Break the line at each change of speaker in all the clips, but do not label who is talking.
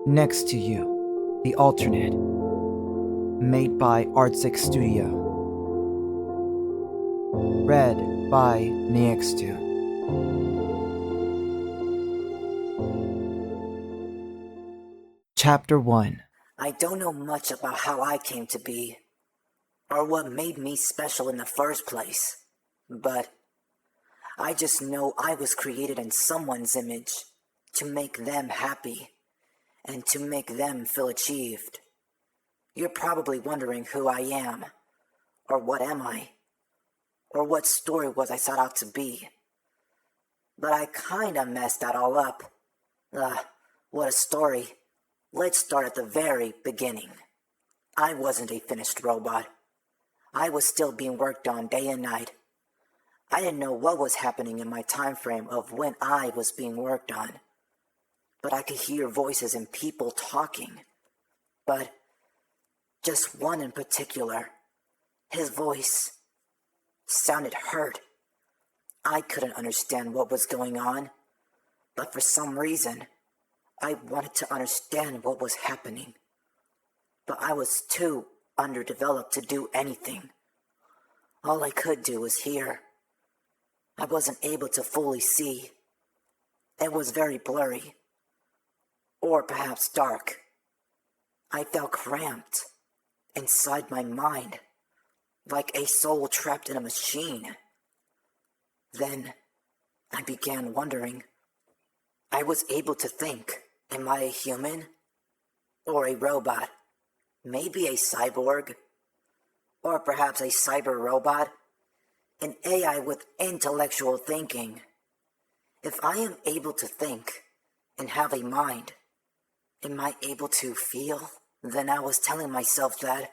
Next to You, the alternate, made by Artsix Studio. Read by Niextu. Chapter 1.
I don't know much about how I came to be, or what made me special in the first place, but I just know I was created in someone's image to make them happy and to make them feel achieved. You're probably wondering who I am, or what am I, or what story was I set out to be. But I kinda messed that all up. What a story. Let's start at the very beginning. I wasn't a finished robot. I was still being worked on day and night. I didn't know what was happening in my time frame of when I was being worked on. But I could hear voices and people talking. But just one in particular, his voice sounded hurt. I couldn't understand what was going on, but for some reason, I wanted to understand what was happening. But I was too underdeveloped to do anything. All I could do was hear. I wasn't able to fully see. It was very blurry. Or perhaps dark. I felt cramped inside my mind, like a soul trapped in a machine. Then I began wondering. I was able to think, am I a human? Or a robot? Maybe a cyborg? Or perhaps a cyber robot? An AI with intellectual thinking. If I am able to think and have a mind, am I able to feel? Then I was telling myself that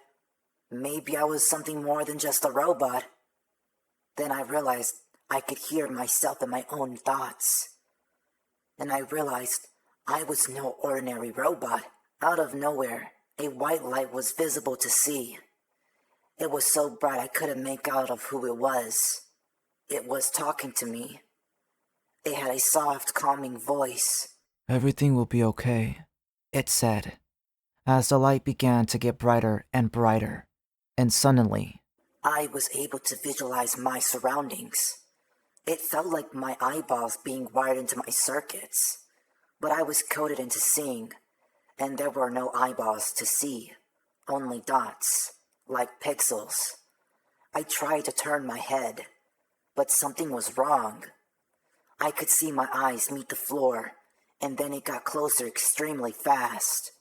maybe I was something more than just a robot. Then I realized I could hear myself in my own thoughts. And I realized I was no ordinary robot. Out of nowhere, a white light was visible to see. It was so bright I couldn't make out of who it was. It was talking to me. It had a soft, calming voice.
Everything will be okay, it said, as the light began to get brighter and brighter, and suddenly,
I was able to visualize my surroundings. It felt like my eyeballs being wired into my circuits, but I was coded into seeing, and there were no eyeballs to see, only dots, like pixels. I tried to turn my head, but something was wrong. I could see my eyes meet the floor, and then it got closer extremely fast.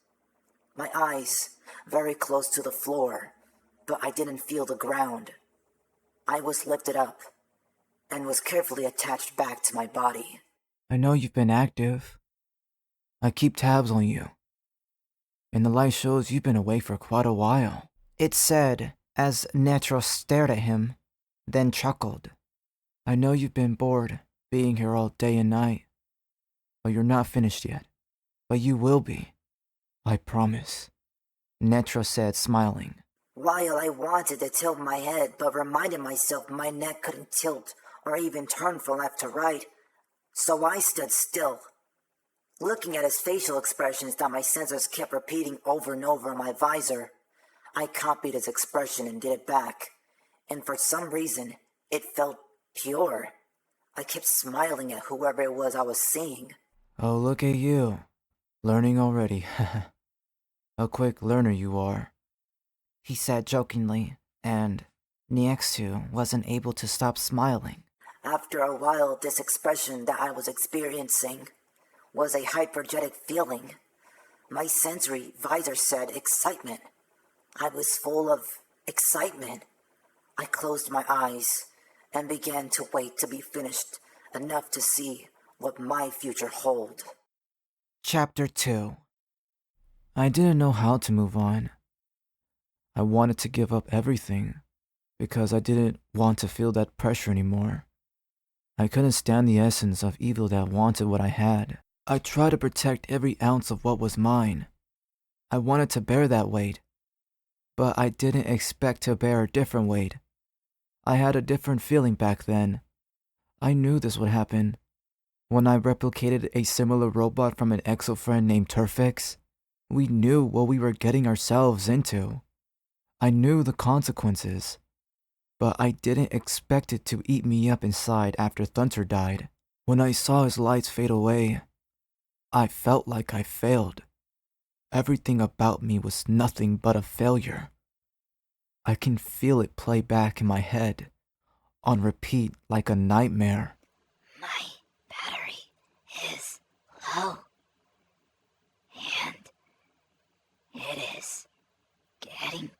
My eyes very close to the floor, but I didn't feel the ground. I was lifted up and was carefully attached back to my body.
I know you've been active. I keep tabs on you. And the light shows you've been away for quite a while, it said as Netro stared at him, then chuckled. I know you've been bored being here all day and night, but you're not finished yet. But you will be, I promise, Netro said, smiling.
While I wanted to tilt my head, but reminded myself my neck couldn't tilt or even turn from left to right, so I stood still, looking at his facial expressions that my sensors kept repeating over and over on my visor. I copied his expression and did it back, and for some reason, it felt pure. I kept smiling at whoever it was I was seeing.
Oh, look at you, learning already. A quick learner you are, he said jokingly, and Niextu wasn't able to stop smiling.
After a while, this expression that I was experiencing was a hypergenic feeling. My sensory visor said excitement. I was full of excitement. I closed my eyes and began to wait to be finished enough to see what my future held.
Chapter 2. I didn't know how to move on. I wanted to give up everything because I didn't want to feel that pressure anymore. I couldn't stand the essence of evil that wanted what I had. I tried to protect every ounce of what was mine. I wanted to bear that weight, but I didn't expect to bear a different weight. I had a different feeling back then. I knew this would happen. When I replicated a similar robot from an exo friend named Turfix, We knew what we were getting ourselves into. I knew the consequences, but I didn't expect it to eat me up inside after Thunter died. When I saw his lights fade away, I felt like I failed. Everything about me was nothing but a failure. I can feel it play back in my head, on repeat like a nightmare.
My battery is low, and it is getting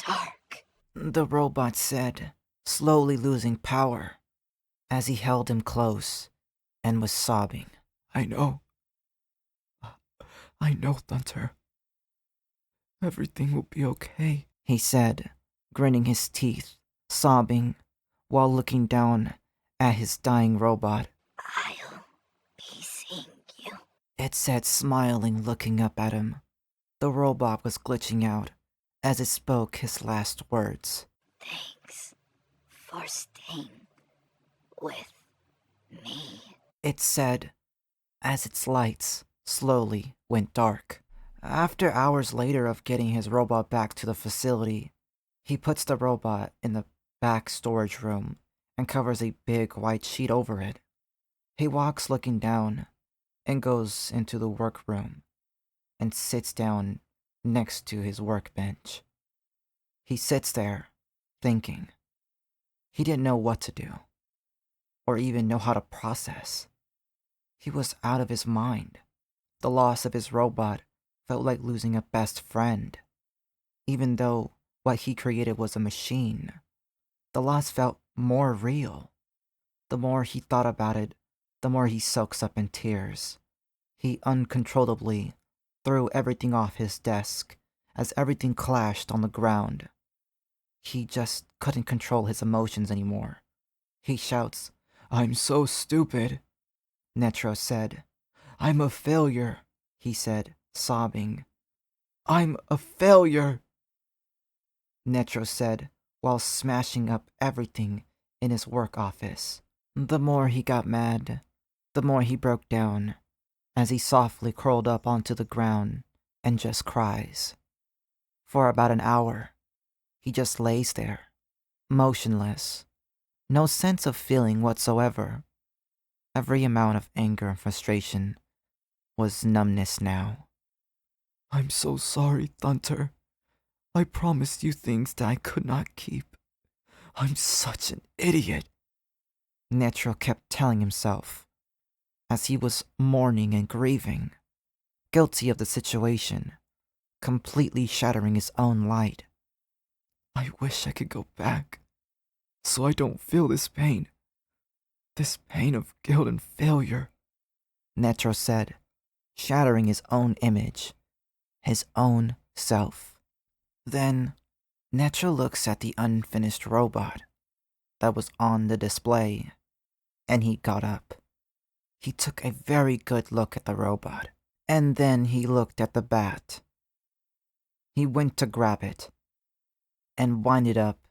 dark.
The robot said, slowly losing power, as he held him close and was sobbing. I know, Thunter. Everything will be okay, he said, grinning his teeth, sobbing, while looking down at his dying robot.
I'll be seeing you.
It said, smiling, looking up at him. The robot was glitching out as it spoke his last words.
Thanks for staying with me.
It said, as its lights slowly went dark. After hours later of getting his robot back to the facility, he puts the robot in the back storage room and covers a big white sheet over it. He walks looking down and goes into the workroom and sits down next to his workbench. He sits there, thinking. He didn't know what to do, or even know how to process. He was out of his mind. The loss of his robot felt like losing a best friend. Even though what he created was a machine, the loss felt more real. The more he thought about it, the more he soaks up in tears. He uncontrollably threw everything off his desk as everything clashed on the ground. He just couldn't control his emotions anymore. He shouts, "I'm so stupid," Netro said. "I'm a failure," he said, sobbing. "I'm a failure," Netro said, while smashing up everything in his work office. The more he got mad, the more he broke down, as he softly curled up onto the ground and just cries. For about an hour, he just lays there, motionless, no sense of feeling whatsoever. Every amount of anger and frustration was numbness now. "I'm so sorry, Thunter. I promised you things that I could not keep. I'm such an idiot," Netro kept telling himself, as he was mourning and grieving, guilty of the situation, completely shattering his own light. "I wish I could go back, so I don't feel this pain of guilt and failure," Netro said, shattering his own image, his own self. Then, Netro looks at the unfinished robot that was on the display, and he got up. He took a very good look at the robot, and then he looked at the bat. He went to grab it, and wind it up,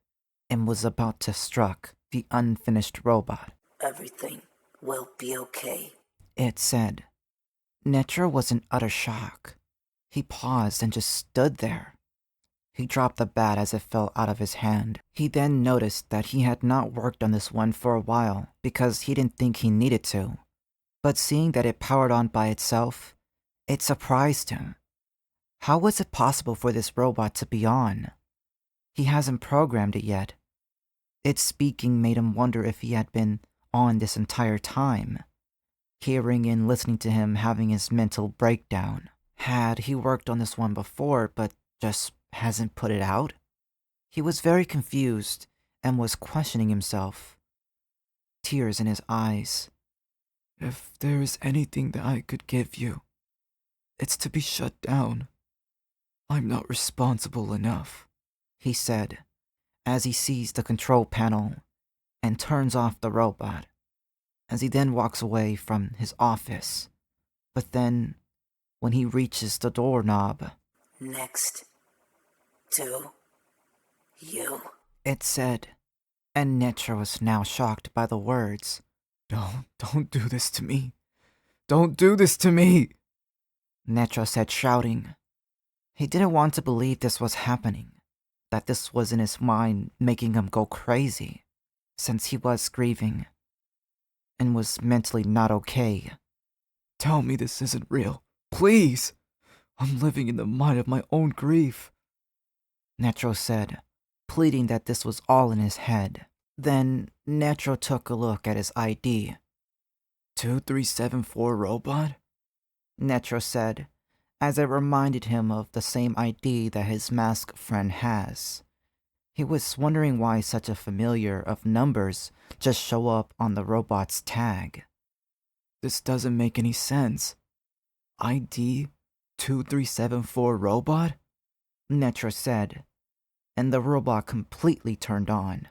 and was about to struck the unfinished robot.
Everything will be okay.
It said. Netro was in utter shock. He paused and just stood there. He dropped the bat as it fell out of his hand. He then noticed that he had not worked on this one for a while because he didn't think he needed to. But seeing that it powered on by itself, it surprised him. How was it possible for this robot to be on? He hasn't programmed it yet. Its speaking made him wonder if he had been on this entire time, hearing and listening to him having his mental breakdown. Had he worked on this one before, but just hasn't put it out? He was very confused and was questioning himself, tears in his eyes. "If there is anything that I could give you, it's to be shut down. I'm not responsible enough," he said, as he sees the control panel and turns off the robot, as he then walks away from his office. But then, when he reaches the doorknob,
Next to you.
it said, and Netro was now shocked by the words. Don't do this to me. Don't do this to me. Netro said, shouting. He didn't want to believe this was happening, that this was in his mind making him go crazy, since he was grieving and was mentally not okay. Tell me this isn't real, please! I'm living in the mind of my own grief, Netro said, pleading that this was all in his head. Then Netro took a look at his ID. 2374 robot? Netro said, as it reminded him of the same ID that his masked friend has. He was wondering why such a familiar of numbers just show up on the robot's tag. This doesn't make any sense. ID 2374 robot? Netro said, and the robot completely turned on.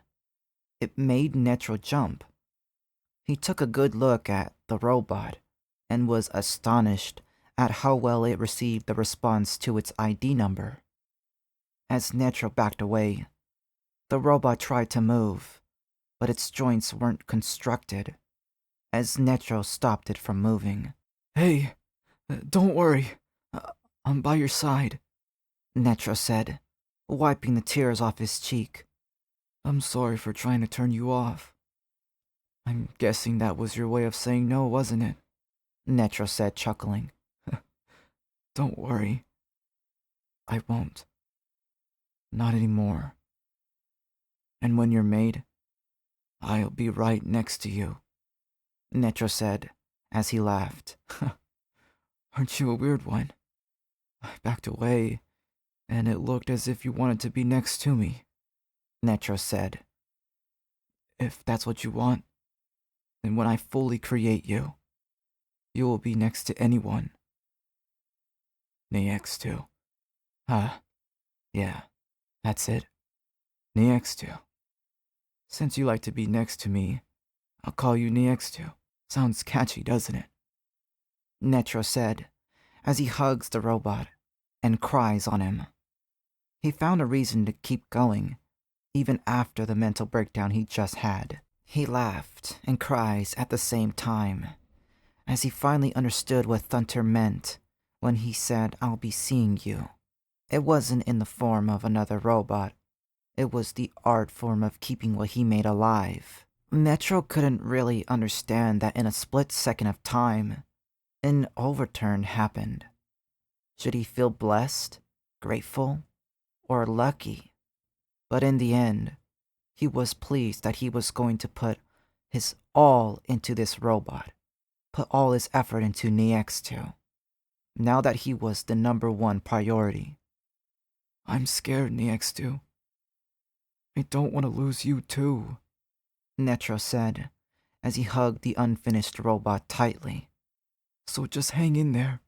It made Netro jump. He took a good look at the robot and was astonished at how well it received the response to its ID number. As Netro backed away, the robot tried to move, but its joints weren't constructed, as Netro stopped it from moving. Hey, don't worry. I'm by your side, Netro said, wiping the tears off his cheek. I'm sorry for trying to turn you off. I'm guessing that was your way of saying no, wasn't it? Netro said, chuckling. Don't worry. I won't. Not anymore. And when you're made, I'll be right next to you, Netro said, as he laughed. Aren't you a weird one? I backed away, and it looked as if you wanted to be next to me, Netro said. If that's what you want, then when I fully create you, you will be next to anyone. Next to. Yeah, that's it. Next to. Since you like to be next to me, I'll call you next to. Sounds catchy, doesn't it? Netro said, as he hugs the robot and cries on him. He found a reason to keep going, even after the mental breakdown he just had. He laughed and cries at the same time, as he finally understood what thunter meant when he said, I'll be seeing you. It wasn't in the form of another robot. It was the art form of keeping what he made alive. Netro couldn't really understand that in a split second of time, an overturn happened. Should he feel blessed, grateful, or lucky? But in the end, he was pleased that he was going to put his all into this robot, put all his effort into Next2, now that he was the #1 priority. I'm scared, Next2. I don't want to lose you too, Netro said, as he hugged the unfinished robot tightly. So just hang in there.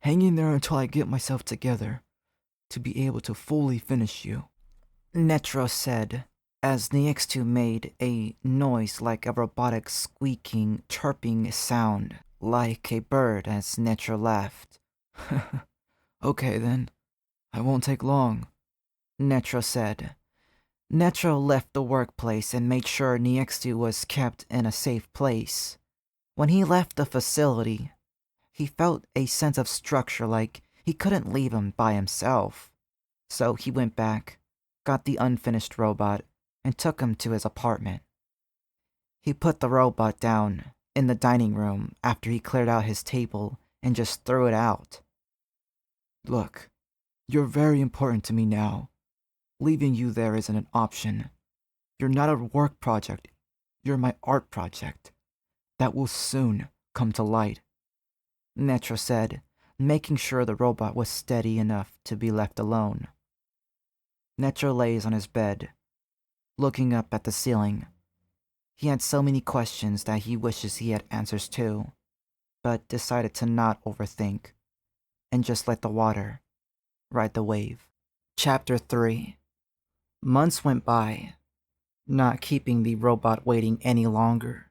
Hang in there until I get myself together to be able to fully finish you, Netro said, as Next2 made a noise like a robotic squeaking, chirping sound, like a bird, as Netro laughed. Okay then, I won't take long, Netro said. Netro left the workplace and made sure Next2 was kept in a safe place. When he left the facility, he felt a sense of structure, like he couldn't leave him by himself. So he went back, got the unfinished robot, and took him to his apartment. He put the robot down in the dining room after he cleared out his table and just threw it out. Look, you're very important to me now. Leaving you there isn't an option. You're not a work project. You're my art project. That will soon come to light, Netro said, making sure the robot was steady enough to be left alone. Netro lays on his bed, looking up at the ceiling. He had so many questions that he wishes he had answers to, but decided to not overthink and just let the water ride the wave. Chapter 3. Months went by, not keeping the robot waiting any longer.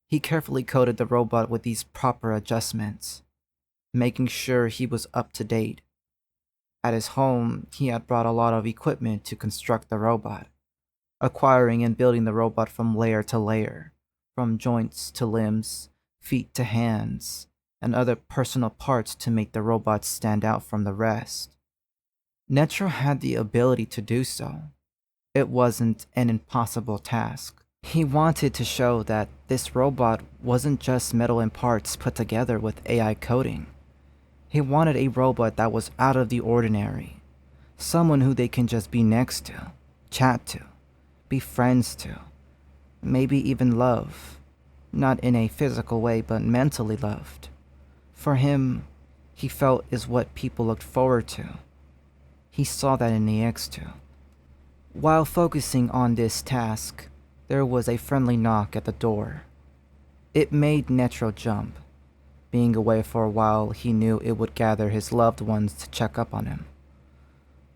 He carefully coded the robot with these proper adjustments, making sure he was up to date. At his home, he had brought a lot of equipment to construct the robot, acquiring and building the robot from layer to layer, from joints to limbs, feet to hands. and other personal parts to make the robot stand out from the rest. Netro had the ability to do so. It wasn't an impossible task. He wanted to show that this robot wasn't just metal and parts put together with AI coding. He wanted a robot that was out of the ordinary, someone who they can just be next to, chat to, be friends to, maybe even love. Not in a physical way, but mentally loved. For him, he felt is what people looked forward to. He saw that in the X2. While focusing on this task, there was a friendly knock at the door. It made Netro jump. Being away for a while, he knew it would gather his loved ones to check up on him.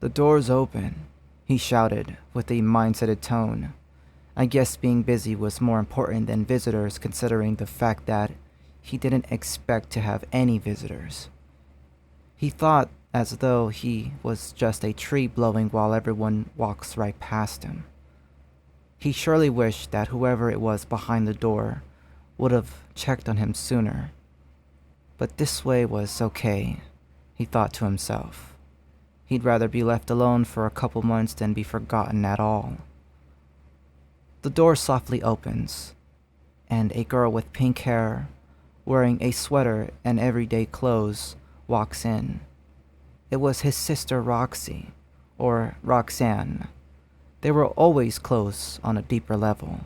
"The door's open," he shouted with a mindseted tone. I guess being busy was more important than visitors, considering the fact that he didn't expect to have any visitors. He thought as though he was just a tree blowing while everyone walks right past him. He surely wished that whoever it was behind the door would have checked on him sooner. But this way was okay, he thought to himself. He'd rather be left alone for a couple months than be forgotten at all. The door softly opens, and a girl with pink hair, wearing a sweater and everyday clothes, walks in. It was his sister Roxy, or Roxanne. They were always close on a deeper level.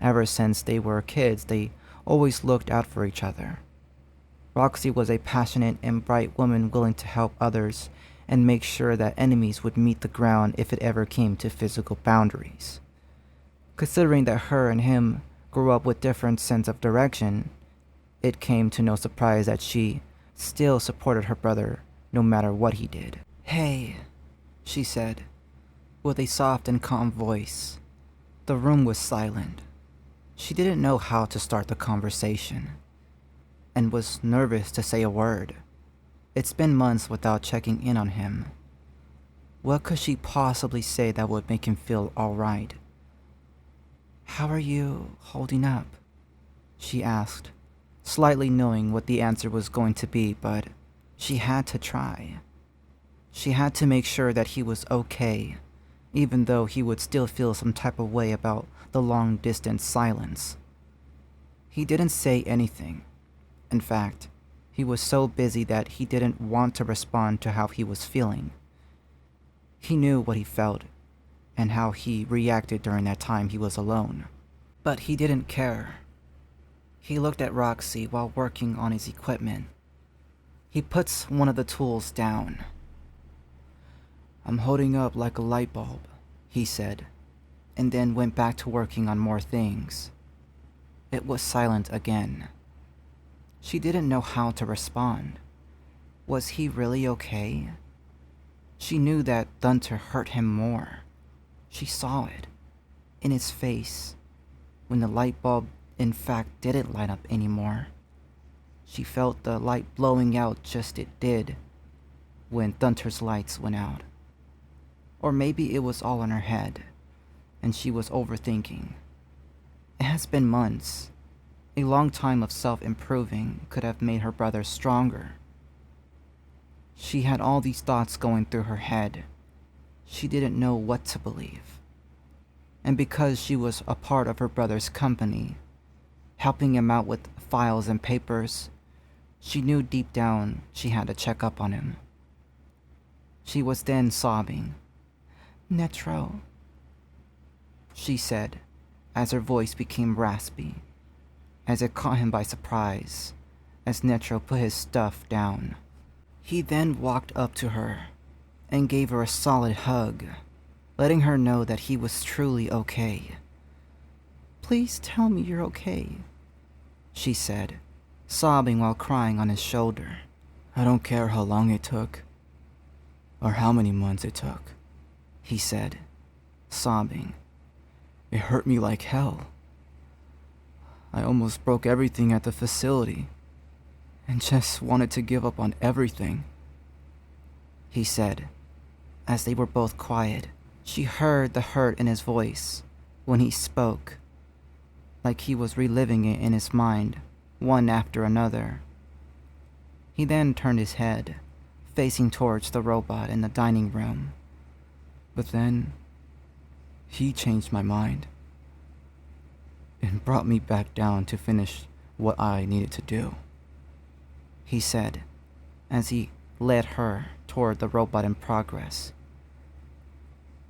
Ever since they were kids, they always looked out for each other. Roxy was a passionate and bright woman willing to help others and make sure that enemies would meet the ground if it ever came to physical boundaries. Considering that her and him grew up with different sense of direction, it came to no surprise that she still supported her brother no matter what he did. "Hey," she said, with a soft and calm voice. The room was silent. She didn't know how to start the conversation, and was nervous to say a word. It's been months without checking in on him. What could she possibly say that would make him feel alright? "How are you holding up?" she asked, slightly knowing what the answer was going to be, but she had to try. She had to make sure that he was okay, even though he would still feel some type of way about the long-distance silence. He didn't say anything. In fact, he was so busy that he didn't want to respond to how he was feeling. He knew what he felt and how he reacted during that time he was alone. But he didn't care. He looked at Roxy while working on his equipment. He puts one of the tools down. "I'm holding up like a light bulb," he said, and then went back to working on more things. It was silent again. She didn't know how to respond. Was he really okay? She knew that thunter hurt him more. She saw it in his face when the light bulb in fact didn't light up anymore. She felt the light blowing out just it did when Thunter's lights went out. Or maybe it was all in her head, and she was overthinking. It has been months. A long time of self-improving could have made her brother stronger. She had all these thoughts going through her head. She didn't know what to believe. And because she was a part of her brother's company, helping him out with files and papers, she knew deep down she had to check up on him. She was then sobbing. "Netro," she said, as her voice became raspy, as it caught him by surprise, as Netro put his stuff down. He then walked up to her and gave her a solid hug, letting her know that he was truly okay. "Please tell me you're okay," she said, sobbing while crying on his shoulder. "I don't care how long it took, or how many months it took," he said, sobbing. "It hurt me like hell. I almost broke everything at the facility, and just wanted to give up on everything," he said, as they were both quiet. She heard the hurt in his voice when he spoke, like he was reliving it in his mind, one after another.
He then turned his head, facing towards the robot in the dining room.
But then, he changed my mind and brought me back down to finish what I needed to do,
he said, as he led her toward the robot in progress.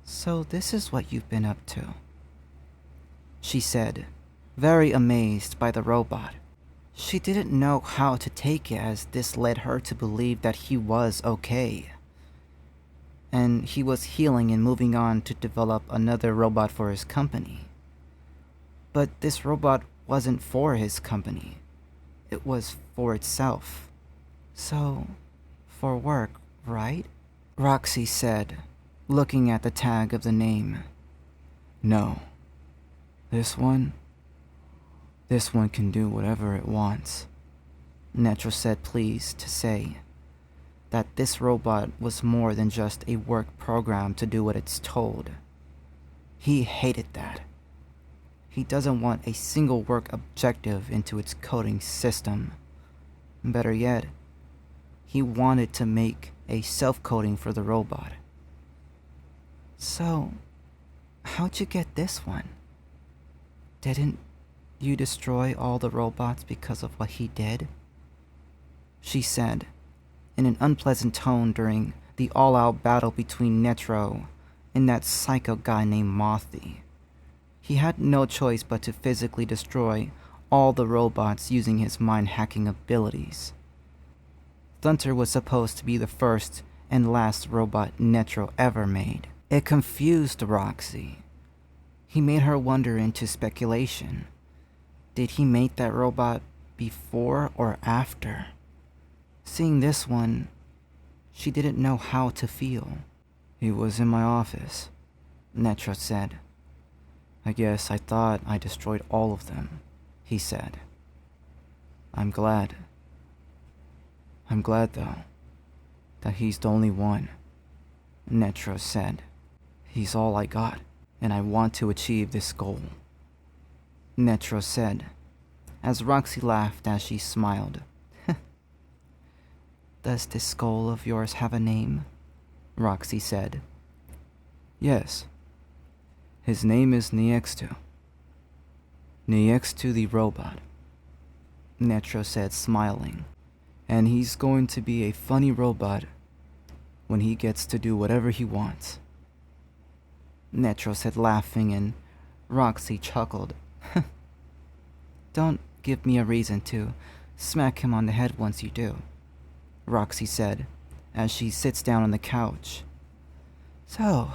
So this is what you've been up to, she said, very amazed by the robot. She didn't know how to take it, as this led her to believe that he was okay, and he was healing and moving on to develop another robot for his company. But this robot wasn't for his company. It was for itself. So, for work, right? Roxy said, looking at the tag of the name.
No. This one can do whatever it wants.
Netro said, pleased to say that this robot was more than just a work program to do what it's told. He hated that. He doesn't want a single work objective into its coding system. Better yet, he wanted to make a self-coding for the robot. So, how'd you get this one? Didn't you destroy all the robots because of what he did? She said, in an unpleasant tone during the all-out battle between Netro and that psycho guy named Mothy. He had no choice but to physically destroy all the robots using his mind-hacking abilities. Thunter was supposed to be the first and last robot Netro ever made. It confused Roxy. He made her wander into speculation. Did he make that robot before or after? Seeing this one, she didn't know how to feel.
He was in my office,
Netro said.
I guess I thought I destroyed all of them, he said. I'm glad, though, that he's the only one,
Netro said.
He's all I got, and I want to achieve this goal,
Netro said, as Roxy laughed as she smiled. Does this goal of yours have a name? Roxy said.
Yes. His name is Niextu. Niextu the robot,
Netro said, smiling.
And he's going to be a funny robot when he gets to do whatever he wants,
Netro said, laughing, and Roxy chuckled. Don't give me a reason to smack him on the head once you do, Roxy said, as she sits down on the couch. So,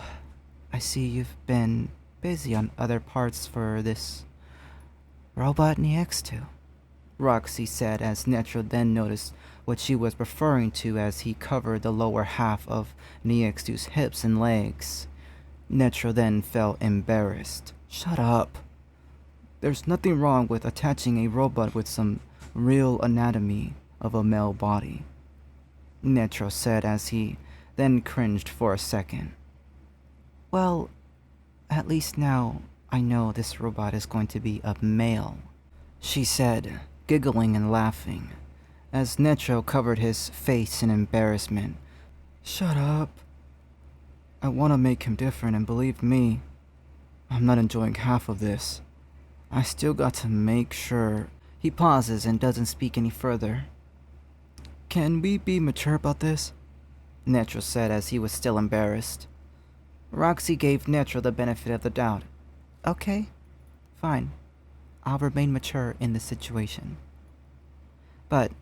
I see you've been busy on other parts for this robot Niextu, Roxy said, as Netro then noticed what she was referring to as he covered the lower half of Niextu's hips and legs. Netro then felt embarrassed.
Shut up. There's nothing wrong with attaching a robot with some real anatomy of a male body,
Netro said, as he then cringed for a second. Well, at least now I know this robot is going to be a male, she said, giggling and laughing, as Netro covered his face in embarrassment.
Shut up. I want to make him different, and believe me, I'm not enjoying half of this. I still got to make sure.
He pauses and doesn't speak any further.
Can we be mature about this?
Netro said, as he was still embarrassed. Roxy gave Netro the benefit of the doubt. Okay, fine. I'll remain mature in this situation. But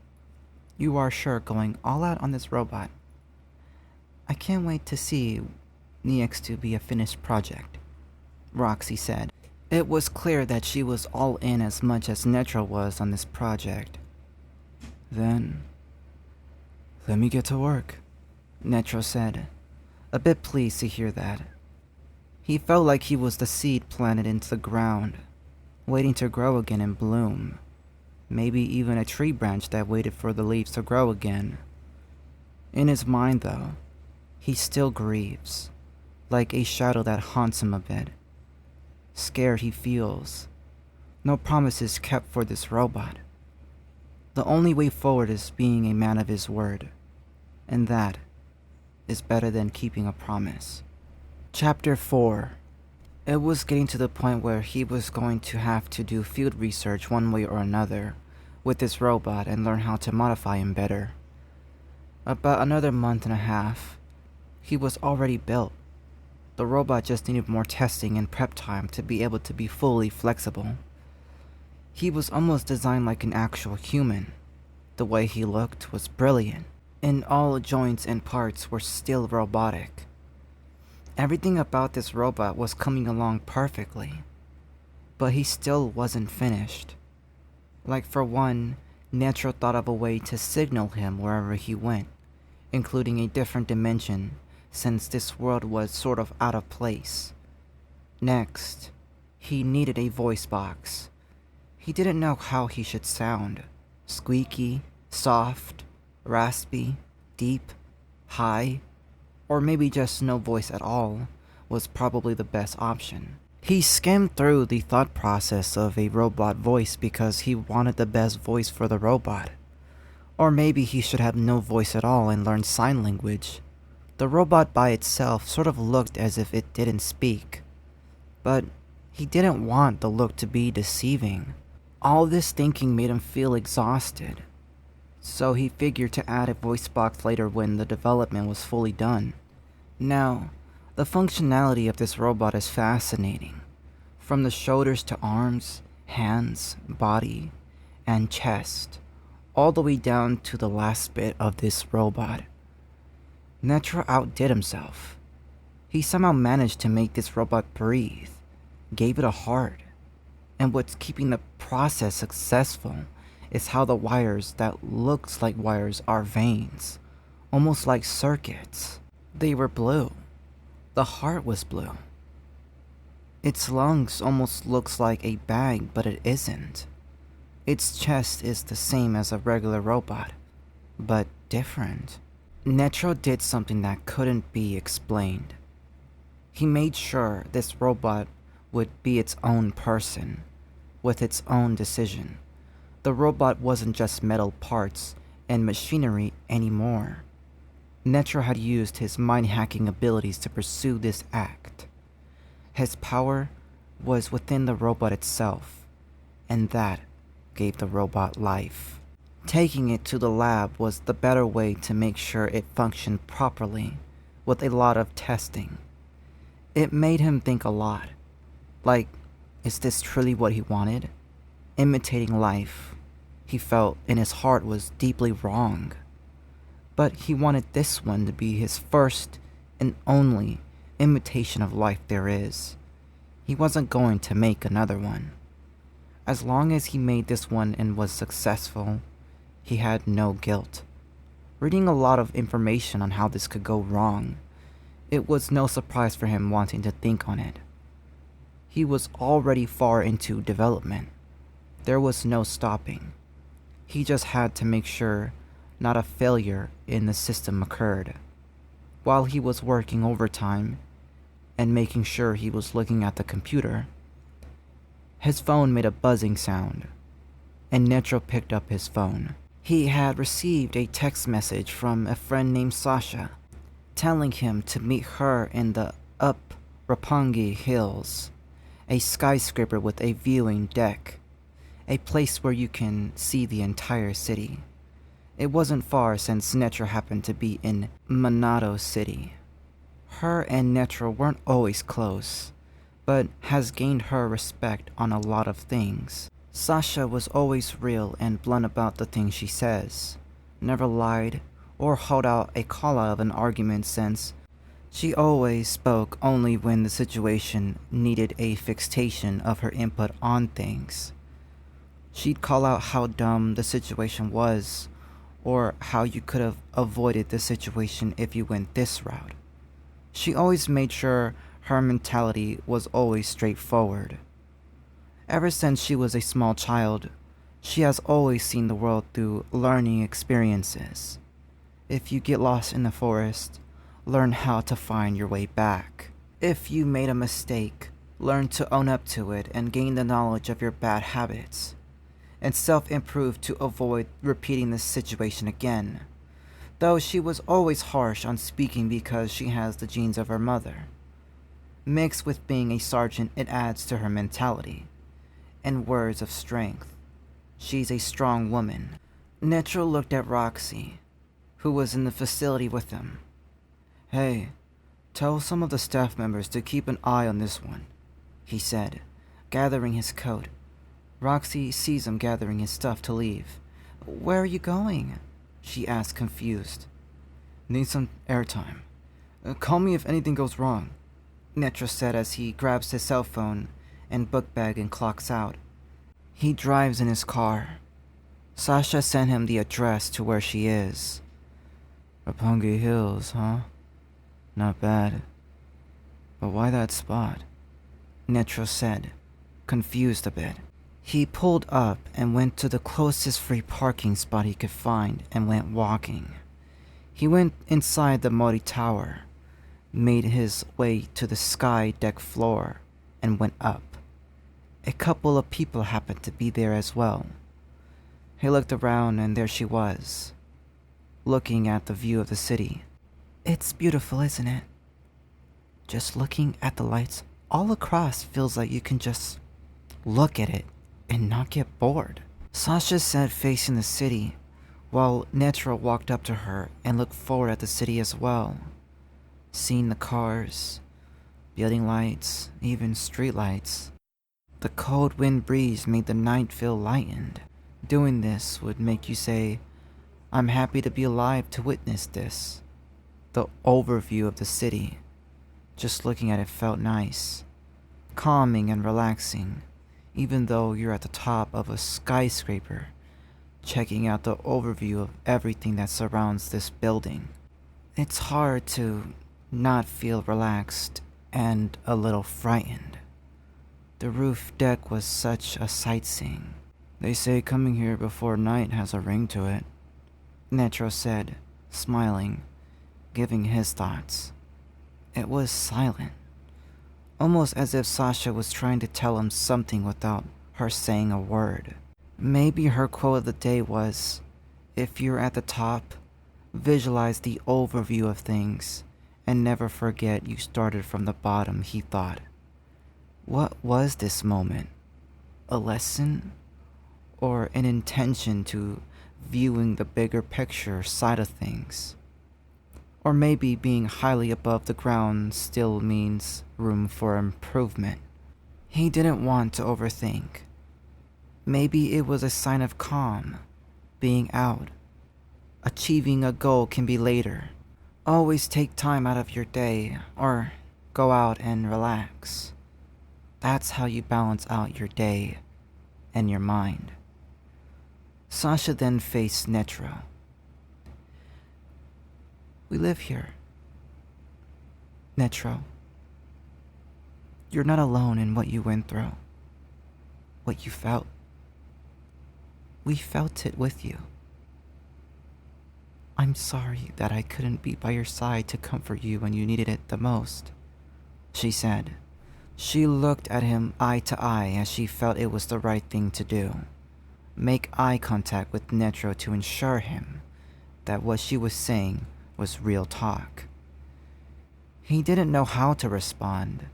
you are sure going all out on this robot. I can't wait to see Niextu be a finished project, Roxy said. It was clear that she was all in as much as Netro was on this project.
Then, let me get to work,
Netro said, a bit pleased to hear that. He felt like he was the seed planted into the ground, waiting to grow again and bloom. Maybe even a tree branch that waited for the leaves to grow again. In his mind, though, he still grieves, like a shadow that haunts him a bit. Scared he feels. No promises kept for this robot. The only way forward is being a man of his word, and that is better than keeping a promise. Chapter 4. It was getting to the point where he was going to have to do field research one way or another with this robot and learn how to modify him better. About another month and a half, he was already built. The robot just needed more testing and prep time to be able to be fully flexible. He was almost designed like an actual human. The way he looked was brilliant, and all joints and parts were still robotic. Everything about this robot was coming along perfectly, but he still wasn't finished. Like for one, Netro thought of a way to signal him wherever he went, including a different dimension since this world was sort of out of place. Next, he needed a voice box. He didn't know how he should sound. Squeaky, soft, raspy, deep, high, or maybe just no voice at all was probably the best option. He skimmed through the thought process of a robot voice because he wanted the best voice for the robot. Or maybe he should have no voice at all and learn sign language. The robot by itself sort of looked as if it didn't speak. But he didn't want the look to be deceiving. All this thinking made him feel exhausted. So he figured to add a voice box later when the development was fully done. Now, the functionality of this robot is fascinating. From the shoulders to arms, hands, body, and chest, all the way down to the last bit of this robot. Netro outdid himself. He somehow managed to make this robot breathe, gave it a heart, and what's keeping the process successful is how the wires that looks like wires are veins, almost like circuits. They were blue. The heart was blue. Its lungs almost looks like a bag, but it isn't. Its chest is the same as a regular robot, but different. Netro did something that couldn't be explained. He made sure this robot would be its own person, with its own decision. The robot wasn't just metal parts and machinery anymore. Netro had used his mind-hacking abilities to pursue this act. His power was within the robot itself, and that gave the robot life. Taking it to the lab was the better way to make sure it functioned properly, with a lot of testing. It made him think a lot. Like, is this truly what he wanted? Imitating life, he felt in his heart, was deeply wrong. But he wanted this one to be his first and only imitation of life there is. He wasn't going to make another one. As long as he made this one and was successful, he had no guilt. Reading a lot of information on how this could go wrong, it was no surprise for him wanting to think on it. He was already far into development. There was no stopping. He just had to make sure not a failure in the system occurred. While he was working overtime and making sure he was looking at the computer, his phone made a buzzing sound, and Netro picked up his phone. He had received a text message from a friend named Sasha, telling him to meet her in the Rapangi Hills, a skyscraper with a viewing deck, a place where you can see the entire city. It wasn't far since Netro happened to be in Manado City. Her and Netro weren't always close, but has gained her respect on a lot of things. Sasha was always real and blunt about the things she says, never lied or held out a call out of an argument since she always spoke only when the situation needed a fixation of her input on things. She'd call out how dumb the situation was, or how you could have avoided the situation if you went this route. She always made sure her mentality was always straightforward. Ever since she was a small child, she has always seen the world through learning experiences. If you get lost in the forest, learn how to find your way back. If you made a mistake, learn to own up to it and gain the knowledge of your bad habits. and self-improved to avoid repeating this situation again, though she was always harsh on speaking because she has the genes of her mother. Mixed with being a sergeant, it adds to her mentality and words of strength. She's a strong woman. Netro looked at Roxy, who was in the facility with him. "Hey, tell some of the staff members to keep an eye on this one," he said, gathering his coat. Roxy sees him gathering his stuff to leave. "Where are you going?" she asked, confused. "Need some airtime. Call me if anything goes wrong," Netro said as he grabs his cell phone and book bag and clocks out. He drives in his car. Sasha sent him the address to where she is. "Roppongi Hills, huh? Not bad. But why that spot?" Netro said, confused a bit. He pulled up and went to the closest free parking spot he could find and went walking. He went inside the Mori Tower, made his way to the sky deck floor, and went up. A couple of people happened to be there as well. He looked around and there she was, looking at the view of the city. "It's beautiful, isn't it? Just looking at the lights all across feels like you can just look at it and not get bored," Sasha said, facing the city, while Netro walked up to her and looked forward at the city as well, seeing the cars, building lights, even street lights. The cold wind breeze made the night feel lightened. Doing this would make you say, "I'm happy to be alive to witness this." The overview of the city, just looking at it felt nice, calming and relaxing, even though you're at the top of a skyscraper, checking out the overview of everything that surrounds this building. It's hard to not feel relaxed and a little frightened. The roof deck was such a sightseeing. "They say coming here before night has a ring to it," Netro said, smiling, giving his thoughts. It was silent, almost as if Sasha was trying to tell him something without her saying a word. Maybe her quote of the day was, "If you're at the top, visualize the overview of things and never forget you started from the bottom," he thought. What was this moment? A lesson? Or an intention to viewing the bigger picture side of things? Or maybe being highly above the ground still means room for improvement. He didn't want to overthink. Maybe it was a sign of calm, being out. Achieving a goal can be later. Always take time out of your day, or go out and relax. That's how you balance out your day and your mind. Sasha then faced Netro. "We live here. Netro, you're not alone in what you went through, what you felt. We felt it with you. I'm sorry that I couldn't be by your side to comfort you when you needed it the most," she said. She looked at him eye to eye as she felt it was the right thing to do. Make eye contact with Netro to ensure him that what she was saying was real talk. He didn't know how to respond.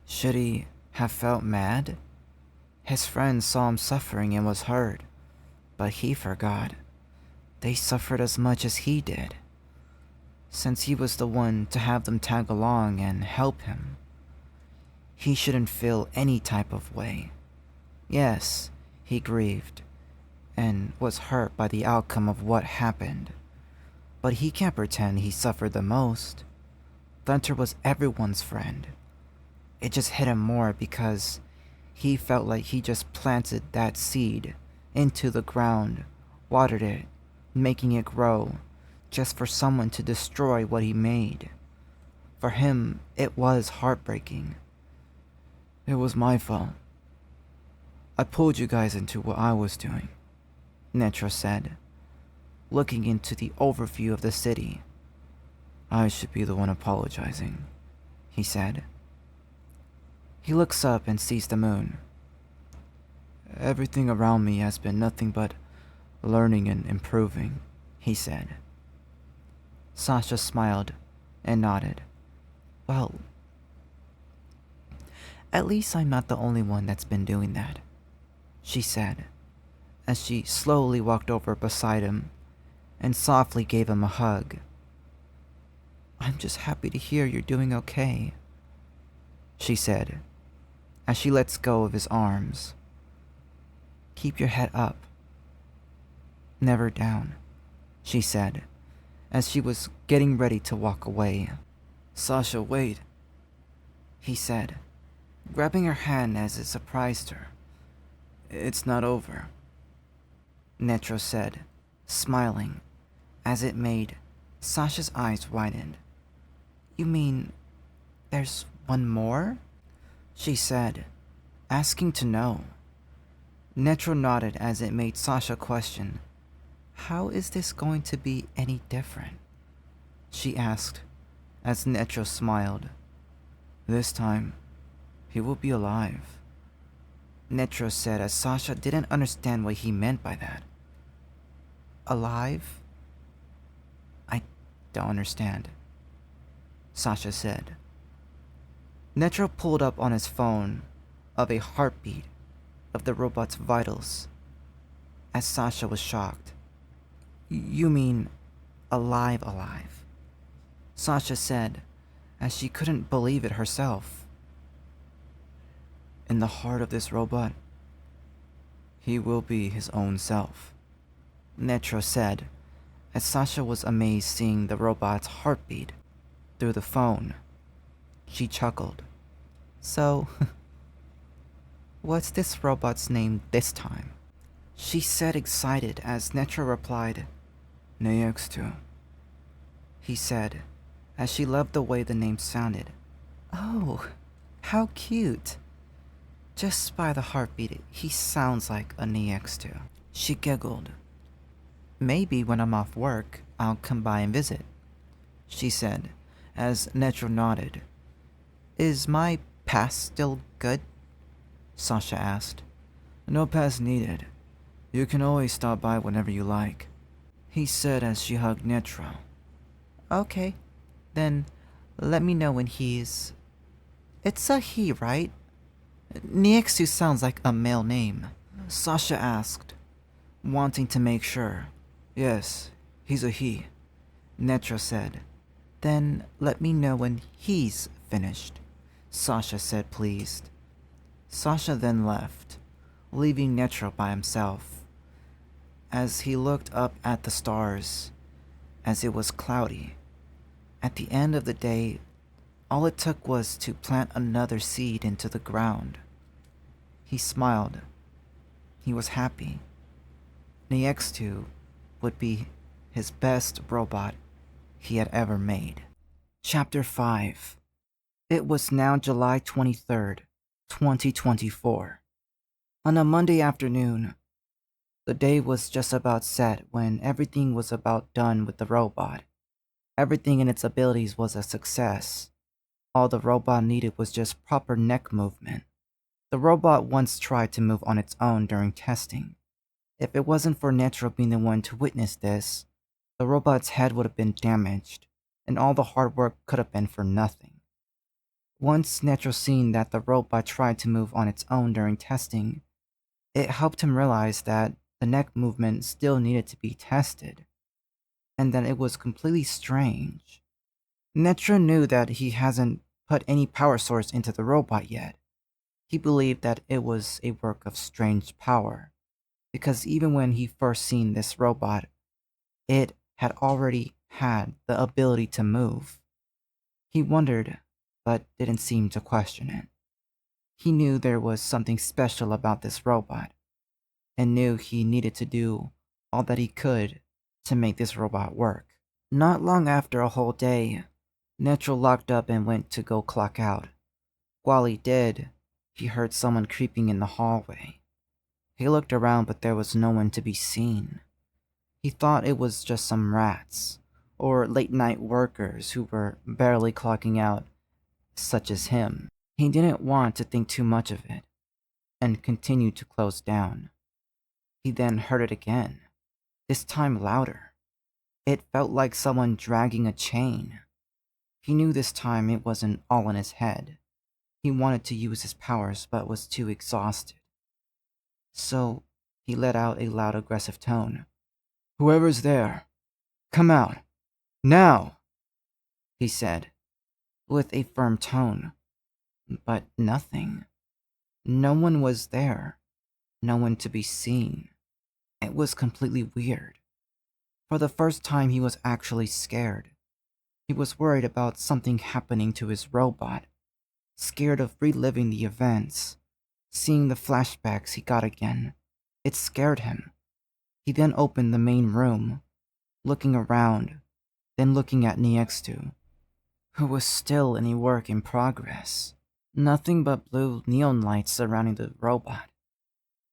Should he have felt mad? His friend saw him suffering and was hurt, but he forgot. They suffered as much as he did, since he was the one to have them tag along and help him. He shouldn't feel any type of way. Yes, he grieved and was hurt by the outcome of what happened, but he can't pretend he suffered the most. Thunter was everyone's friend. It just hit him more because he felt like he just planted that seed into the ground, watered it, making it grow, just for someone to destroy what he made. For him, it was heartbreaking. "It was my fault. I pulled you guys into what I was doing," Netro said, looking into the overview of the city. "I should be the one apologizing," he said. He looks up and sees the moon.
Everything around me has been nothing but learning and improving, he said.
Sasha smiled and nodded. Well, at least I'm not the only one that's been doing that, she said, as she slowly walked over beside him and softly gave him a hug. I'm just happy to hear you're doing okay, she said, as she lets go of his arms. Keep your head up. Never down, she said, as she was getting ready to walk away.
Sasha, wait,
He said, grabbing her hand as it surprised her.
it's not over.
Netro said, smiling, as it made Sasha's eyes widen. You mean there's one more? She said, asking to know. Netro nodded as it made Sasha question, how is this going to be any different? She asked, as Netro smiled.
This time, he will be alive.
Netro said as Sasha didn't understand what he meant by that. Alive? I don't understand, Sasha said. Netro pulled up on his phone of a heartbeat of the robot's vitals, as Sasha was shocked. You mean alive? Sasha said, as she couldn't believe it herself.
In the heart of this robot, he will be his own self,
Netro said, as Sasha was amazed seeing the robot's heartbeat through the phone. She chuckled. So, what's this robot's name this time? She said, excited, as Netro replied,
NAX2.
He said, as she loved the way the name sounded. Oh, how cute. Just by the heartbeat, he sounds like a NAX2. She giggled. Maybe when I'm off work, I'll come by and visit, she said, as Netro nodded. Is my pass still good? Sasha asked.
No pass needed. You can always stop by whenever you like, he said as she hugged Netro.
Okay, then let me know when he's... It's a he, right? Niexu sounds like a male name, Sasha asked, wanting to make sure.
Yes, he's a he,
Netro said. Then let me know when he's finished, Sasha said, pleased. Sasha then left, leaving Netro by himself. As he looked up at the stars, as it was cloudy. At the end of the day, all it took was to plant another seed into the ground. He smiled. He was happy. NEX2 would be his best robot he had ever made. Chapter 5. It was now July 23rd, 2024. On a Monday afternoon, the day was just about set when everything was about done with the robot. Everything in its abilities was a success. All the robot needed was just proper neck movement. The robot once tried to move on its own during testing. If it wasn't for Netro being the one to witness this, the robot's head would have been damaged, and all the hard work could have been for nothing. Once Netro seen that the robot tried to move on its own during testing, it helped him realize that the neck movement still needed to be tested, and that it was completely strange. Netro knew that he hasn't put any power source into the robot yet. He believed that it was a work of strange power, because even when he first seen this robot, it had already had the ability to move. He wondered, but didn't seem to question it. He knew there was something special about this robot, and knew he needed to do all that he could to make this robot work. Not long after a whole day, Netro locked up and went to go clock out. While he did, he heard someone creeping in the hallway. He looked around, but there was no one to be seen. He thought it was just some rats, or late-night workers who were barely clocking out, such as him. He didn't want to think too much of it. and continued to close down. He then heard it again, this time louder. It felt like someone dragging a chain. He knew this time it wasn't all in his head. He wanted to use his powers but was too exhausted. So he let out a loud, aggressive tone. "Whoever's there, come out. Now!" he said, with a firm tone. But nothing. No one was there. No one to be seen. It was completely weird. For the first time, he was actually scared. He was worried about something happening to his robot, scared of reliving the events, seeing the flashbacks he got again. It scared him. He then opened the main room, looking around, then looking at Niextu, who was still in a work in progress. Nothing but blue neon lights surrounding the robot.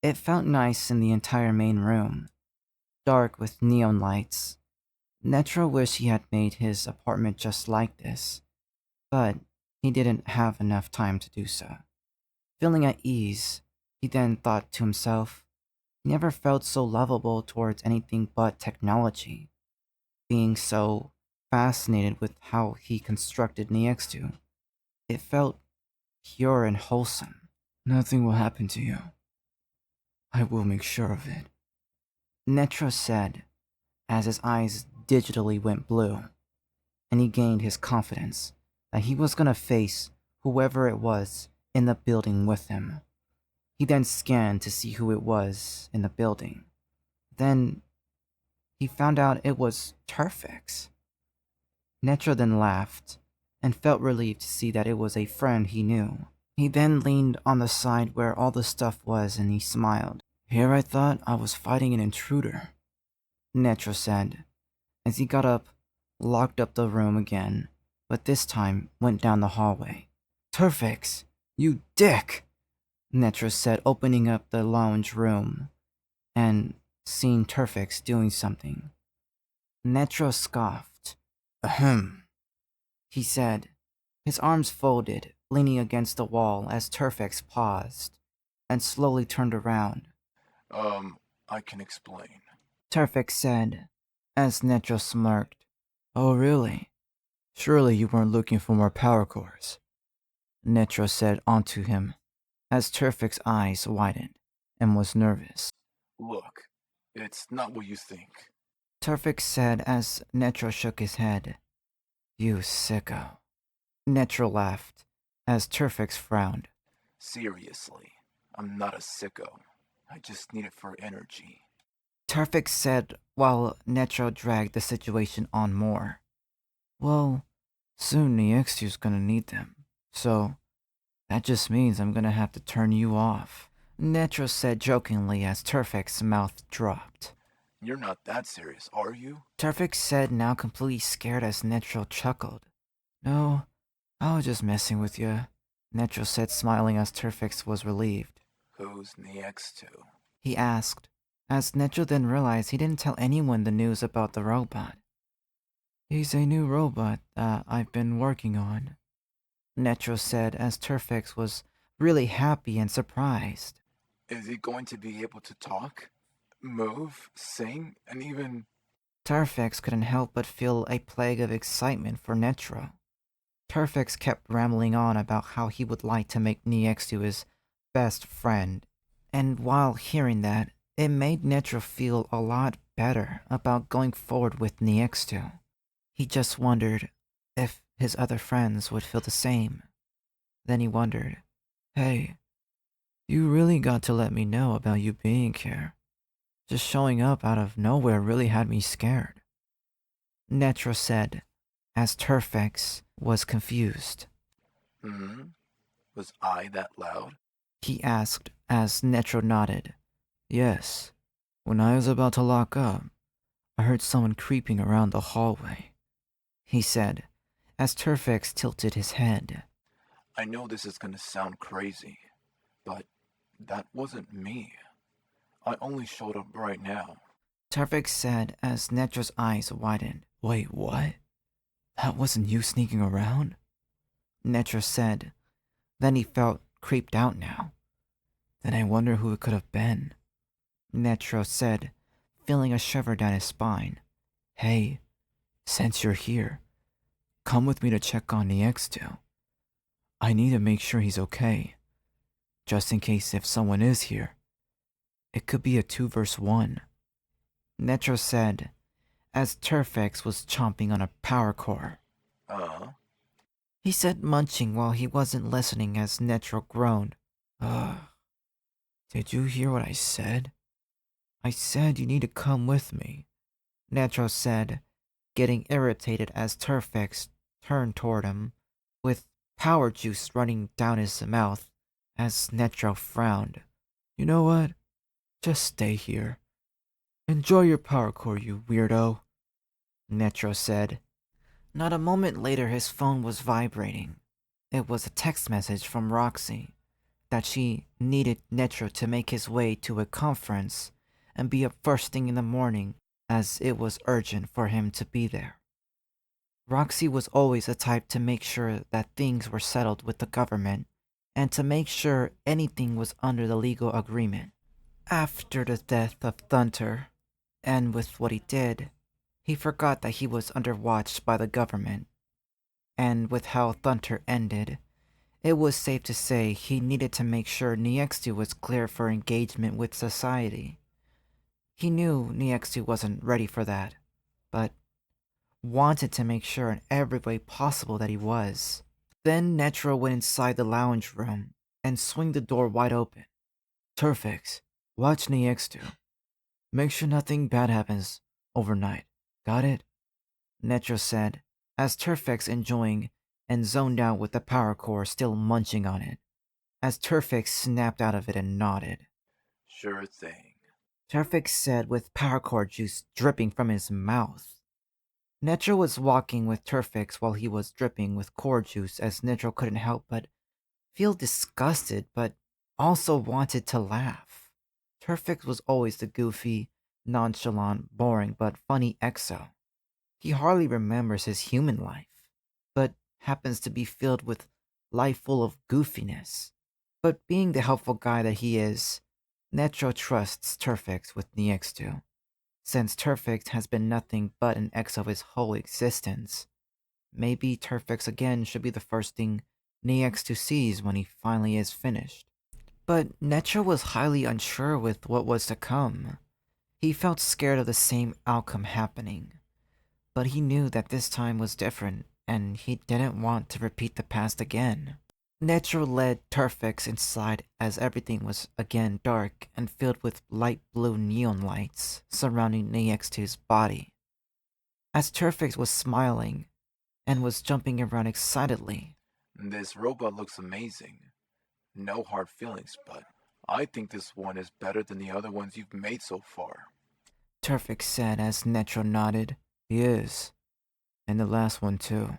It felt nice in the entire main room, dark with neon lights. Netro wished he had made his apartment just like this, but he didn't have enough time to do so. Feeling at ease, he then thought to himself, he never felt so lovable towards anything but technology, being so fascinated with how he constructed Niextu. It felt pure and wholesome.
Nothing will happen to you. I will make sure of it,
Netro said, as his eyes digitally went blue, and he gained his confidence that he was gonna face whoever it was in the building with him. He then scanned to see who it was in the building. Then he found out it was Turfix. Netro then laughed and felt relieved to see that it was a friend he knew. He then leaned on the side where all the stuff was and he smiled.
Here I thought I was fighting an intruder,
Netro said, as he got up, locked up the room again, but this time went down the hallway.
Turfix, you dick!
Netro said, opening up the lounge room and seeing Turfix doing something. Netro scoffed.
Ahem,
He said, his arms folded, leaning against the wall as Turfix paused and slowly turned around.
I can explain.
Turfix said, as Netro smirked.
Oh really? Surely you weren't looking for more power cores,
Netro said onto him, as Turfix's eyes widened and was nervous.
Look, it's not what you think.
Turfix said as Netro shook his head.
You sicko.
Netro laughed, as Turfix frowned.
Seriously, I'm not a sicko. I just need it for energy.
Turfix said while Netro dragged the situation on more.
Well, soon the Extu's gonna need them, so that just means I'm gonna have to turn you off,
Netro said jokingly as Turfix's mouth dropped.
You're not that serious, are you?
Turfix said, now completely scared as Netro chuckled.
No, I was just messing with you,
Netro said, smiling as Turfix was relieved.
Who's Niextu?
He asked, as Netro then realized he didn't tell anyone the news about the robot.
He's a new robot that I've been working on,
Netro said as Turfix was really happy and surprised.
Is he going to be able to talk, move, sing, and even...
Turfix couldn't help but feel a plague of excitement for Netro. Turfix kept rambling on about how he would like to make Niextu his best friend, and while hearing that, it made Netro feel a lot better about going forward with Niextu. He just wondered if his other friends would feel the same. Then he wondered,
hey, you really got to let me know about you being here. Just showing up out of nowhere really had me scared,
Netro said, as Turfix was confused.
Was I that loud?
He asked as Netro nodded.
Yes. When I was about to lock up, I heard someone creeping around the hallway,
he said, as Turfix tilted his head.
I know this is gonna sound crazy, but that wasn't me. I only showed up right now.
Turfix said as Netro's eyes widened.
Wait, what? That wasn't you sneaking around?
Netro said. Then he felt creeped out now.
Then I wonder who it could have been,
Netro said, feeling a shiver down his spine.
Hey, since you're here, come with me to check on the X2. I need to make sure he's okay, just in case if someone is here. It could be a 2 vs 1.
Netro said, as Turfix was chomping on a power core. He said, munching while he wasn't listening as Netro groaned.
Did you hear what I said? I said you need to come with me.
Netro said, getting irritated as Turfix turned toward him, with power juice running down his mouth as Netro frowned.
You know what? Just stay here. Enjoy your power core, you weirdo,
Netro said. Not a moment later, his phone was vibrating. It was a text message from Roxy that she needed Netro to make his way to a conference and be up first thing in the morning, as it was urgent for him to be there. Roxy was always the type to make sure that things were settled with the government and to make sure anything was under the legal agreement. After the death of Thunter, and with what he did, he forgot that he was under watch by the government. And with how Thunter ended, it was safe to say he needed to make sure Niextu was clear for engagement with society. He knew Niextu wasn't ready for that, but wanted to make sure in every way possible that he was. Then Netro went inside the lounge room and swung the door wide open.
Turfix, watch Niextu. Make sure nothing bad happens overnight. Got it?
Netro said, as Turfix enjoying and zoned out with the power core still munching on it, as Turfix snapped out of it and nodded.
Sure thing.
Turfix said with power core juice dripping from his mouth. Netro was walking with Turfix while he was dripping with core juice as Netro couldn't help but feel disgusted but also wanted to laugh. Turfix was always the goofy, nonchalant, boring but funny Exo. He hardly remembers his human life, but happens to be filled with life full of goofiness. But being the helpful guy that he is, Netro trusts Turfix with Niextu, since Turfix has been nothing but an Exo his whole existence. Maybe Turfix again should be the first thing Niextu sees when he finally is finished. But Netro was highly unsure with what was to come. He felt scared of the same outcome happening. But he knew that this time was different, and he didn't want to repeat the past again. Netro led Turfix inside as everything was again dark and filled with light blue neon lights surrounding Niextu's body. As Turfix was smiling and was jumping around excitedly.
This robot looks amazing. No hard feelings, but I think this one is better than the other ones you've made so far.
Turfix said as Netro nodded.
He is. And the last one too.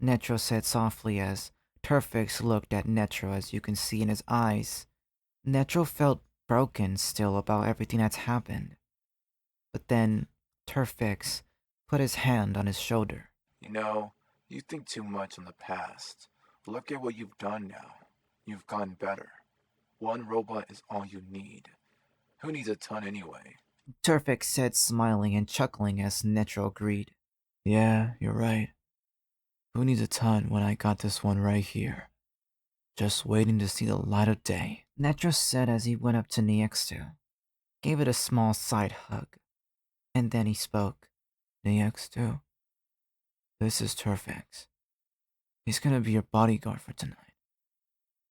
Netro said softly as Turfix looked at Netro, as you can see in his eyes. Netro felt broken still about everything that's happened. But then Turfix put his hand on his shoulder.
You know, you think too much on the past. Look at what you've done now. You've gotten better. One robot is all you need. Who needs a ton anyway?
Turfix said, smiling and chuckling as Netro agreed.
Yeah, you're right. Who needs a ton when I got this one right here? Just waiting to see the light of day.
Netro said as he went up to Niextu, gave it a small side hug, and then he spoke.
Niextu, this is Turfix. He's gonna be your bodyguard for tonight.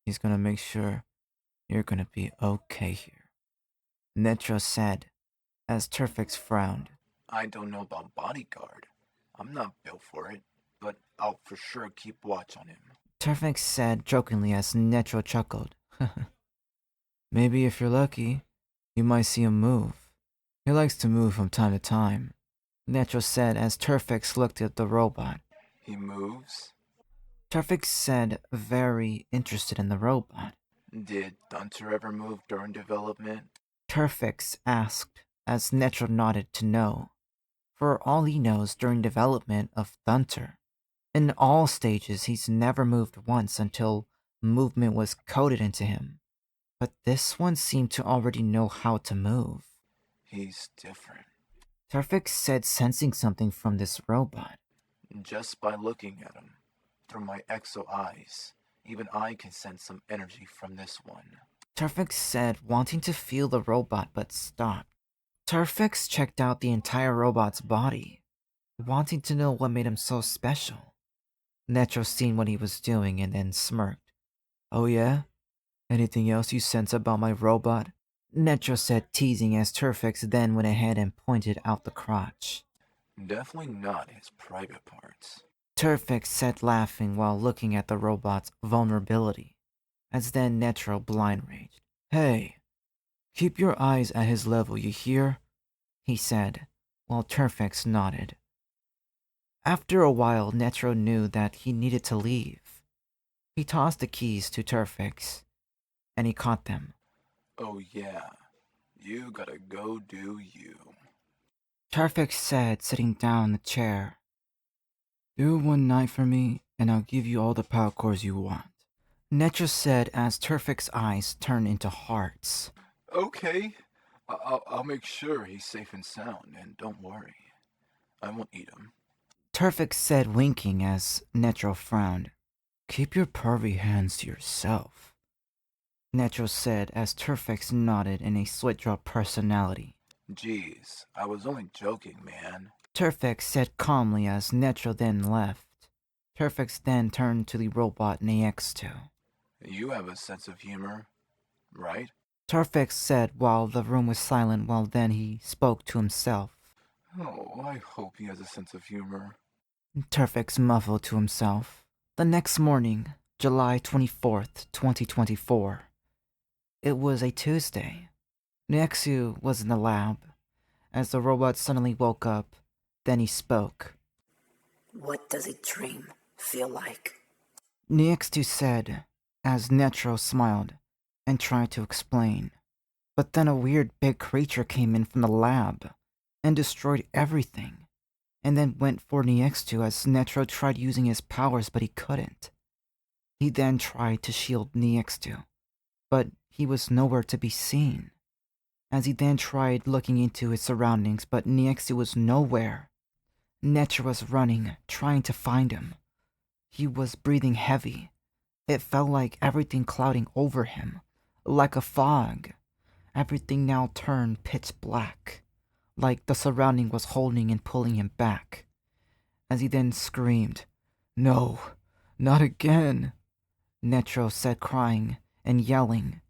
He's gonna make sure you're gonna be okay here.
Netro said, as Turfix frowned.
I don't know about bodyguard. I'm not built for it, but I'll for sure keep watch on him.
Turfix said jokingly as Netro chuckled.
Maybe if you're lucky, you might see him move. He likes to move from time to time.
Netro said as Turfix looked at the robot.
He moves?
Turfix said, very interested in the robot.
Did Thunter ever move during development?
Turfix asked, as Netro nodded to no. For all he knows during development of Thunter, in all stages he's never moved once until movement was coded into him. but this one seemed to already know how to move.
He's different.
Turfix said, sensing something from this robot.
Just by looking at him, through my exo eyes, even I can sense some energy from this one.
Turfix said, wanting to feel the robot but stopped. Turfix checked out the entire robot's body, wanting to know what made him so special. Netro seen what he was doing and then smirked.
Oh yeah? Anything else you sense about my robot?
Netro said, teasing, as Turfix then went ahead and pointed out the crotch.
Definitely not his private parts.
Turfix said, laughing while looking at the robot's vulnerability, as then Netro blind raged.
Hey, keep your eyes at his level, you hear?
He said, while Turfix nodded. After a while, Netro knew that he needed to leave. He tossed the keys to Turfix, and he caught them.
Oh yeah, you gotta go do you.
Turfix said, sitting down in the chair.
Do one night for me, and I'll give you all the power cores you want.
Netro said as Turfix's eyes turned into hearts.
Okay, I'll make sure he's safe and sound, and don't worry, I won't eat him.
Turfix said, winking, as Netro frowned.
Keep your pervy hands to yourself.
Netro said as Turfix nodded in a sweat-drop personality.
Jeez, I was only joking, man.
Turfix said calmly as Netro then left. Turfix then turned to the robot next to.
You have a sense of humor, right?
Turfix said while the room was silent, while then he spoke to himself.
Oh, I hope he has a sense of humor.
Turfix muffled to himself. The next morning, July 24th, 2024. It was a Tuesday. Niexu was in the lab. As the robot suddenly woke up, then he spoke.
What does a dream feel like?
Niexu said, as Netro smiled and tried to explain. But then a weird big creature came in from the lab and destroyed everything, and then went for Niexu as Netro tried using his powers, but he couldn't. He then tried to shield Niexu, but he was nowhere to be seen. As he then tried looking into his surroundings, but Niexu was nowhere. Netro was running, trying to find him. He was breathing heavy. It felt like everything clouding over him, like a fog. Everything now turned pitch black, like the surrounding was holding and pulling him back. As he then screamed,
No, not again.
Netro said, crying and yelling,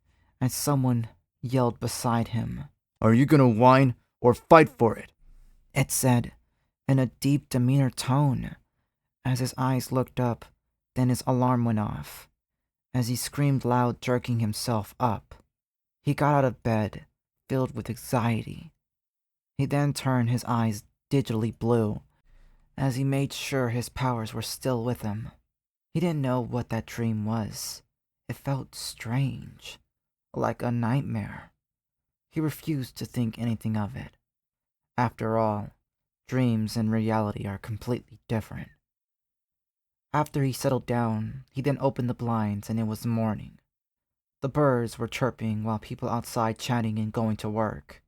as someone yelled beside him.
Are you gonna whine or fight for it?
It said, in a deep demeanor tone. As his eyes looked up, then his alarm went off. As he screamed loud, jerking himself up. He got out of bed, filled with anxiety. He then turned his eyes digitally blue, as he made sure his powers were still with him. He didn't know what that dream was. It felt strange, like a nightmare. He refused to think anything of it. After all, dreams and reality are completely different. After he settled down, he then opened the blinds and it was morning. The birds were chirping while people outside chatting and going to work.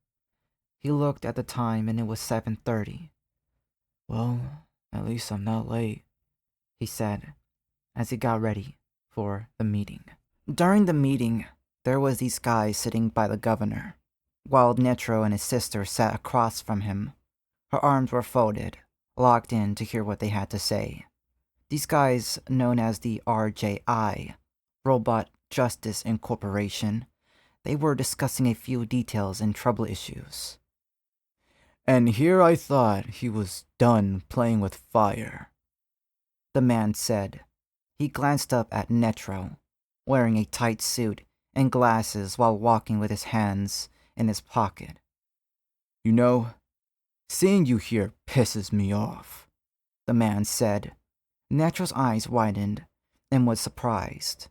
He looked at the time and it was 7:30.
Well, at least I'm not late,
he said, as he got ready for the meeting. During the meeting, there was these guys sitting by the governor, while Netro and his sister sat across from him. Her arms were folded, locked in to hear what they had to say. These guys, known as the RJI, Robot Justice Incorporation, they were discussing a few details and trouble issues.
And here I thought he was done playing with fire,
the man said. He glanced up at Netro, wearing a tight suit and glasses while walking with his hands in his pocket.
You know, seeing you here pisses me off,
the man said. Netro's eyes widened and was surprised.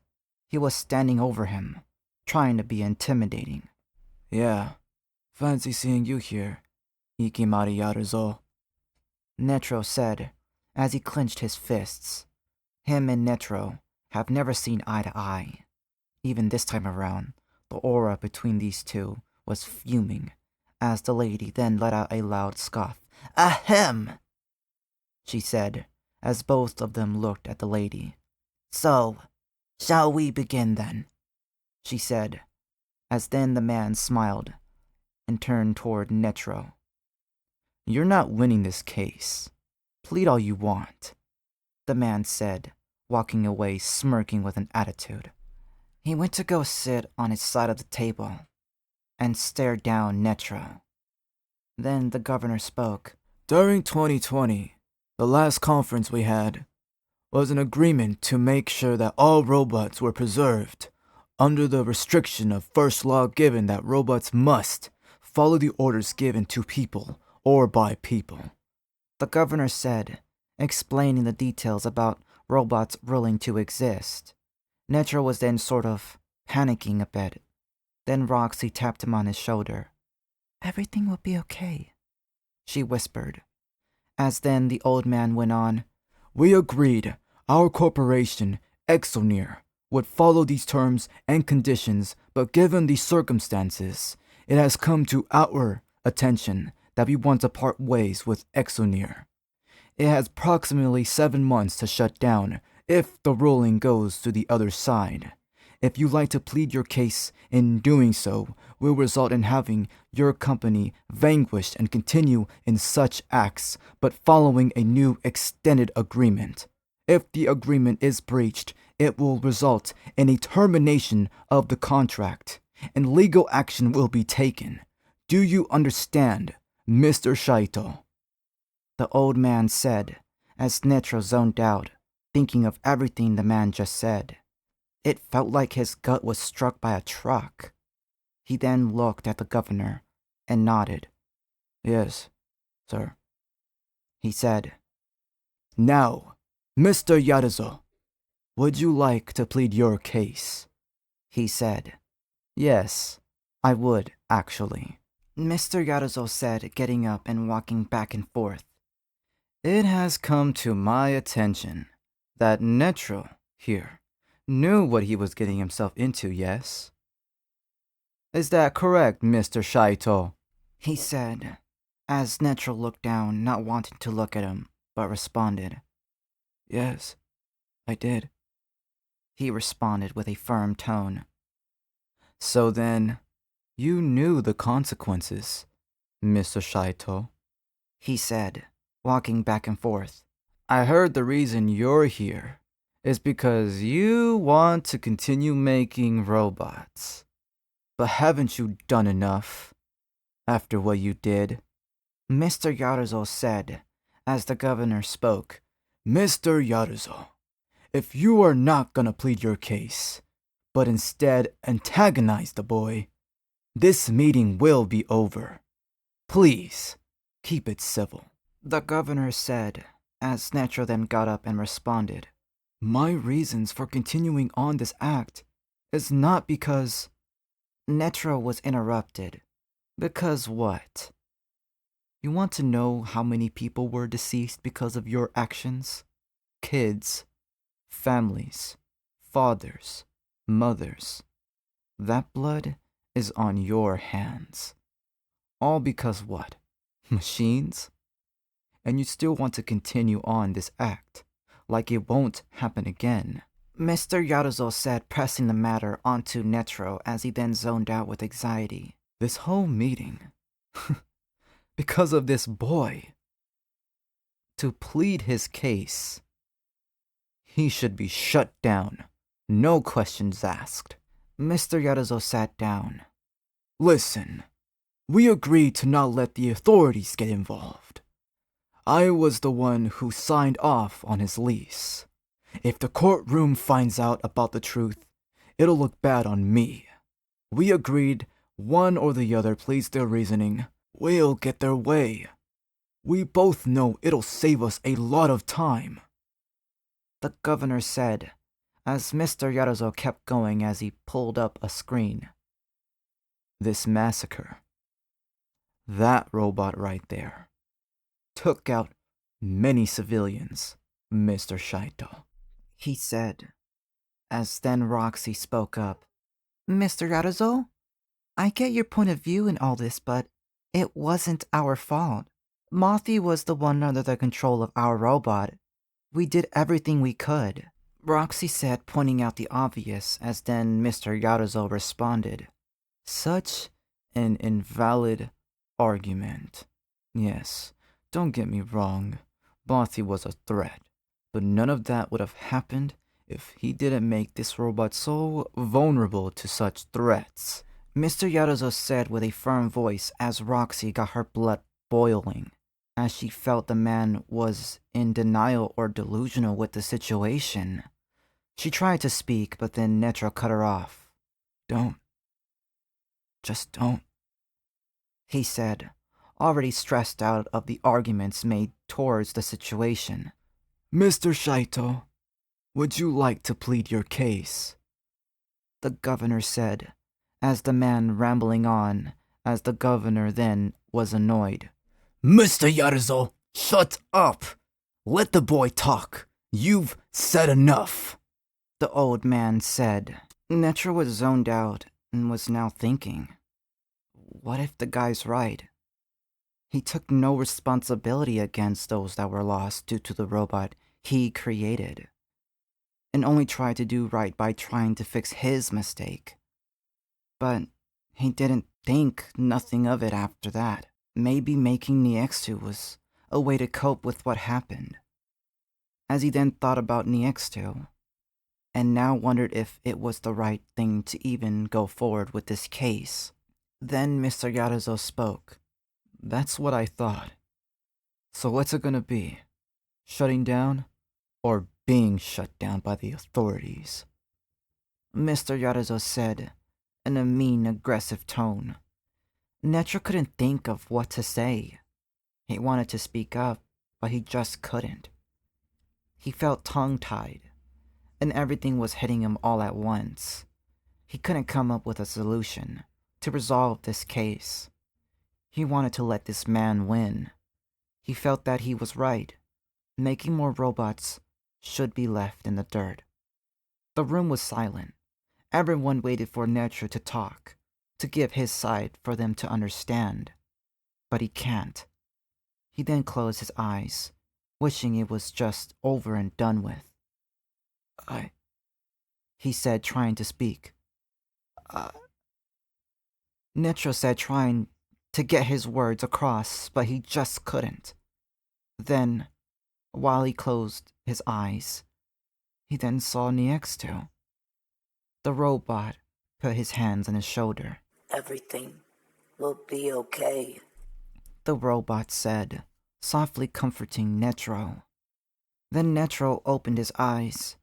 He was standing over him, trying to be intimidating.
Yeah, fancy seeing you here, Ikimari Yaruzo,
Netro said, as he clenched his fists. Him and Netro have never seen eye to eye. Even this time around, The aura between these two was fuming, as the lady then let out a loud scoff. Ahem! She said, as both of them looked at the lady. So, shall we begin then? She said, as then the man smiled and turned toward Netro. You're not winning this case. Plead all you want, the man said, walking away smirking with an attitude. He went to go sit on his side of the table and stared down Netro. Then the governor spoke.
During 2020, the last conference we had was an agreement to make sure that all robots were preserved under the restriction of first law given that robots must follow the orders given to people or by people.
The governor said, explaining the details about robots ruling to exist. Netro was then sort of panicking a bit. Then Roxy tapped him on his shoulder. Everything will be okay, she whispered. As then the old man went on,
We agreed our corporation, Exonieer, would follow these terms and conditions, but given the circumstances, it has come to our attention that we want to part ways with Exonieer. It has approximately 7 months to shut down if the ruling goes to the other side. If you like to plead your case, in doing so will result in having your company vanquished and continue in such acts, but following a new extended agreement. If the agreement is breached, it will result in a termination of the contract, and legal action will be taken. Do you understand, Mr. Shaito?
The old man said, as Netro zoned out, thinking of everything the man just said. It felt like his gut was struck by a truck. He then looked at the governor and nodded.
Yes, sir,
he said.
Now, Mr. Yarizo, would you like to plead your case?
He said. Yes, I would, actually. Mr. Yarizo said, getting up and walking back and forth.
It has come to my attention that Netro here knew what he was getting himself into, yes? Is that correct, Mr. Shaito?
He said, as Netro looked down, not wanting to look at him, but responded.
Yes, I did.
He responded with a firm tone.
So then, you knew the consequences, Mr. Shaito?
He said, walking back and forth.
I heard the reason you're here is because you want to continue making robots. But haven't you done enough after what you did?
Mr. Yarizo said, as the governor spoke.
Mr. Yarizo, if you are not gonna plead your case, but instead antagonize the boy, this meeting will be over. Please, keep it civil.
The governor said, as Netro then got up and responded.
My reasons for continuing on this act is not because...
Netro was interrupted. Because what?
You want to know how many people were deceased because of your actions? Kids, families, fathers, mothers. That blood is on your hands. All because what? Machines? And you still want to continue on this act, like it won't happen again.
Mr. Yarizo said, pressing the matter onto Netro as he then zoned out with anxiety.
This whole meeting, because of this boy. To plead his case, he should be shut down, no questions asked.
Mr. Yarizo sat down.
Listen, we agreed to not let the authorities get involved. I was the one who signed off on his lease. If the courtroom finds out about the truth, it'll look bad on me. We agreed one or the other pleads their reasoning, will get their way. We both know it'll save us a lot of time.
The governor said, as Mr. Yarizo kept going as he pulled up a screen.
This massacre, that robot right there, took out many civilians, Mr. Shaito.
He said, as then Roxy spoke up. Mr. Yarazo, I get your point of view in all this, but it wasn't our fault. Mothy was the one under the control of our robot. We did everything we could, Roxy said, pointing out the obvious, as then Mr. Yarazo responded.
Such an invalid argument. Yes, don't get me wrong, Bothy was a threat, but none of that would have happened if he didn't make this robot so vulnerable to such threats.
Mr. Yarazo said with a firm voice as Roxy got her blood boiling, as she felt the man was in denial or delusional with the situation. She tried to speak, but then Netro cut her off.
Don't. Just don't,
he said, already stressed out of the arguments made towards the situation.
Mr. Shaito, would you like to plead your case?
The governor said, as the man rambling on, as the governor then was annoyed.
Mr. Yarazo, shut up! Let the boy talk. You've said enough,
the old man said. Netro was zoned out and was now thinking, what if the guy's right? He took no responsibility against those that were lost due to the robot he created, and only tried to do right by trying to fix his mistake. But he didn't think nothing of it after that. Maybe making Niextu was a way to cope with what happened. As he then thought about Niextu, and now wondered if it was the right thing to even go forward with this case. Then Mr. Yarazo spoke.
That's what I thought. So what's it gonna be? Shutting down? Or being shut down by the authorities?
Mr. Yarazo said, in a mean, aggressive tone. Netro couldn't think of what to say. He wanted to speak up, but he just couldn't. He felt tongue-tied, and everything was hitting him all at once. He couldn't come up with a solution to resolve this case. He wanted to let this man win. He felt that he was right. Making more robots should be left in the dirt. The room was silent. Everyone waited for Netro to talk, to give his side for them to understand. But he can't. He then closed his eyes, wishing it was just over and done with. He said, trying to speak. Netro said, trying to get his words across, but he just couldn't. Then, while he closed his eyes, he then saw Niextu. The robot put his hands on his shoulder.
Everything will be okay,
the robot said, softly comforting Netro. Then Netro opened his eyes,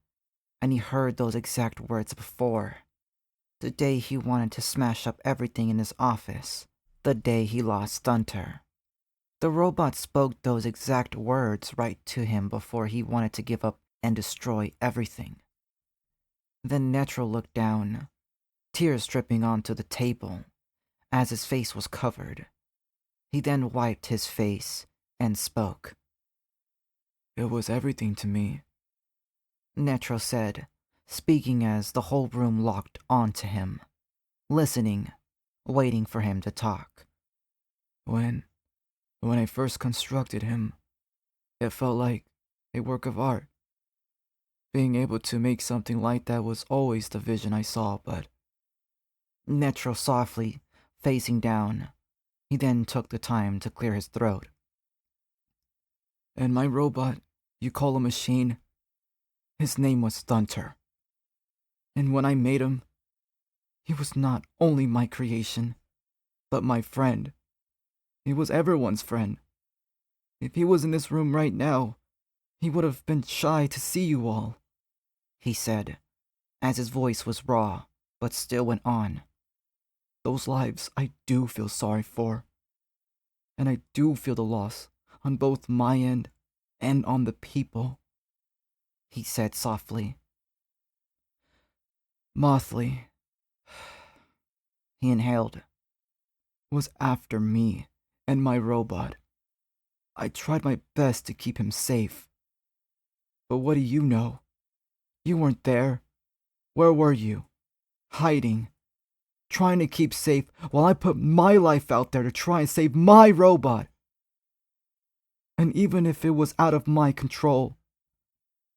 and he heard those exact words before. The day he wanted to smash up everything in his office. The day he lost Thunter. The robot spoke those exact words right to him before he wanted to give up and destroy everything. Then Netro looked down, tears dripping onto the table, as his face was covered. He then wiped his face and spoke.
It was everything to me,
Netro said, speaking as the whole room locked onto him, listening, waiting for him to talk.
When I first constructed him, it felt like a work of art. Being able to make something like that was always the vision I saw, but...
Netro softly, facing down. He then took the time to clear his throat.
And my robot, you call a machine, his name was Thunter. And when I made him, he was not only my creation, but my friend. He was everyone's friend. If he was in this room right now, he would have been shy to see you all,
he said, as his voice was raw, but still went on.
Those lives I do feel sorry for. And I do feel the loss on both my end and on the people,
he said softly.
Mothly,
he inhaled,
was after me and my robot. I tried my best to keep him safe. But what do you know? You weren't there. Where were you? Hiding, trying to keep safe while I put my life out there to try and save my robot. And even if it was out of my control,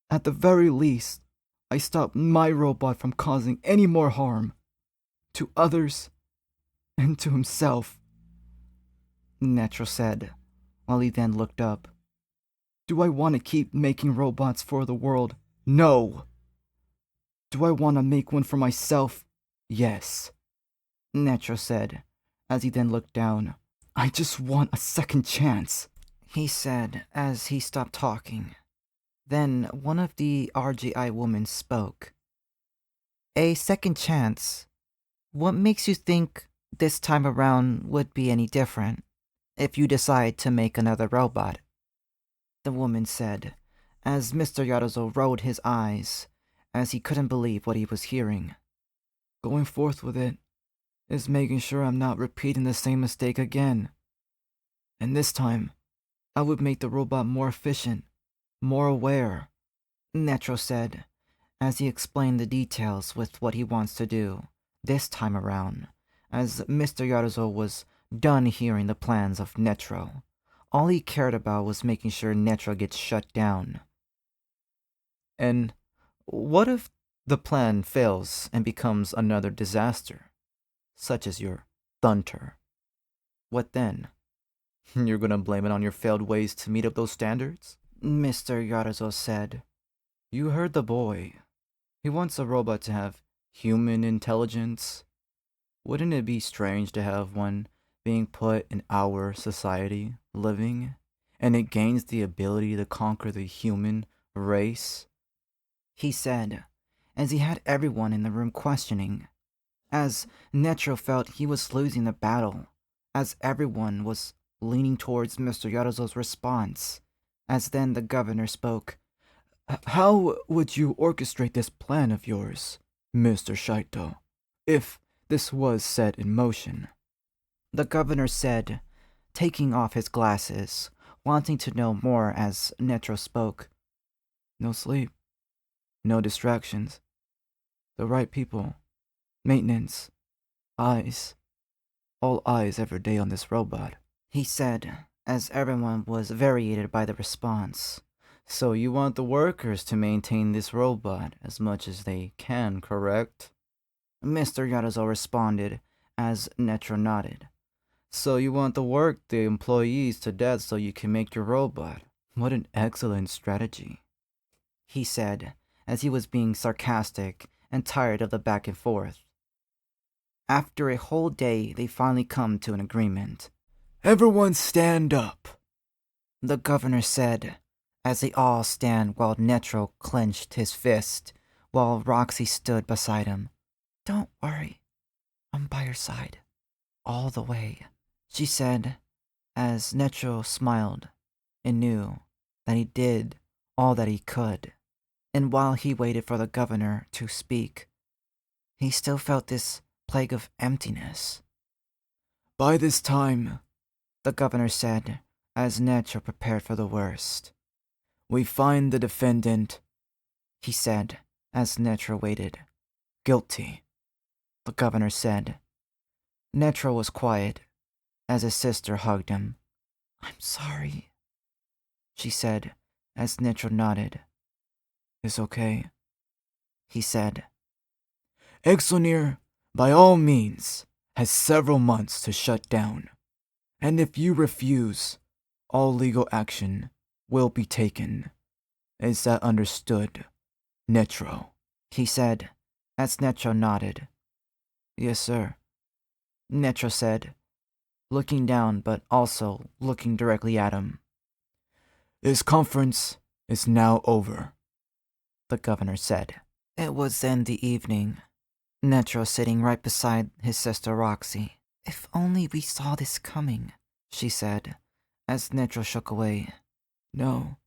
at the very least, I stopped my robot from causing any more harm to others and to himself,
Netro said, while he then looked up.
Do I want to keep making robots for the world? No. Do I want to make one for myself? Yes,
Netro said, as he then looked down.
I just want a second chance,
he said as he stopped talking. Then one of the RGI women spoke. A second chance? What makes you think this time around would be any different if you decide to make another robot? The woman said, as Mr. Yarazo rolled his eyes, as he couldn't believe what he was hearing.
Going forth with it is making sure I'm not repeating the same mistake again. And this time, I would make the robot more efficient, more aware,
Netro said, as he explained the details with what he wants to do this time around, as Mr. Yarazo was done hearing the plans of Netro. All he cared about was making sure Netro gets shut down.
And what if the plan fails and becomes another disaster, such as your thunter? What then? You're gonna blame it on your failed ways to meet up those standards?
Mr. Yarazo said.
You heard the boy. He wants a robot to have human intelligence. Wouldn't it be strange to have one being put in our society, living, and it gains the ability to conquer the human race?
He said, as he had everyone in the room questioning, as Netro felt he was losing the battle, as everyone was leaning towards Mr. Yarazo's response, as then the governor spoke.
How would you orchestrate this plan of yours, Mr. Shaito, if this was set in motion?
The governor said, taking off his glasses, wanting to know more as Netro spoke.
No sleep, no distractions, the right people, maintenance, eyes, all eyes every day on this robot,
he said, as everyone was variated by the response.
So you want the workers to maintain this robot as much as they can, correct?
Mr. Yarazo responded, as Netro nodded.
So you want to work the employees to death so you can make your robot. What an excellent strategy,
he said, as he was being sarcastic and tired of the back and forth. After a whole day, they finally come to an agreement.
Everyone stand up,
the governor said, as they all stand while Netro clenched his fist, while Roxy stood beside him. Don't worry, I'm by your side, all the way, she said, as Netro smiled and knew that he did all that he could. And while he waited for the governor to speak, he still felt this plague of emptiness.
By this time,
the governor said, as Netro prepared for the worst.
We find the defendant,
he said, as Netro waited.
Guilty,
the governor said. Netro was quiet, as his sister hugged him. I'm sorry, she said, as Netro nodded.
It's okay,
he said.
Exonieer, by all means, has several months to shut down, and if you refuse, all legal action will be taken. Is that understood, Netro?
He said, as Netro nodded.
Yes, sir,
Netro said, looking down but also looking directly at him.
This conference is now over,
the governor said. It was then the evening, Netro sitting right beside his sister Roxy. If only we saw this coming, she said, as Netro shook away.
No,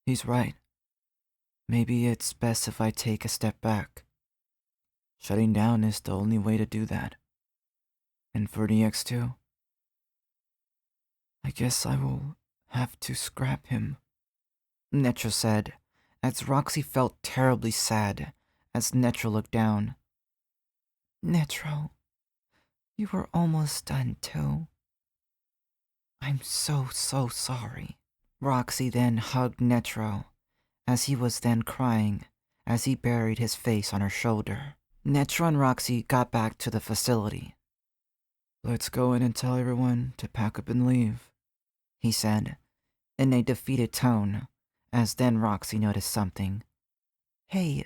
he's right. Maybe it's best if I take a step back. Shutting down is the only way to do that. And for the X2, I guess I will have to scrap him,
Netro said, as Roxy felt terribly sad as Netro looked down. Netro, You were almost done, too. I'm so sorry. Roxy then hugged Netro, as he was then crying, as he buried his face on her shoulder. Netro and Roxy got back to the facility.
Let's go in and tell everyone to pack up and leave,
he said, in a defeated tone, as then Roxy noticed something. Hey,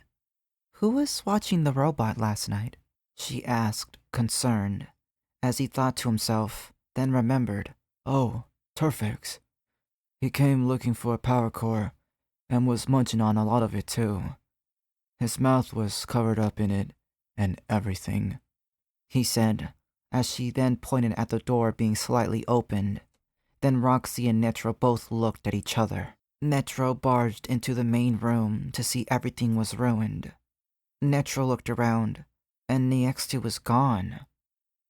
who was watching the robot last night? She asked, concerned, as he thought to himself, then remembered.
Oh, Turfix. He came looking for a power core and was munching on a lot of it too. His mouth was covered up in it and everything,
he said, as she then pointed at the door being slightly opened. Then Roxy and Netro both looked at each other. Netro barged into the main room to see everything was ruined. Netro looked around, and the X2 was gone,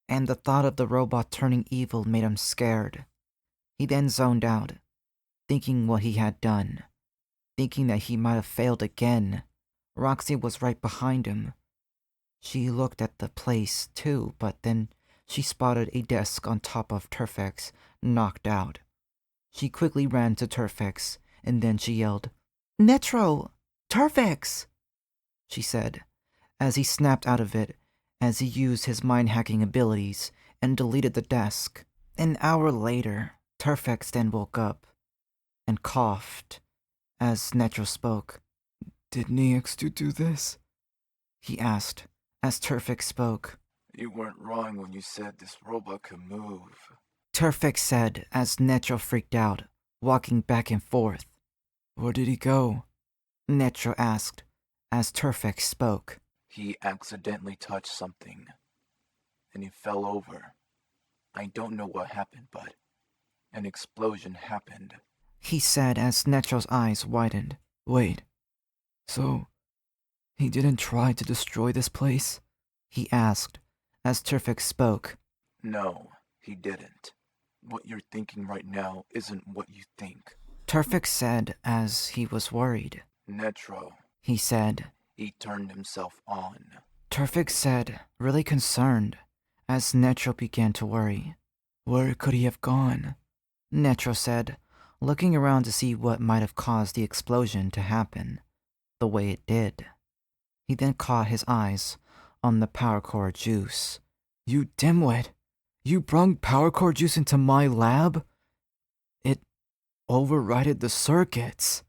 and the thought of the robot turning evil made him scared. He then zoned out, thinking what he had done, thinking that he might have failed again. Roxy was right behind him. She looked at the place too, but then she spotted a desk on top of Turfix, knocked out. She quickly ran to Turfix, and then she yelled, "Netro! Turfix!" she said, as he snapped out of it, as he used his mind-hacking abilities and deleted the desk. An hour later, Turfix then woke up and coughed as Netro spoke.
Did Nex2 do this?
He asked as Turfix spoke.
You weren't wrong when you said this robot could move.
Turfix said as Netro freaked out, walking back and forth.
Where did he go?
Netro asked as Turfix spoke.
He accidentally touched something, and he fell over. I don't know what happened, but an explosion happened,
he said as Netro's eyes widened.
Wait, so he didn't try to destroy this place?
He asked as Turfix spoke.
No, he didn't. What you're thinking right now isn't what you think.
Turfix said as he was worried.
Netro,
he said.
He turned himself on.
Turfix said, really concerned, as Netro began to worry.
Where could he have gone?
Netro said, looking around to see what might have caused the explosion to happen the way it did. He then caught his eyes on the power core juice.
You dimwit! You brung power core juice into my lab? It overrided the circuits.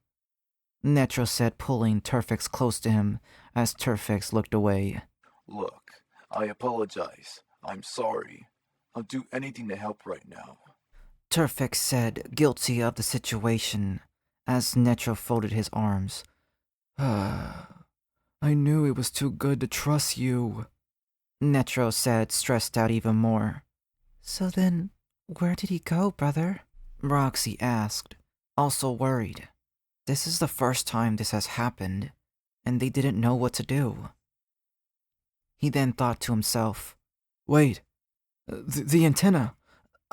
Netro said, pulling Turfix close to him as Turfix looked away.
Look, I apologize. I'm sorry. I'll do anything to help right now.
Turfix said, guilty of the situation, as Netro folded his arms.
I knew it was too good to trust you.
Netro said, stressed out even more. So then, where did he go, brother? Roxy asked, also worried. This is the first time this has happened, and they didn't know what to do. He then thought to himself,
Wait, the antenna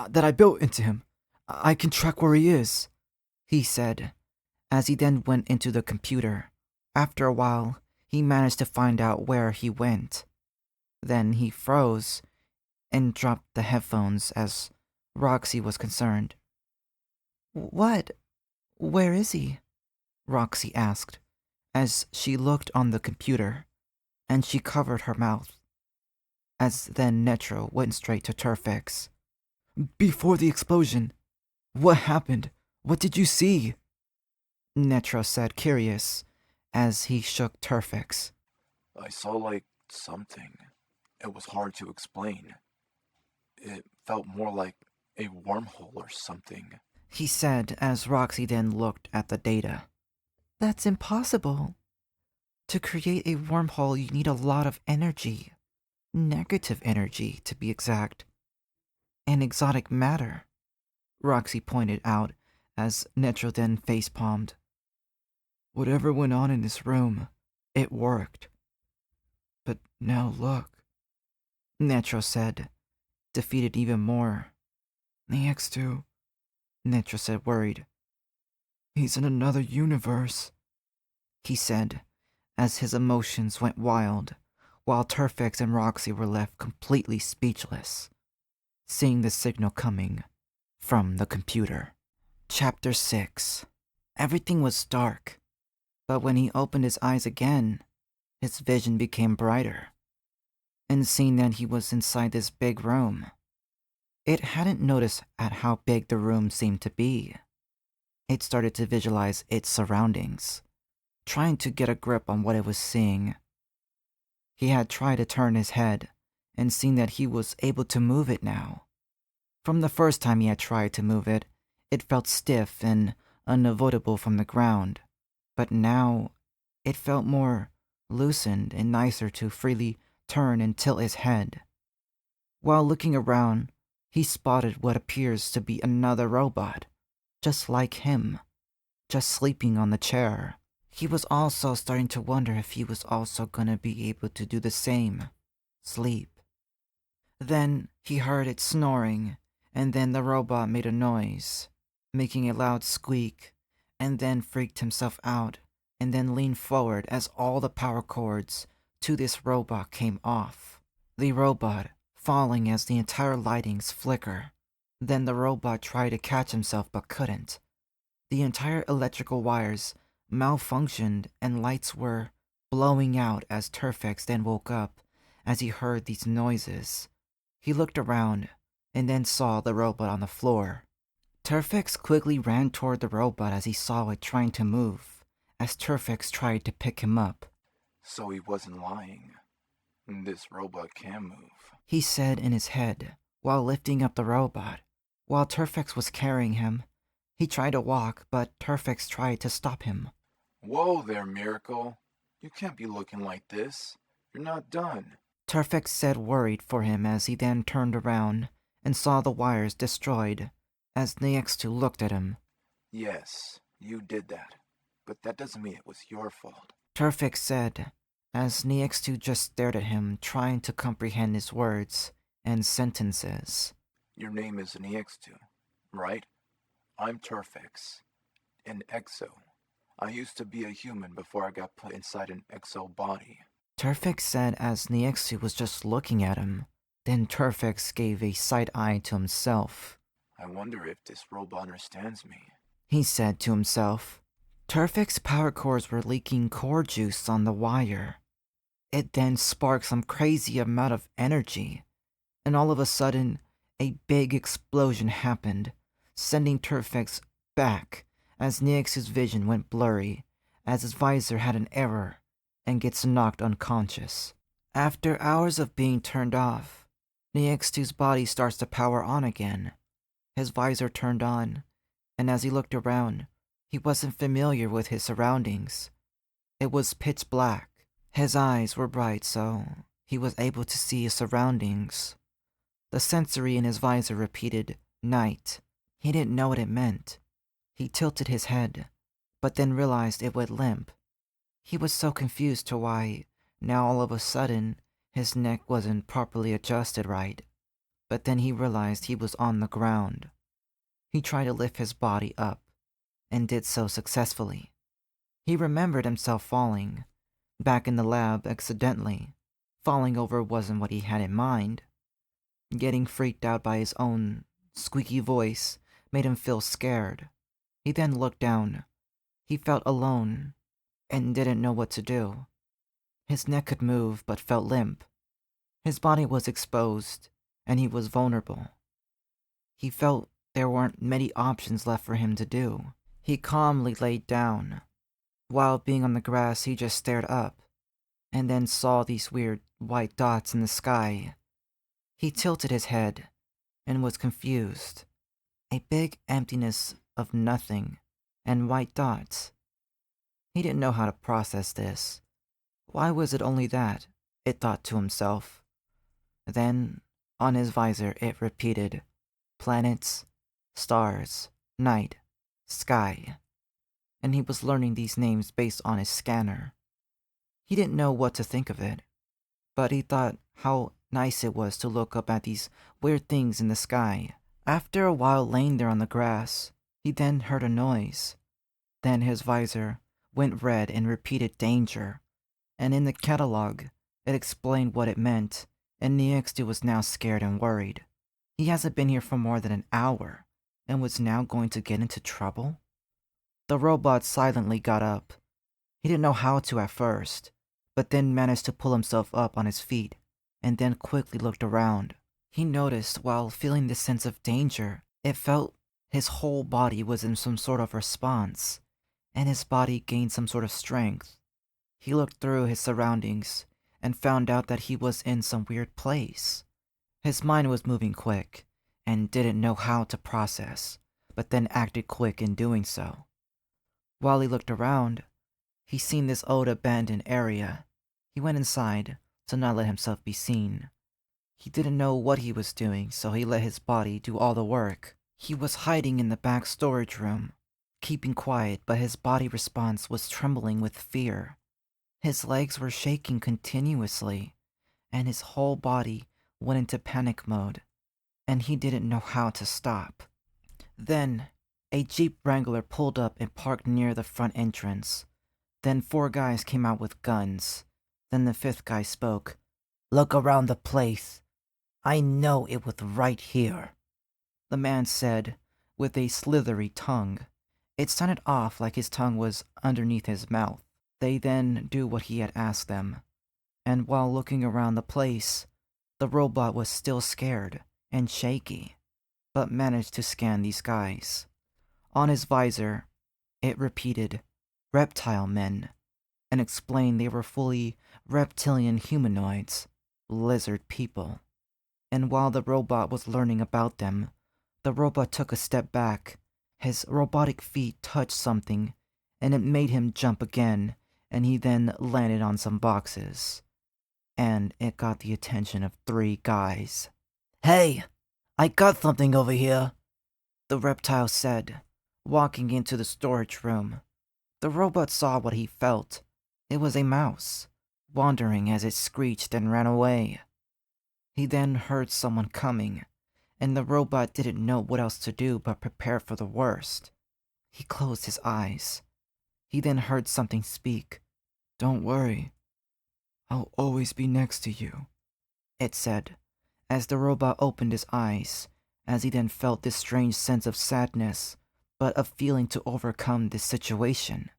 that I built into him, I can track where he is,
he said, as he then went into the computer. After a while, he managed to find out where he went. Then he froze and dropped the headphones as Roxy was concerned. What? Where is he? Roxy asked, as she looked on the computer, and she covered her mouth. As then Netro went straight to Turfix.
Before the explosion, what happened? What did you see?
Netro said, curious, as he shook Turfix.
I saw like something. It was hard to explain. It felt more like a wormhole or something,
he said as Roxy then looked at the data. That's impossible. To create a wormhole, you need a lot of energy. Negative energy, to be exact. And exotic matter, Roxy pointed out as Netro then facepalmed.
Whatever went on in this room, it worked. But now look,
Netro said, defeated even more.
Nex2,
Netro said, worried.
He's in another universe,
he said, as his emotions went wild while Turfix and Roxy were left completely speechless, seeing the signal coming from the computer. Chapter 6. Everything was dark, but when he opened his eyes again, his vision became brighter, and seeing that he was inside this big room, it hadn't noticed at how big the room seemed to be. It started to visualize its surroundings, trying to get a grip on what it was seeing. He had tried to turn his head and seen that he was able to move it now. From the first time he had tried to move it, it felt stiff and unavoidable from the ground, but now it felt more loosened and nicer to freely turn and tilt his head. While looking around, he spotted what appears to be another robot, just like him, just sleeping on the chair. He was also starting to wonder if he was also gonna be able to do the same, sleep. Then he heard it snoring, and then the robot made a noise, making a loud squeak, and then freaked himself out, and then leaned forward as all the power cords to this robot came off. The robot falling as the entire lightings flicker. Then the robot tried to catch himself but couldn't. The entire electrical wires malfunctioned and lights were blowing out as Turfix then woke up as he heard these noises. He looked around and then saw the robot on the floor. Turfix quickly ran toward the robot as he saw it trying to move, as Turfix tried to pick him up.
So he wasn't lying. This robot can move.
He said in his head while lifting up the robot. While Turfix was carrying him, he tried to walk, but Turfix tried to stop him.
Whoa there, Miracle. You can't be looking like this. You're not done.
Turfix said, worried for him, as he then turned around and saw the wires destroyed as Niextu looked at him.
Yes, you did that. But that doesn't mean it was your fault.
Turfix said, as Niextu just stared at him, trying to comprehend his words and sentences.
Your name is Niextu, right? I'm Turfix, an exo. I used to be a human before I got put inside an exo body.
Turfix said as Niextu was just looking at him. Then Turfix gave a side eye to himself.
I wonder if this robot understands me.
He said to himself. Turfix's power cores were leaking core juice on the wire. It then sparked some crazy amount of energy, and all of a sudden, a big explosion happened, sending Turfix back as Niex's vision went blurry, as his visor had an error and gets knocked unconscious. After hours of being turned off, Niextu's body starts to power on again. His visor turned on, and as he looked around, he wasn't familiar with his surroundings. It was pitch black. His eyes were bright, so he was able to see his surroundings. The sensory in his visor repeated, night. He didn't know what it meant. He tilted his head, but then realized it would limp. He was so confused to why, now all of a sudden, his neck wasn't properly adjusted right. But then he realized he was on the ground. He tried to lift his body up, and did so successfully. He remembered himself falling, back in the lab accidentally. Falling over wasn't what he had in mind. Getting freaked out by his own squeaky voice made him feel scared. He then looked down. He felt alone, and didn't know what to do. His neck could move, but felt limp. His body was exposed, and he was vulnerable. He felt there weren't many options left for him to do. He calmly laid down. While being on the grass, he just stared up, and then saw these weird white dots in the sky. He tilted his head, and was confused. A big emptiness of nothing, and white dots. He didn't know how to process this. Why was it only that? It thought to himself. Then, on his visor, it repeated, planets, stars, night, sky. And he was learning these names based on his scanner. He didn't know what to think of it, but he thought how nice it was to look up at these weird things in the sky. After a while laying there on the grass, he then heard a noise. Then his visor went red and repeated danger, and in the catalog, It explained what it meant, and Niextu was now scared and worried. He hasn't been here for more than an hour, and was now going to get into trouble? The robot silently got up. He didn't know how to at first, but then managed to pull himself up on his feet, and then quickly looked around. He noticed while feeling this sense of danger, it felt his whole body was in some sort of response, and his body gained some sort of strength. He looked through his surroundings and found out that he was in some weird place. His mind was moving quick and didn't know how to process, but then acted quick in doing so. While he looked around, he seen this old abandoned area. He went inside to not let himself be seen. He didn't know what he was doing, so he let his body do all the work. He was hiding in the back storage room, keeping quiet, but his body response was trembling with fear. His legs were shaking continuously, and his whole body went into panic mode, and he didn't know how to stop. Then, a Jeep Wrangler pulled up and parked near the front entrance. Then 4 guys came out with guns. Then the 5th guy spoke.
Look around the place. I know it was right here,
the man said, with a slithery tongue. It sounded off like his tongue was underneath his mouth. They then do what he had asked them. And while looking around the place, the robot was still scared and shaky, but managed to scan these guys. On his visor, it repeated, reptile men, and explained they were fully reptilian humanoids, lizard people. And while the robot was learning about them, the robot took a step back. His robotic feet touched something, and it made him jump again, and he then landed on some boxes. And it got the attention of 3 guys.
Hey, I got something over here,
the reptile said, walking into the storage room. The robot saw what he felt. It was a mouse, wandering as it screeched and ran away. He then heard someone coming, and the robot didn't know what else to do but prepare for the worst. He closed his eyes. He then heard something speak.
Don't worry. I'll always be next to you,
it said, as the robot opened his eyes, as he then felt this strange sense of sadness, but of feeling to overcome this situation.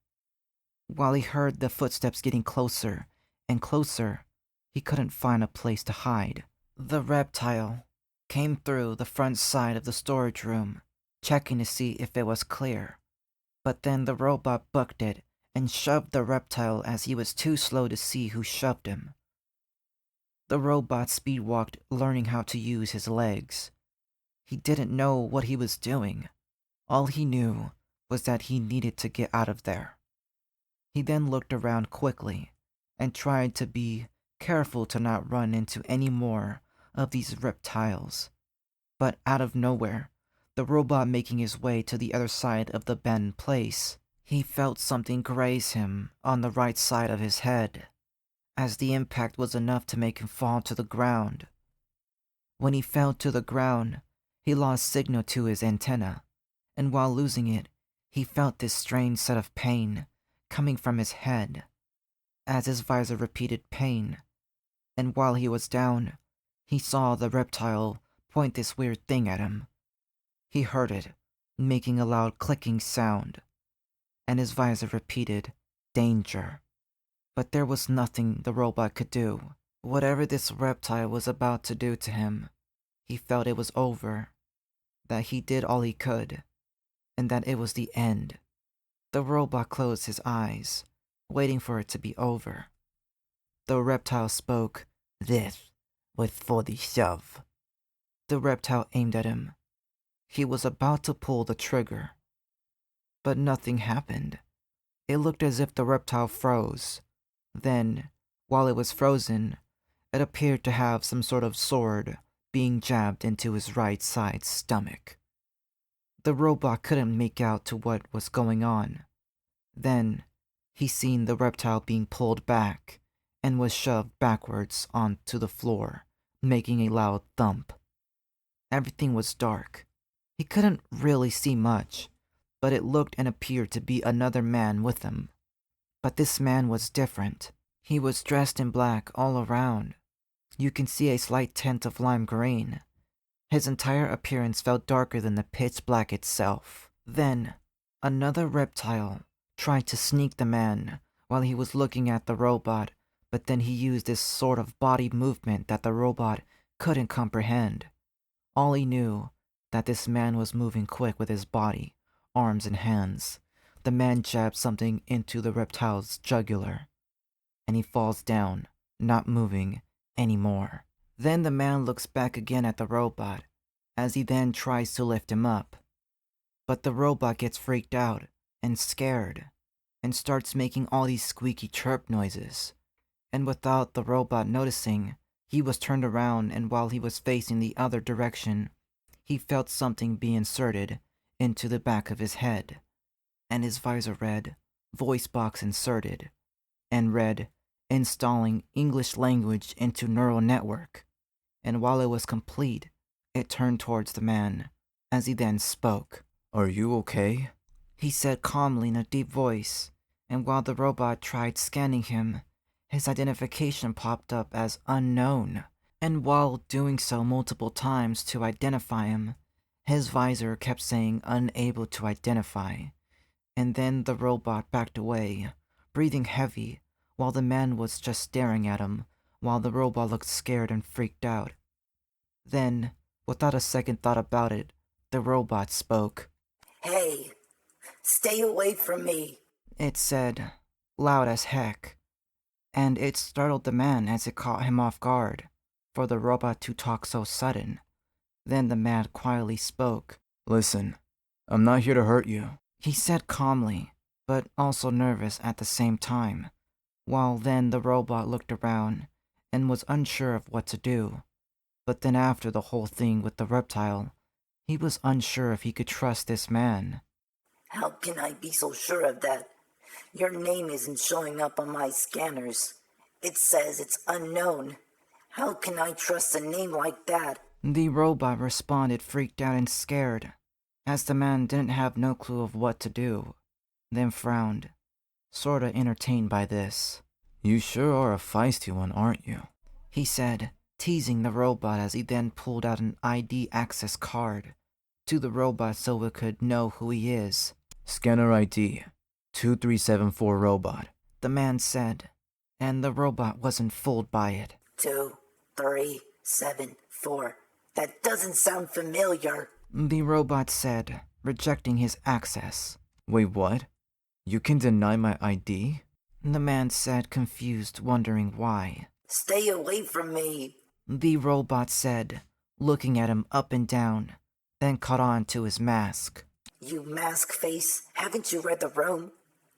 While he heard the footsteps getting closer and closer, he couldn't find a place to hide. The reptile came through the front side of the storage room, checking to see if it was clear. But then the robot booked it and shoved the reptile as he was too slow to see who shoved him. The robot speedwalked, learning how to use his legs. He didn't know what he was doing. All he knew was that he needed to get out of there. He then looked around quickly and tried to be careful to not run into any more of these reptiles. But out of nowhere, the robot making his way to the other side of the bend place, he felt something graze him on the right side of his head, as the impact was enough to make him fall to the ground. When he fell to the ground, he lost signal to his antenna, and while losing it, he felt this strange set of pain coming from his head, as his visor repeated pain, and while he was down, he saw the reptile point this weird thing at him. He heard it, making a loud clicking sound, and his visor repeated, danger. But there was nothing the robot could do. Whatever this reptile was about to do to him, he felt it was over, that he did all he could, and that it was the end. The robot closed his eyes, waiting for it to be over. The reptile spoke.
This was for the shove.
The reptile aimed at him. He was about to pull the trigger. But nothing happened. It looked as if the reptile froze. Then, while it was frozen, it appeared to have some sort of sword being jabbed into his right side stomach. The robot couldn't make out to what was going on. Then, he seen the reptile being pulled back and was shoved backwards onto the floor, making a loud thump. Everything was dark. He couldn't really see much, but it looked and appeared to be another man with him. But this man was different. He was dressed in black all around. You can see a slight tint of lime green. His entire appearance felt darker than the pitch black itself. Then, another reptile tried to sneak the man while he was looking at the robot, but then he used this sort of body movement that the robot couldn't comprehend. All he knew that this man was moving quick with his body, arms and hands. The man jabbed something into the reptile's jugular, and he falls down, not moving anymore. Then the man looks back again at the robot, as he then tries to lift him up. But the robot gets freaked out and scared, and starts making all these squeaky chirp noises. And without the robot noticing, he was turned around, and while he was facing the other direction, he felt something be inserted into the back of his head. And his visor read, "Voice box inserted," and read, "Installing English language into neural network." And while it was complete, it turned towards the man, as he then spoke.
Are you okay?
He said calmly in a deep voice, and while the robot tried scanning him, his identification popped up as unknown, and while doing so multiple times to identify him, his visor kept saying unable to identify. And then the robot backed away, breathing heavy, while the man was just staring at him, while the robot looked scared and freaked out. Then, without a second thought about it, the robot spoke.
Hey, stay away from me.
It said, loud as heck, and it startled the man as it caught him off guard, for the robot to talk so sudden. Then the man quietly spoke.
Listen, I'm not here to hurt you.
He said calmly, but also nervous at the same time, while then the robot looked around and was unsure of what to do. But then after the whole thing with the reptile, he was unsure if he could trust this man.
How can I be so sure of that? Your name isn't showing up on my scanners. It says it's unknown. How can I trust a name like that?
The robot responded freaked out and scared, as the man didn't have no clue of what to do, then frowned, sorta entertained by this.
You sure are a feisty one, aren't you?
He said, teasing the robot as he then pulled out an ID access card to the robot so it could know who he is.
Scanner ID 2374 robot,
the man said, and the robot wasn't fooled by it.
2, 3, 7, 4. That doesn't sound familiar.
The robot said, rejecting his access.
Wait, what? You can deny my ID?
The man said, confused, wondering why.
Stay away from me.
The robot said, looking at him up and down, then caught on to his mask.
You mask face, haven't you read the room?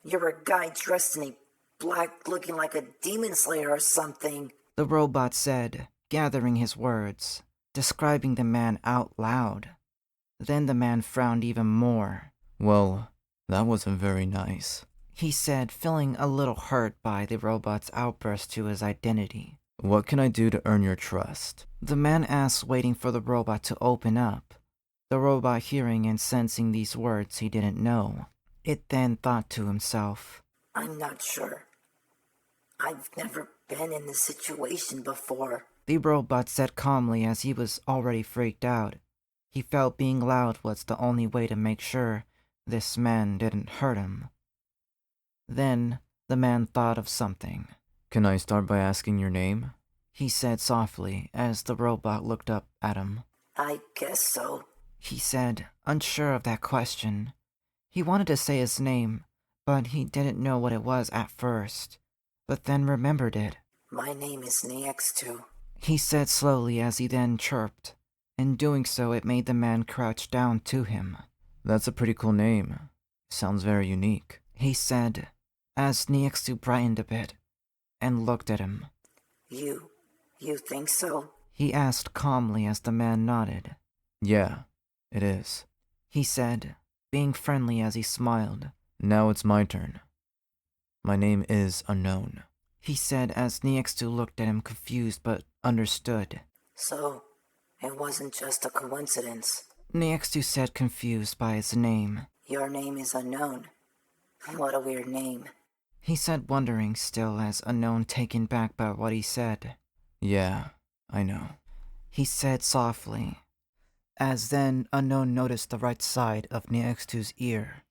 You're a guy dressed in a black looking like a demon slayer or something.
The robot said, gathering his words, describing the man out loud. Then the man frowned even more.
Well, that wasn't very nice,
he said, feeling a little hurt by the robot's outburst to his identity.
What can I do to earn your trust?
The man asked, waiting for the robot to open up. The robot hearing and sensing these words he didn't know. It then thought to himself,
I'm not sure. I've never been in this situation before.
The robot said calmly as he was already freaked out. He felt being loud was the only way to make sure this man didn't hurt him. Then the man thought of something.
Can I start by asking your name?
He said softly as the robot looked up at him.
I guess so.
He said, unsure of that question. He wanted to say his name, but he didn't know what it was at first, but then remembered it.
My name is Netro.
He said slowly as he then chirped. In doing so, it made the man crouch down to him.
That's a pretty cool name. Sounds very unique,
he said, as Netro brightened a bit and looked at him.
You think so?
He asked calmly as the man nodded.
Yeah, it is,
he said, being friendly as he smiled.
Now it's my turn. My name is Unknown,
he said as Netro looked at him confused but understood.
So, it wasn't just a coincidence.
Netro said, confused by his name.
Your name is Unknown. What a weird name.
he said, wondering still as Unknown, taken back by what he said.
Yeah, I know.
He said softly, as then Unknown noticed the right side of Niextu's ear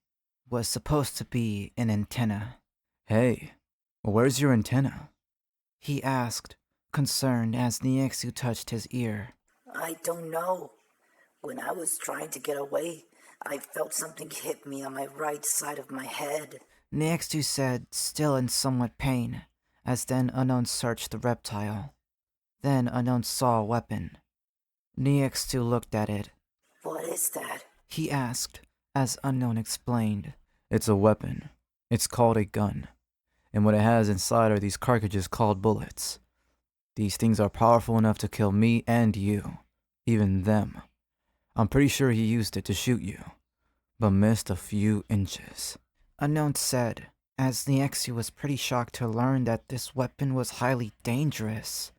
was supposed to be an antenna.
Hey, where's your antenna?
He asked, concerned as Niextu touched his ear.
I don't know. When I was trying to get away, I felt something hit me on my right side of my head.
Niextu said, still in somewhat pain, as then Unknown searched the reptile. Then Unknown saw a weapon. Niextu looked at it.
What is that?
He asked, as Unknown explained.
It's a weapon. It's called a gun. And what it has inside are these cartridges called bullets. These things are powerful enough to kill me and you. Even them. I'm pretty sure he used it to shoot you, but missed a few inches.
Unknown said, as Niextu was pretty shocked to learn that this weapon was highly dangerous.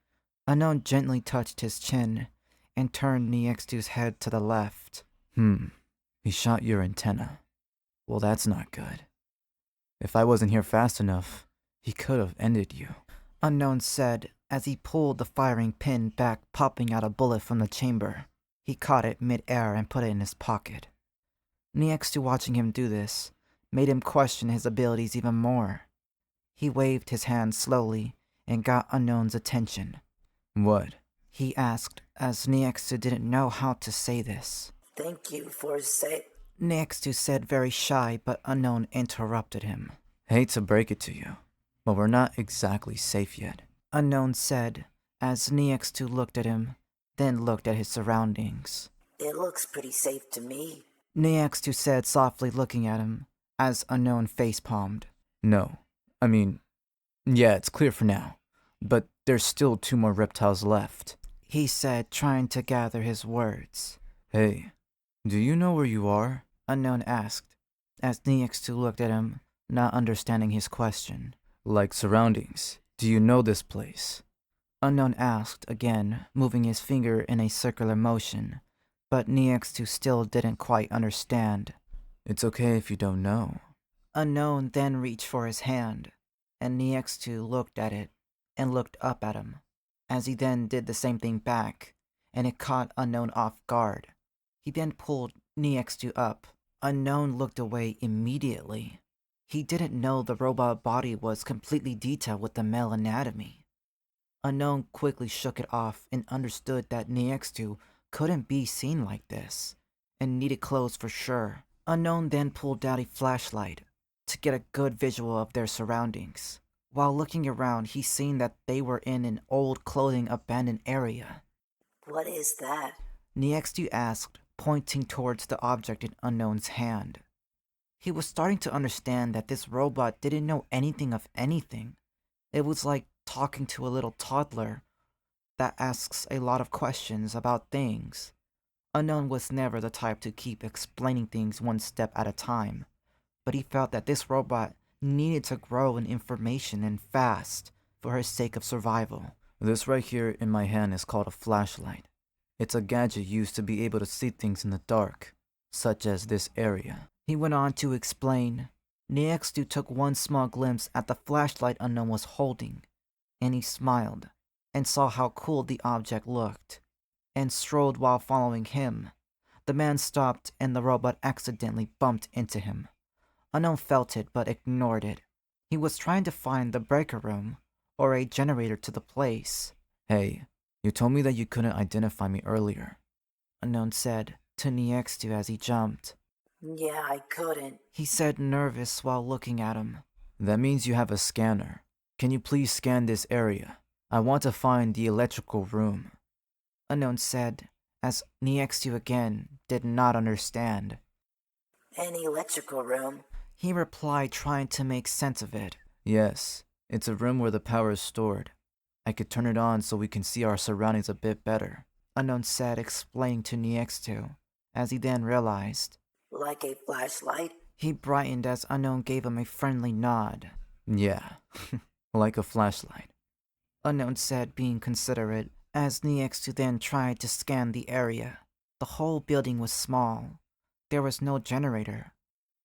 Unknown gently touched his chin and turned Niextu's head to the left.
He shot your antenna. Well, that's not good. If I wasn't here fast enough, he could have ended you.
Unknown said, as he pulled the firing pin back, popping out a bullet from the chamber. He caught it mid-air and put it in his pocket. Niextu, watching him do this, made him question his abilities even more. He waved his hand slowly and got Unknown's attention.
What?
He asked, as Niextu didn't know how to say this.
Thank you for saying...
Niextu said, very shy, but Unknown interrupted him.
Hate to break it to you, but we're not exactly safe yet.
Unknown said, as Niextu looked at him, then looked at his surroundings.
It looks pretty safe to me.
Niextu said, softly looking at him, as Unknown face-palmed.
No. I mean, yeah, it's clear for now. But there's still 2 more reptiles left.
He said, trying to gather his words.
Hey, do you know where you are?
Unknown asked, as Niextu looked at him, not understanding his question.
Like surroundings. Do you know this place?
Unknown asked, again, moving his finger in a circular motion, but Niextu still didn't quite understand.
It's okay if you don't know.
Unknown then reached for his hand, and Niextu looked at it and looked up at him, as he then did the same thing back, and it caught Unknown off guard. He then pulled Niextu up. Unknown looked away immediately. He didn't know the robot body was completely detailed with the male anatomy. Unknown quickly shook it off and understood that Niextu couldn't be seen like this, and needed clothes for sure. Unknown then pulled out a flashlight to get a good visual of their surroundings. While looking around, he seen that they were in an old clothing abandoned area.
What is that?
Niextu asked, pointing towards the object in Unknown's hand. He was starting to understand that this robot didn't know anything of anything. It was like talking to a little toddler that asks a lot of questions about things. Unknown was never the type to keep explaining things one step at a time, but he felt that this robot needed to grow in information and fast for his sake of survival.
This right here in my hand is called a flashlight. It's a gadget used to be able to see things in the dark, such as this area.
He went on to explain. Niextu took one small glimpse at the flashlight Unknown was holding, and he smiled, and saw how cool the object looked, and strolled while following him. The man stopped, and the robot accidentally bumped into him. Unknown felt it, but ignored it. He was trying to find the breaker room, or a generator to the place.
Hey, you told me that you couldn't identify me earlier.
Unknown said to Niextu as he jumped.
Yeah, I couldn't.
He said, nervous while looking at him.
That means you have a scanner. Can you please scan this area? I want to find the electrical room.
Unknown said, as Niextu again did not understand.
An electrical room?
He replied, trying to make sense of it.
Yes, it's a room where the power is stored. I could turn it on so we can see our surroundings a bit better. Unknown said, explaining to Niextu, as he then realized.
Like a flashlight?
He brightened as Unknown gave him a friendly nod.
Yeah, like a flashlight.
Unknown said, being considerate, as Niextu then tried to scan the area. The whole building was small. There was no generator,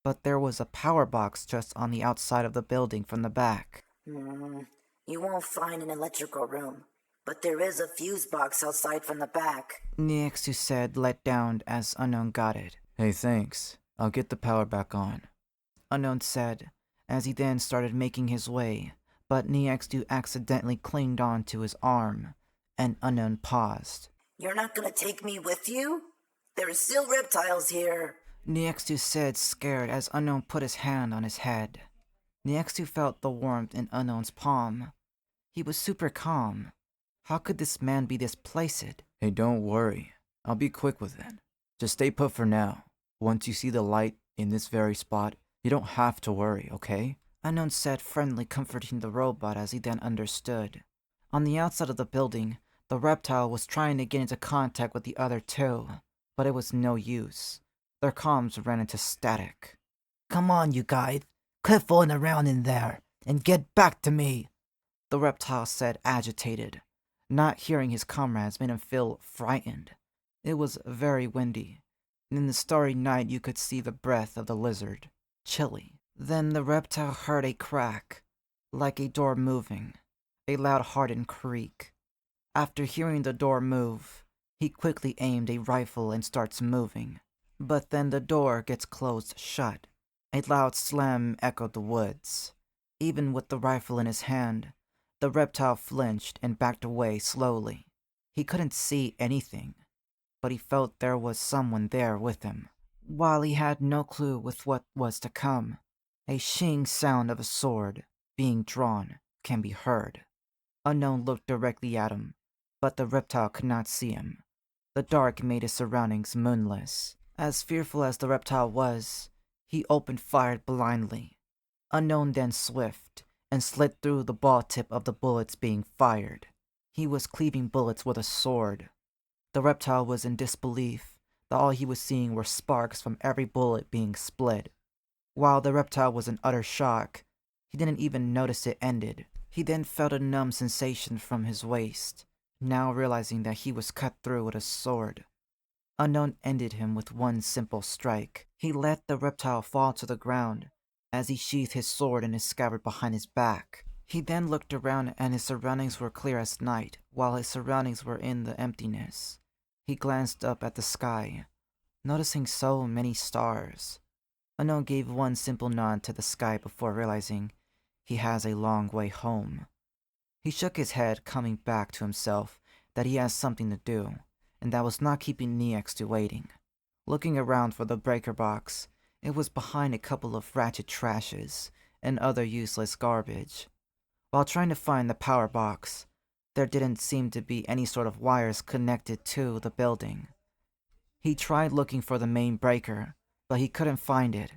but there was a power box just on the outside of the building from the back.
You won't find an electrical room, but there is a fuse box outside from the back.
Niexu said, let down as Unknown got it.
Hey, thanks. I'll get the power back on.
Unknown said, as he then started making his way, but Niexu accidentally clinged on to his arm, and Unknown paused.
You're not gonna take me with you? There are still reptiles here.
Niexu said, scared, as Unknown put his hand on his head. Niexu felt the warmth in Unknown's palm. He was super calm. How could this man be this placid?
Hey, don't worry. I'll be quick with it. Just stay put for now. Once you see the light in this very spot, you don't have to worry, okay?
Unknown said, friendly, comforting the robot as he then understood. On the outside of the building, the reptile was trying to get into contact with the other two, but it was no use. Their comms ran into static.
Come on, you guys. Quit fooling around in there and get back to me,
the reptile said, agitated. Not hearing his comrades made him feel frightened. It was very windy, and in the starry night you could see the breath of the lizard, chilly. Then the reptile heard a crack, like a door moving, a loud hardened creak. After hearing the door move, he quickly aimed a rifle and starts moving. But then the door gets closed shut. A loud slam echoed the woods. Even with the rifle in his hand, the reptile flinched and backed away slowly. He couldn't see anything, but he felt there was someone there with him. While he had no clue with what was to come, a shing sound of a sword being drawn can be heard. Unknown looked directly at him, but the reptile could not see him. The dark made his surroundings moonless. As fearful as the reptile was, he opened fire blindly. Unknown then swift, and slid through the ball tip of the bullets being fired. He was cleaving bullets with a sword. The reptile was in disbelief that all he was seeing were sparks from every bullet being split. While the reptile was in utter shock, he didn't even notice it ended. He then felt a numb sensation from his waist, now realizing that he was cut through with a sword. Unknown ended him with one simple strike. He let the reptile fall to the ground as he sheathed his sword in his scabbard behind his back. He then looked around and his surroundings were clear as night, while his surroundings were in the emptiness. He glanced up at the sky, noticing so many stars. Unknown gave one simple nod to the sky before realizing he has a long way home. He shook his head, coming back to himself that he has something to do, and that was not keeping Niexu waiting. Looking around for the breaker box, it was behind a couple of ratchet trashes and other useless garbage. While trying to find the power box, there didn't seem to be any sort of wires connected to the building. He tried looking for the main breaker, but he couldn't find it.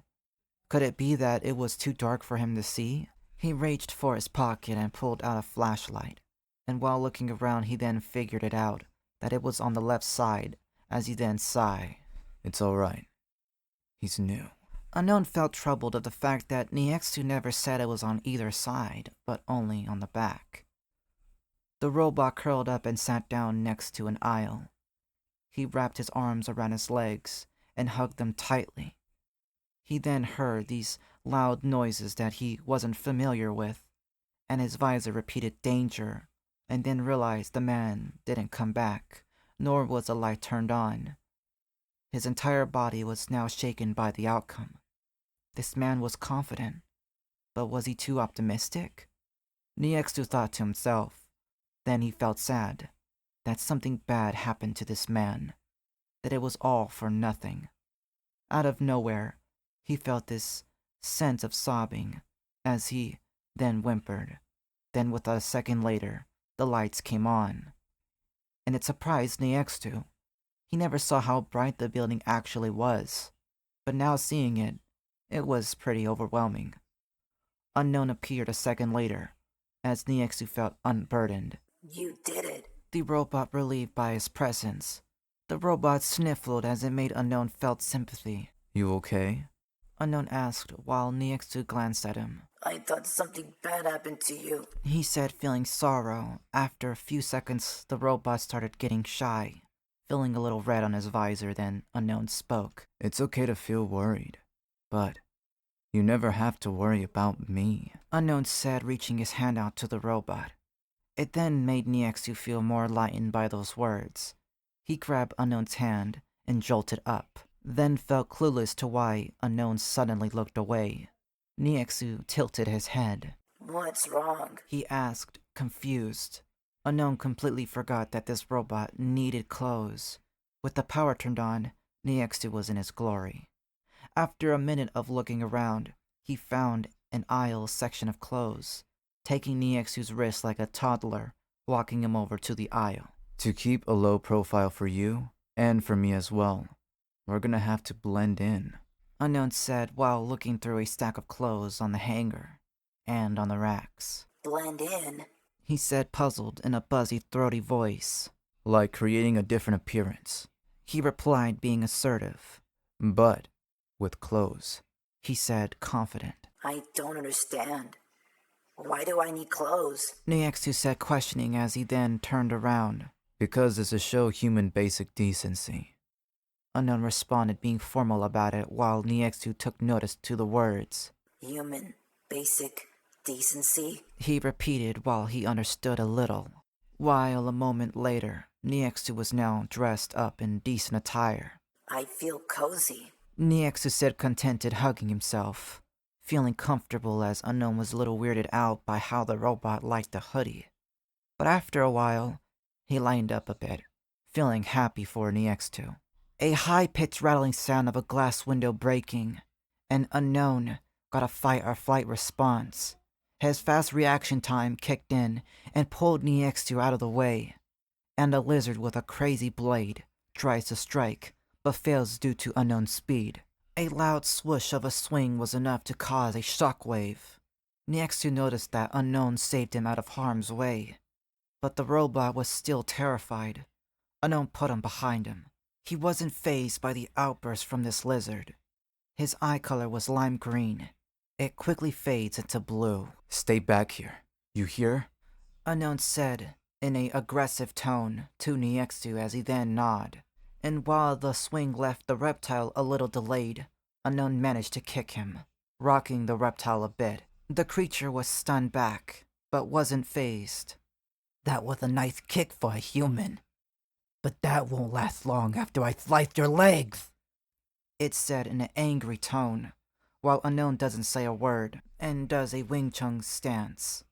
Could it be that it was too dark for him to see? He reached for his pocket and pulled out a flashlight, and while looking around he then figured it out, that it was on the left side, as he then sighed.
It's alright. He's new.
Unknown felt troubled of the fact that Niexu never said it was on either side, but only on the back. The robot curled up and sat down next to an aisle. He wrapped his arms around his legs and hugged them tightly. He then heard these loud noises that he wasn't familiar with, and his visor repeated danger, and then realized the man didn't come back, nor was the light turned on. His entire body was now shaken by the outcome. This man was confident, but was he too optimistic? Niexu thought to himself. Then he felt sad that something bad happened to this man, that it was all for nothing. Out of nowhere, he felt this sense of sobbing as he then whimpered. Then without a second later, the lights came on. And it surprised Niexu. He never saw how bright the building actually was, but now seeing it, it was pretty overwhelming. Unknown appeared a second later, as Niexu felt unburdened.
You did it.
The robot relieved by his presence. The robot sniffled as it made Unknown felt sympathy.
You okay?
Unknown asked while Niexu glanced at him.
I thought something bad happened to you.
He said, feeling sorrow. After a few seconds, the robot started getting shy, feeling a little red on his visor. Then Unknown spoke.
It's okay to feel worried, but You never have to worry about me.
Unknown said, reaching his hand out to the robot. It then made Niexu feel more lightened by those words. He grabbed Unknown's hand and jolted up, then felt clueless to why Unknown suddenly looked away. Niexu tilted his head.
What's wrong?
He asked, confused. Unknown completely forgot that this robot needed clothes. With the power turned on, Niexu was in his glory. After a minute of looking around, he found an aisle section of clothes, taking Niexu's wrist like a toddler, walking him over to the aisle.
To keep a low profile for you, and for me as well, we're gonna have to blend in,
Unknown said while looking through a stack of clothes on the hanger and on the racks.
Blend in?
He said, puzzled in a buzzy, throaty voice.
like creating a different appearance.
He replied, being assertive.
But with clothes.
He said, confident.
I don't understand. Why do I need clothes?
Niexu said, questioning as he then turned around.
Because it's to show human basic decency.
Unknown responded, being formal about it, while Niexu took notice to the words.
Human basic decency?
He repeated while he understood a little. While a moment later, Niexu was now dressed up in decent attire.
I feel cozy.
Niexu said, contented, hugging himself, feeling comfortable as Unknown was a little weirded out by how the robot liked the hoodie. But after a while, he lightened up a bit, feeling happy for Niexu. A high-pitched rattling sound of a glass window breaking, and Unknown got a fight-or-flight response. His fast reaction time kicked in and pulled Niexu out of the way, and a lizard with a crazy blade tries to strike, but fails due to Unknown's speed. A loud swoosh of a swing was enough to cause a shockwave. Niexu noticed that Unknown saved him out of harm's way, but the robot was still terrified. Unknown put him behind him. He wasn't fazed by the outburst from this lizard. His eye color was lime green. It quickly fades into blue.
Stay back here. You hear?
Unknown said in an aggressive tone to Niexu as he then nodded. And while the swing left the reptile a little delayed, Unknown managed to kick him, rocking the reptile a bit. The creature was stunned back, but wasn't fazed.
That was a nice kick for a human. But that won't last long after I slice your legs,
it said in an angry tone, while Unknown doesn't say a word and does a Wing Chun stance.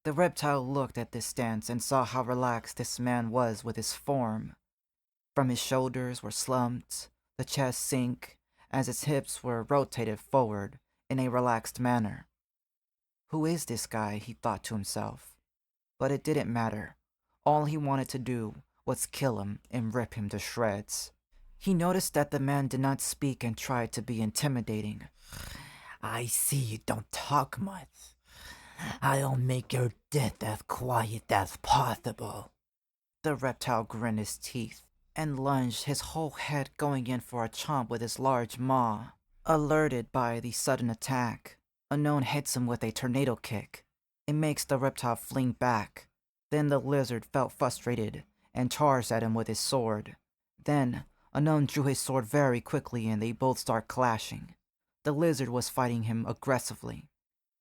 The reptile looked at this stance and saw how relaxed this man was with his form. From his shoulders were slumped, the chest sank, as his hips were rotated forward in a relaxed manner. Who is this guy, he thought to himself. But it didn't matter. All he wanted to do was kill him and rip him to shreds. He noticed that the man did not speak and tried to be intimidating.
I see you don't talk much. I'll make your death as quiet as possible.
The reptile grinned his teeth and lunged, his whole head going in for a chomp with his large maw. Alerted by the sudden attack, Unknown hits him with a tornado kick. It makes the reptile fling back. Then the lizard felt frustrated and charged at him with his sword. Then, Unknown drew his sword very quickly and they both start clashing. The lizard was fighting him aggressively,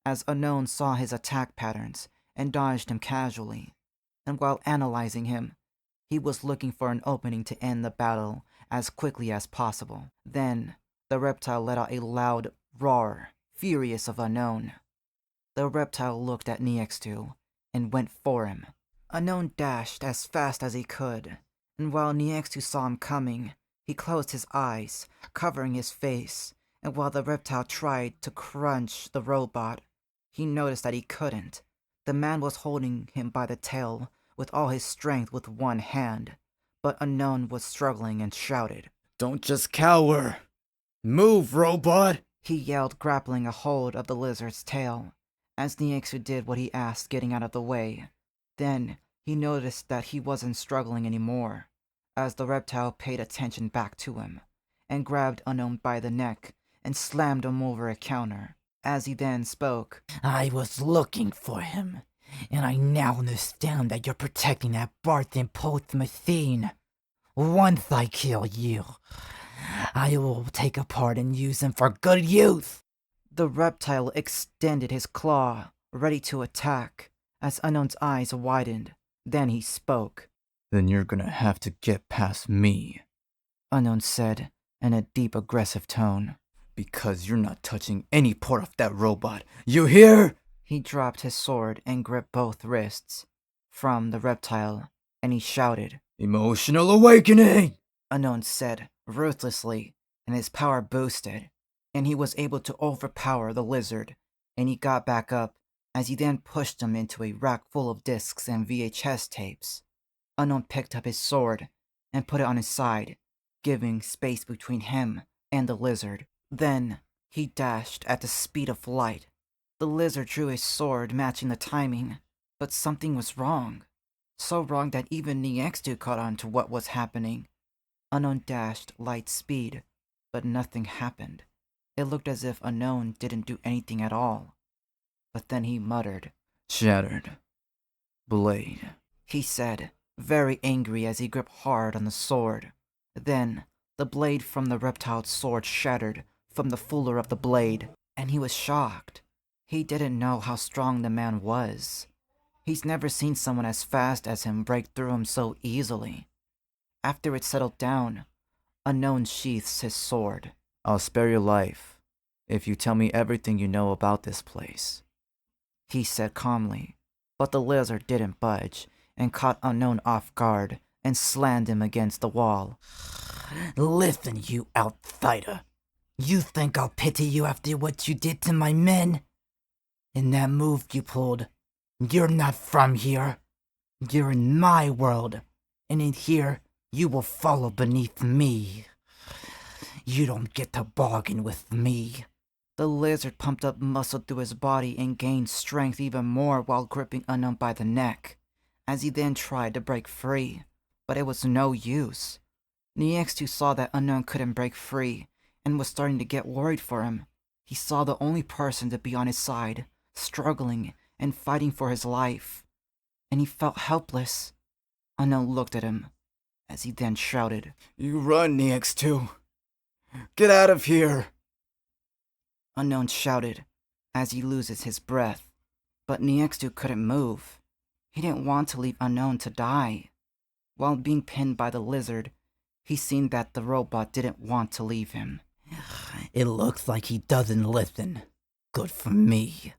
as Unknown saw his attack patterns and dodged him casually. And while analyzing him, he was looking for an opening to end the battle as quickly as possible. Then, the reptile let out a loud roar, furious of Unknown. The reptile looked at Niexu and went for him. Unknown dashed as fast as he could, and while Niexu saw him coming, he closed his eyes, covering his face, and while the reptile tried to crunch the robot, he noticed that he couldn't. The man was holding him by the tail with all his strength with one hand, but Unknown was struggling and shouted,
Don't just cower! Move, robot!
He yelled, grappling a hold of the lizard's tail, as Niexu did what he asked, getting out of the way. Then, he noticed that he wasn't struggling anymore, as the reptile paid attention back to him, and grabbed Unknown by the neck and slammed him over a counter. As he then spoke,
I was looking for him, and I now understand that you're protecting that Barth Impulse machine. Once I kill you, I will take apart and use him for good use.
The reptile extended his claw, ready to attack, as Unknown's eyes widened. Then he spoke.
Then you're gonna have to get past me,
Unknown said, in a deep, aggressive tone.
because you're not touching any part of that robot. You hear?
He dropped his sword and gripped both wrists from the reptile, and he shouted.
Emotional awakening!
Unknown said, ruthlessly, and his power boosted, and he was able to overpower the lizard, and he got back up as he then pushed him into a rack full of discs and VHS tapes. Unknown picked up his sword and put it on his side, giving space between him and the lizard. Then he dashed at the speed of light. The lizard drew his sword, matching the timing, but something was wrong. So wrong that even Niextu caught on to what was happening. Unknown dashed light speed, but nothing happened. It looked as if Unknown didn't do anything at all. But then he muttered.
Shattered. Blade.
He said, very angry as he gripped hard on the sword. Then, the blade from the reptile's sword shattered from the fuller of the blade, and he was shocked. He didn't know how strong the man was. He's never seen someone as fast as him break through him so easily. After it settled down, Unknown sheaths his sword.
I'll spare your life if you tell me everything you know about this place,
he said calmly, but the lizard didn't budge and caught Unknown off guard and slammed him against the wall.
Listen, you outsider. You think I'll pity you after what you did to my men? In that move you pulled, you're not from here. You're in my world, and in here, you will follow beneath me. You don't get to bargain with me.
The lizard pumped up muscle through his body and gained strength even more while gripping Unknown by the neck, as he then tried to break free, but it was no use. Niextu saw that Unknown couldn't break free and was starting to get worried for him. He saw the only person to be on his side, struggling and fighting for his life, and he felt helpless. Unknown looked at him as he then shouted,
You run, NX2. Get out of here.
Unknown shouted as he loses his breath, but Niextu couldn't move. He didn't want to leave Unknown to die. While being pinned by the lizard, he seen that the robot didn't want to leave him.
It looks like he doesn't listen. Good for me.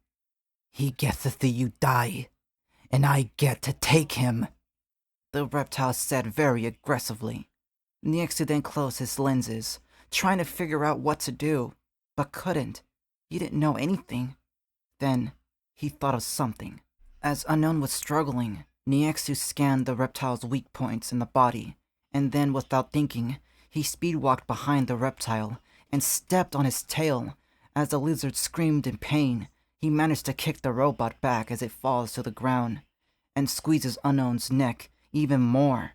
He gets to see you die, and I get to take him.
The reptile said very aggressively. Niextu then closed his lenses, trying to figure out what to do, but couldn't. He didn't know anything. Then, he thought of something. As Unknown was struggling, Niextu scanned the reptile's weak points in the body, and then, without thinking, he speed-walked behind the reptile and stepped on his tail. As the lizard screamed in pain, he managed to kick the robot back as it falls to the ground, and squeezes Unknown's neck even more.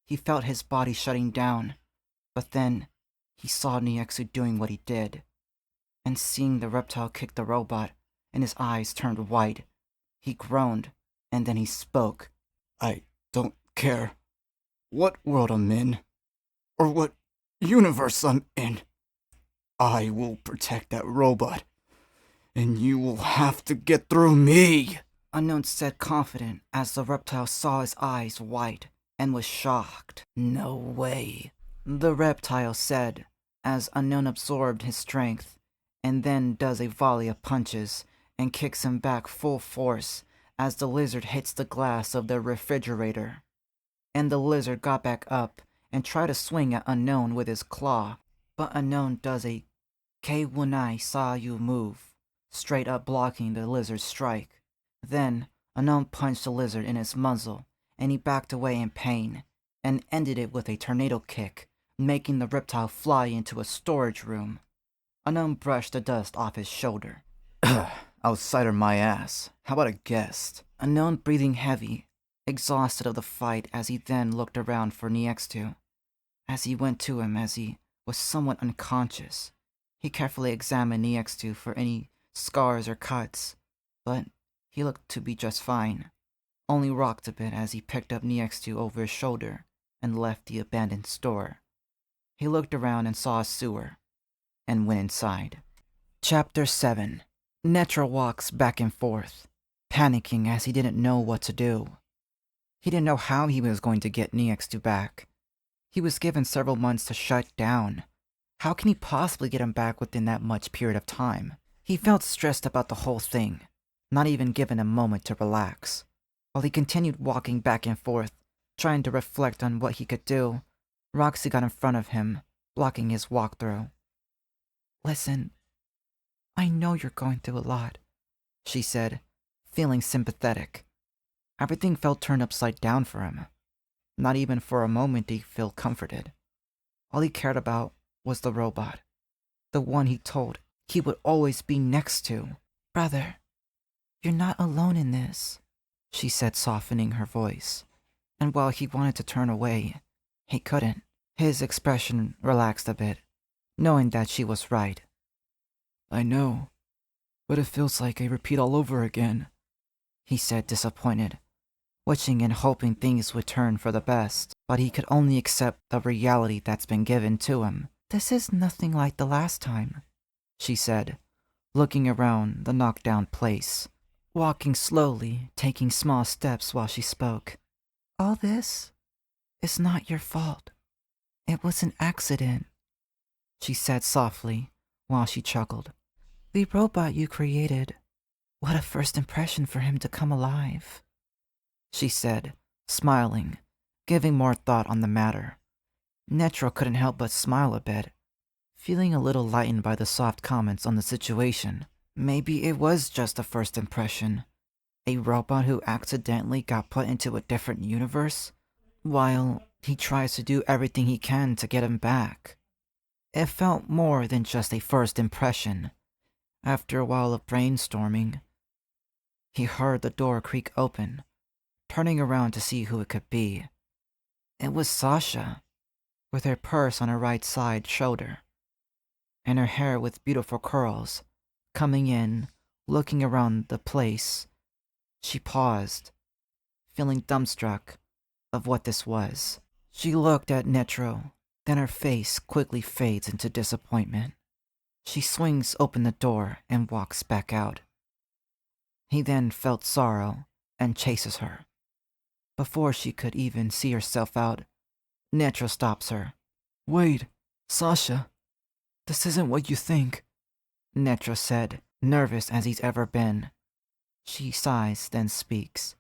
He felt his body shutting down, but then he saw Niextu doing what he did. And seeing the reptile kick the robot, and his eyes turned white, he groaned, and then he spoke.
I don't care what world I'm in, or what universe I'm in. I will protect that robot, and you will have to get through me.
Unknown said confident as the reptile saw his eyes white and was shocked.
No way,
the reptile said as Unknown absorbed his strength, and then does a volley of punches and kicks him back full force as the lizard hits the glass of the refrigerator. And the lizard got back up and tried to swing at Unknown with his claw, but Unknown does a K when I saw you move, straight up blocking the lizard's strike. Then, Unknown punched the lizard in its muzzle, and he backed away in pain, and ended it with a tornado kick, making the reptile fly into a storage room. Unknown brushed the dust off his shoulder.
Outsider my ass. How about a guest?
Unknown breathing heavy, exhausted of the fight as he then looked around for Niextu. As he went to him as he was somewhat unconscious, he carefully examined Niextu for any scars or cuts, but he looked to be just fine, only rocked a bit as he picked up Niextu over his shoulder and left the abandoned store. He looked around and saw a sewer, and went inside. Chapter 7. Netro walks back and forth, panicking as he didn't know what to do. He didn't know how he was going to get Niextu back. He was given several months to shut down. How can he possibly get him back within that much period of time? He felt stressed about the whole thing, not even given a moment to relax. While he continued walking back and forth, trying to reflect on what he could do, Roxy got in front of him, blocking his walkthrough. "Listen, I know you're going through a lot," she said, feeling sympathetic. Everything felt turned upside down for him. Not even for a moment did he feel comforted. All he cared about was the robot, the one he told he would always be next to. "Brother, you're not alone in this," she said, softening her voice. And while he wanted to turn away, he couldn't. His expression relaxed a bit, knowing that she was right.
I know, but it feels like a repeat all over again,
he said, disappointed, wishing and hoping things would turn for the best, but he could only accept the reality that's been given to him. "This is nothing like the last time," she said, looking around the knocked-down place, walking slowly, taking small steps while she spoke. "All this is not your fault. It was an accident," she said softly while she chuckled. "The robot you created, what a first impression for him to come alive," she said, smiling, giving more thought on the matter. Netro couldn't help but smile a bit, feeling a little lightened by the soft comments on the situation. Maybe it was just a first impression. A robot who accidentally got put into a different universe, while he tries to do everything he can to get him back. It felt more than just a first impression. After a while of brainstorming, he heard the door creak open, turning around to see who it could be. It was Sasha, with her purse on her right side shoulder, and her hair with beautiful curls, coming in, looking around the place. She paused, feeling dumbstruck of what this was. She looked at Netro, then her face quickly fades into disappointment. She swings open the door and walks back out. He then felt sorrow and chases her. Before she could even see herself out, Netro stops her.
"Wait, Sasha, this isn't what you think,"
Netro said, nervous as he's ever been. She sighs, then speaks.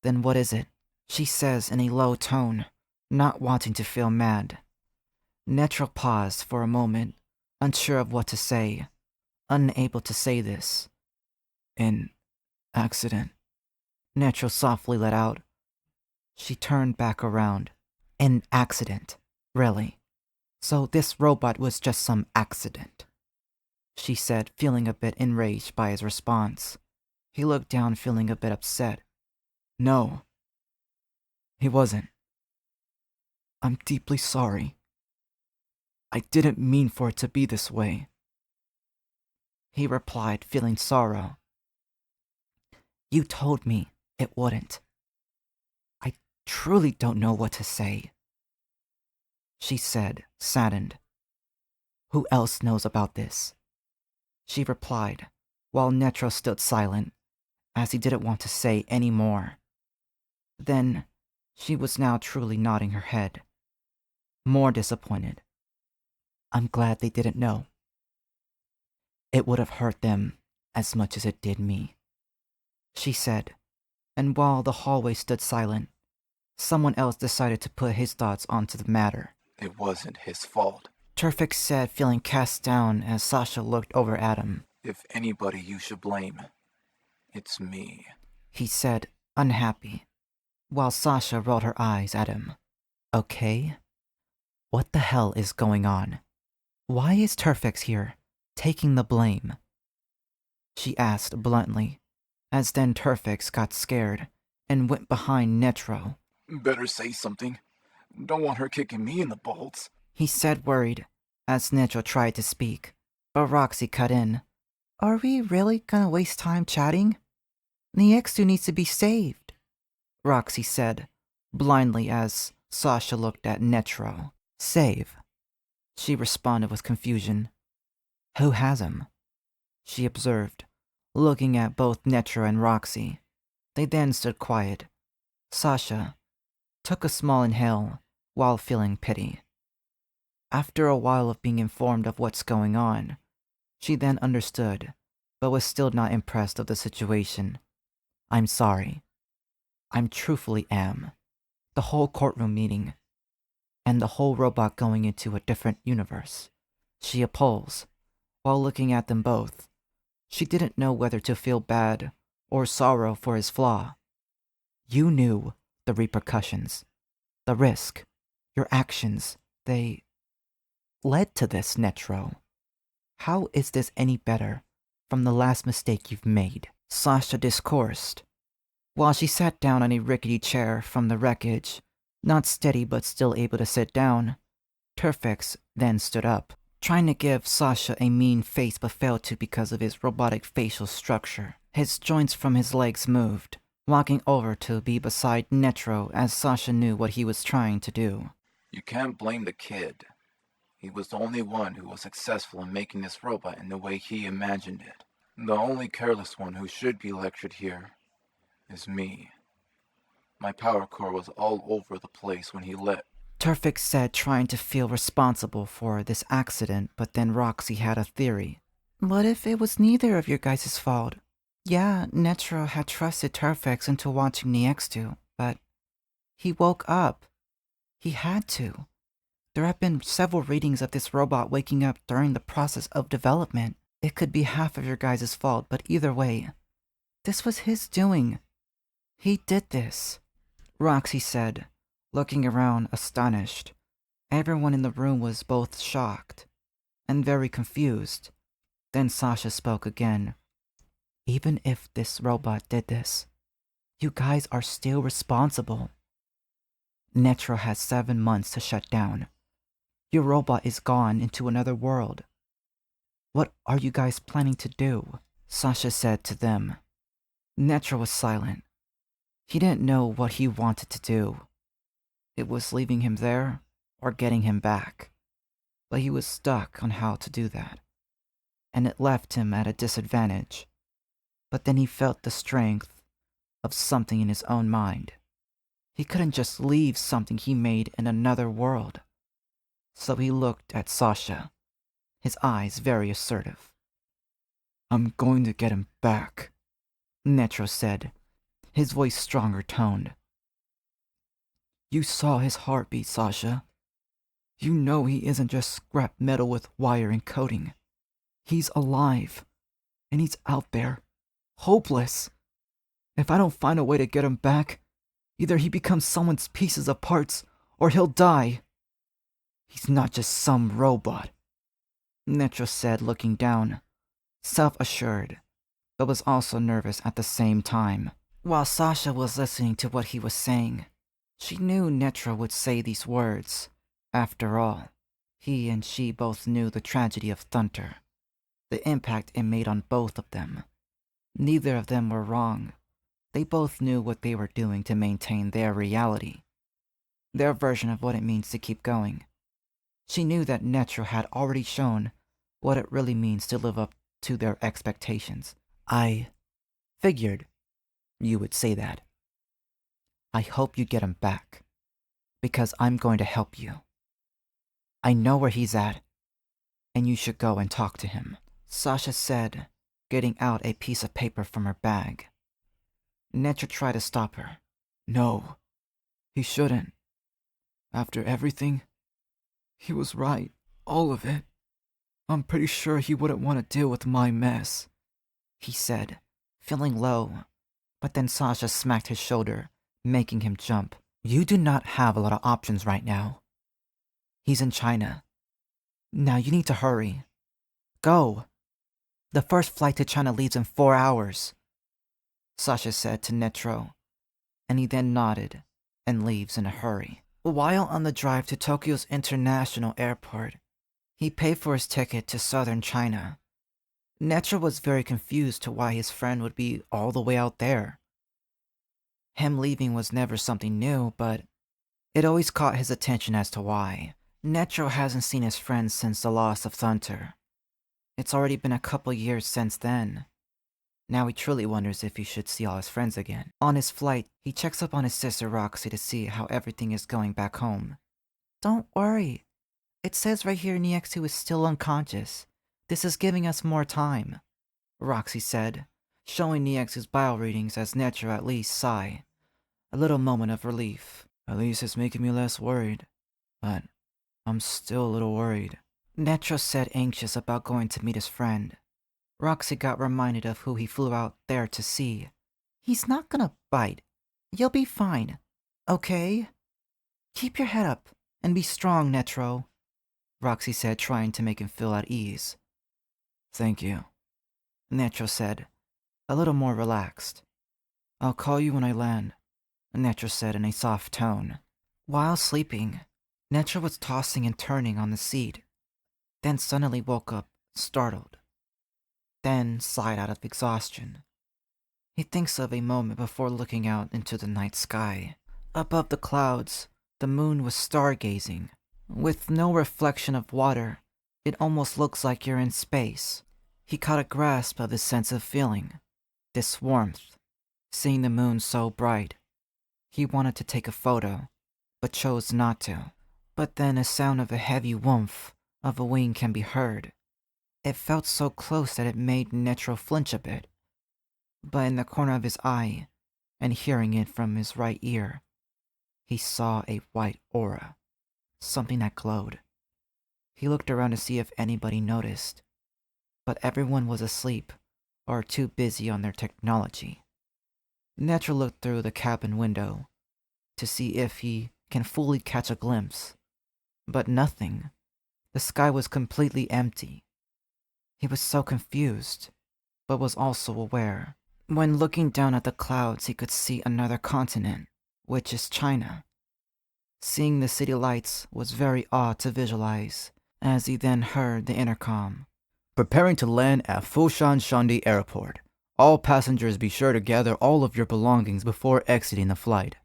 "Then what is it?" she says in a low tone, not wanting to feel mad. Netro paused for a moment, unsure of what to say, unable to say this.
"An accident,"
Netro softly let out. She turned back around. "An accident, really? So this robot was just some accident?" she said, feeling a bit enraged by his response. He looked down, feeling a bit upset.
"No, he wasn't. I'm deeply sorry. I didn't mean for it to be this way,"
he replied, feeling sorrow. "You told me it wouldn't. I truly don't know what to say," she said, saddened. "Who else knows about this?" she replied, while Netro stood silent, as he didn't want to say any more. Then, she was now truly nodding her head, more disappointed. "I'm glad they didn't know. It would have hurt them as much as it did me," she said, and while the hallway stood silent, someone else decided to put his thoughts onto the matter.
It wasn't his fault.
Turfix said, feeling cast down as Sasha looked over at him.
If anybody you should blame, it's me.
He said, unhappy, while Sasha rolled her eyes at him. "Okay? What the hell is going on? Why is Turfix here, taking the blame?" she asked bluntly, as then Turfix got scared and went behind Netro.
Better say something. Don't want her kicking me in the balls,
he said, worried, as Netro tried to speak, but Roxy cut in. "Are we really gonna waste time chatting? Niextu needs to be saved," Roxy said, blindly, as Sasha looked at Netro. "Save?" she responded with confusion. Who has him? She observed, looking at both Netro and Roxy. They then stood quiet. Sasha took a small inhale while feeling pity. After a while of being informed of what's going on, she then understood, but was still not impressed of the situation. I'm sorry. I'm truthfully am. The whole courtroom meeting, and the whole robot going into a different universe. She appals, while looking at them both. She didn't know whether to feel bad or sorrow for his flaw. You knew the repercussions, the risk, your actions, they led to this, Netro. How is this any better from the last mistake you've made? Sasha discoursed, while she sat down on a rickety chair from the wreckage, not steady but still able to sit down. Turfix then stood up, trying to give Sasha a mean face but failed to because of his robotic facial structure. His joints from his legs moved, walking over to be beside Netro as Sasha knew what he was trying to do.
You can't blame the kid. He was the only one who was successful in making this robot in the way he imagined it. The only careless one who should be lectured here is me. My power core was all over the place when he lit.
Turfix said, trying to feel responsible for this accident, but then Roxy had a theory. What if it was neither of your guys' fault? Yeah, Netro had trusted Turfix into watching the X2, but he woke up. He had to. There have been several readings of this robot waking up during the process of development. It could be half of your guys' fault, but either way, this was his doing. He did this, Roxy said, looking around astonished. Everyone in the room was both shocked and very confused. Then Sasha spoke again. Even if this robot did this, you guys are still responsible. Netro has 7 months to shut down. Your robot is gone into another world. What are you guys planning to do? Sasha said to them. Netro was silent. He didn't know what he wanted to do. It was leaving him there or getting him back. But he was stuck on how to do that. And it left him at a disadvantage. But then he felt the strength of something in his own mind. He couldn't just leave something he made in another world. So he looked at Sasha, his eyes very assertive. I'm going to get him back, Netro said, his voice stronger toned. You saw his heartbeat, Sasha. You know he isn't just scrap metal with wire and coating. He's alive, and he's out there, hopeless. If I don't find a way to get him back, either he becomes someone's pieces of parts, or he'll die. He's not just some robot, Netro said, looking down, self-assured, but was also nervous at the same time. While Sasha was listening to what he was saying, she knew Netro would say these words. After all, he and she both knew the tragedy of Thunter, the impact it made on both of them. Neither of them were wrong. They both knew what they were doing to maintain their reality, their version of what it means to keep going. She knew that Netro had already shown what it really means to live up to their expectations. I figured you would say that. I hope you get him back, because I'm going to help you. I know where he's at, and you should go and talk to him, Sasha said, getting out a piece of paper from her bag. Netro tried to stop her. No, he shouldn't. After everything, he was right, all of it. I'm pretty sure he wouldn't want to deal with my mess, he said, feeling low, but then Sasha smacked his shoulder, making him jump. You do not have a lot of options right now. He's in China. Now you need to hurry. Go. The first flight to China leaves in 4 hours, Sasha said to Netro, and he then nodded and leaves in a hurry. While on the drive to Tokyo's international airport, he paid for his ticket to southern China. Netro was very confused to why his friend would be all the way out there. Him leaving was never something new, but it always caught his attention as to why. Netro hasn't seen his friend since the loss of Thunter. It's already been a couple years since then. Now he truly wonders if he should see all his friends again. On his flight, he checks up on his sister Roxy to see how everything is going back home. Don't worry. It says right here NEX2 is still unconscious. This is giving us more time, Roxy said, showing NEX2's bio readings as Netro at least sigh. A little moment of relief.
At least it's making me less worried. But I'm still a little worried.
Netro said, anxious about going to meet his friend. Roxy got reminded of who he flew out there to see. He's not gonna bite. You'll be fine. Okay? Keep your head up and be strong, Netro, Roxy said, trying to make him feel at ease.
Thank you,
Netro said, a little more relaxed.
I'll call you when I land,
Netro said in a soft tone. While sleeping, Netro was tossing and turning on the seat, then suddenly woke up, startled. Then sighed out of exhaustion. He thinks of a moment before looking out into the night sky. Above the clouds, the moon was stargazing. With no reflection of water, it almost looks like you're in space. He caught a grasp of his sense of feeling, this warmth, seeing the moon so bright. He wanted to take a photo, but chose not to. But then a sound of a heavy whoomph of a wing can be heard. It felt so close that it made Netro flinch a bit. But in the corner of his eye, and hearing it from his right ear, he saw a white aura, something that glowed. He looked around to see if anybody noticed, but everyone was asleep or too busy on their technology. Netro looked through the cabin window to see if he can fully catch a glimpse, but nothing. The sky was completely empty. He was so confused, but was also aware. When looking down at the clouds, he could see another continent, which is China. Seeing the city lights was very odd to visualize, as he then heard the intercom.
Preparing to land at Foshan Shandi Airport. All passengers be sure to gather all of your belongings before exiting the flight.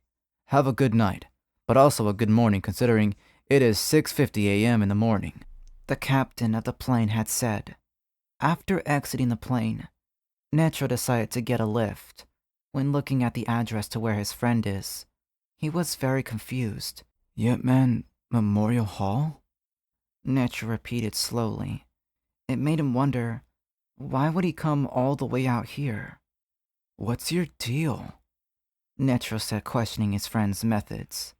Have a good night, but also a good morning considering it is 6:50 a.m. in the morning,
the captain of the plane had said. After exiting the plane, Netro decided to get a lift. When looking at the address to where his friend is, he was very confused.
Yetman Memorial Hall?
Netro repeated slowly. It made him wonder, why would he come all the way out here?
What's your deal?
Netro said, questioning his friend's methods.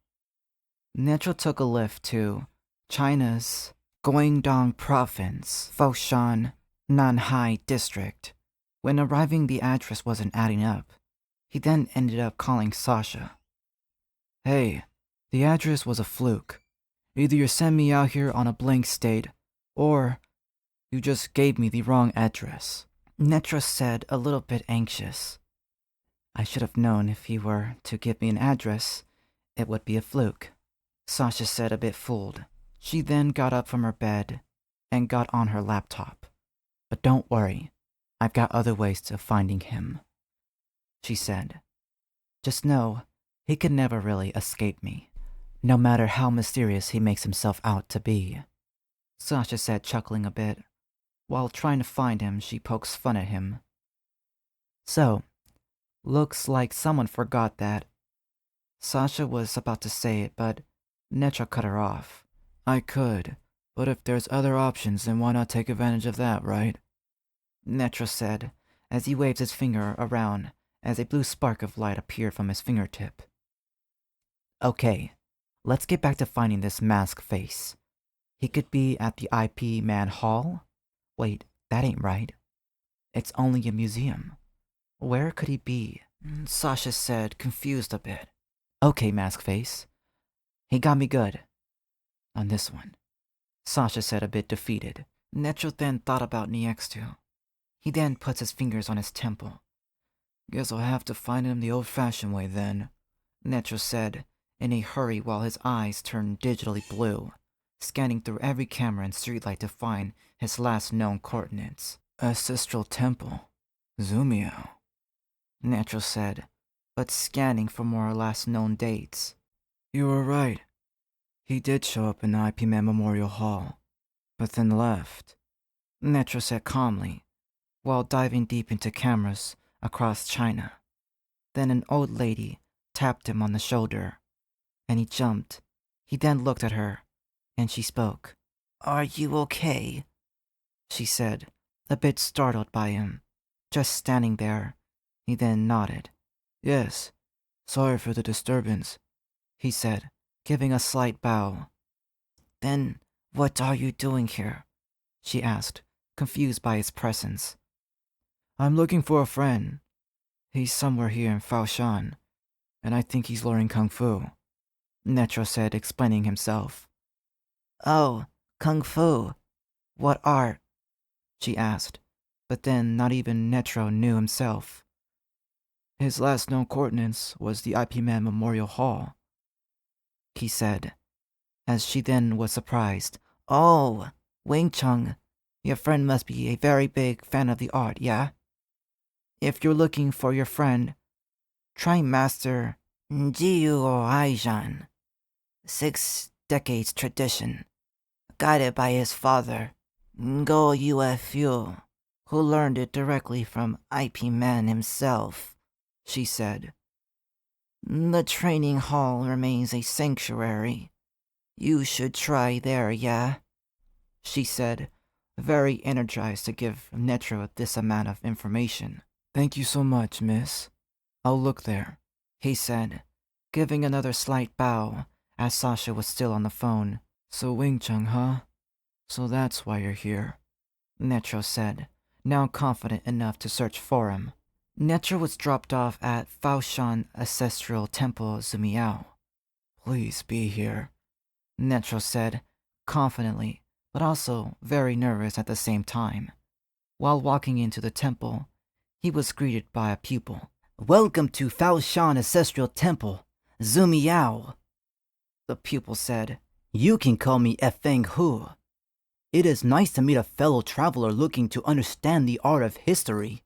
Netro took a lift to China's Guangdong Province, Foshan, Nanhai District. When arriving, the address wasn't adding up. He then ended up calling Sasha.
Hey, the address was a fluke. Either you sent me out here on a blank state, or you just gave me the wrong address,
Netro said, a little bit anxious. I should have known if he were to give me an address, it would be a fluke, Sasha said, a bit fooled. She then got up from her bed and got on her laptop. But don't worry, I've got other ways of finding him, she said. Just know, he could never really escape me, no matter how mysterious he makes himself out to be, Sasha said, chuckling a bit. While trying to find him, she pokes fun at him. So, looks like someone forgot that. Sasha was about to say it, but Netro cut her off.
I could, but if there's other options, then why not take advantage of that, right?
Netro said, as he waved his finger around as a blue spark of light appeared from his fingertip. Okay, let's get back to finding this mask face. He could be at the IP Man Hall? Wait, that ain't right. It's only a museum. Where could he be? Sasha said, confused a bit. Okay, mask face. He got me good. On this one, Sasha said, a bit defeated. Netro then thought about NEX2. He then puts his fingers on his temple.
Guess I'll have to find him the old-fashioned way then,
Netro said, in a hurry while his eyes turned digitally blue, scanning through every camera and streetlight to find his last known coordinates.
Ancestral Temple. Zumio,
Netro said, but scanning for more last known dates.
You were right. He did show up in the IP Man Memorial Hall, but then left.
Netro said calmly, while diving deep into cameras across China. Then an old lady tapped him on the shoulder, and he jumped. He then looked at her, and she spoke. "Are you okay?" she said, a bit startled by him, just standing there. He then nodded.
Yes, sorry for the disturbance,
he said, giving a slight bow. "Then what are you doing here?" she asked, confused by his presence.
I'm looking for a friend. He's somewhere here in Faoshan, and I think he's learning Kung Fu,
Netro said, explaining himself. "Oh, Kung Fu. What art?" she asked, but then not even Netro knew himself.
His last known coordinates was the IP Man Memorial Hall,
he said, as she then was surprised. "Oh, Wing Chun, your friend must be a very big fan of the art, yeah? If you're looking for your friend, try Master Jiu or Aijan. 6 decades tradition, guided by his father, Go Ufu, who learned it directly from IP Man himself," she said. "The training hall remains a sanctuary. You should try there, yeah?" she said, very energized to give Netro this amount of information.
Thank you so much, miss. I'll look there,
he said, giving another slight bow as Sasha was still on the phone.
So Wing Chun, huh? So that's why you're here,
Netro said, now confident enough to search for him. Netro was dropped off at Faoshan Ancestral Temple Zumiao.
Please be here,
Netro said, confidently, but also very nervous at the same time. While walking into the temple, he was greeted by a pupil. "Welcome to Faoshan Ancestral Temple, Zumiao," the pupil said. "You can call me Feng Hu. It is nice to meet a fellow traveler looking to understand the art of history,"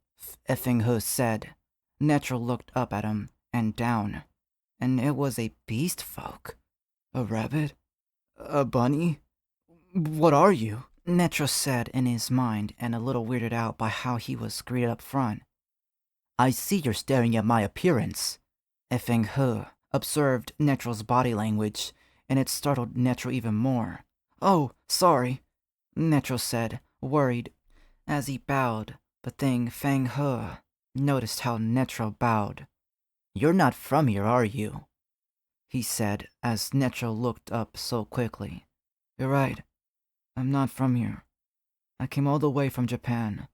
Feng Hu said. Netro looked up at him and down, and it was a beast folk.
A rabbit? A bunny? What are you?
Netro said in his mind, and a little weirded out by how he was greeted up front. "I see you're staring at my appearance," Feng Hu observed Netro's body language, and it startled Netro even more. "Oh, sorry," Netro said, worried, as he bowed, but then Feng Hu noticed how Netro bowed. "You're not from here, are you?" he said, as Netro looked up so quickly.
You're right. I'm not from here. I came all the way from Japan.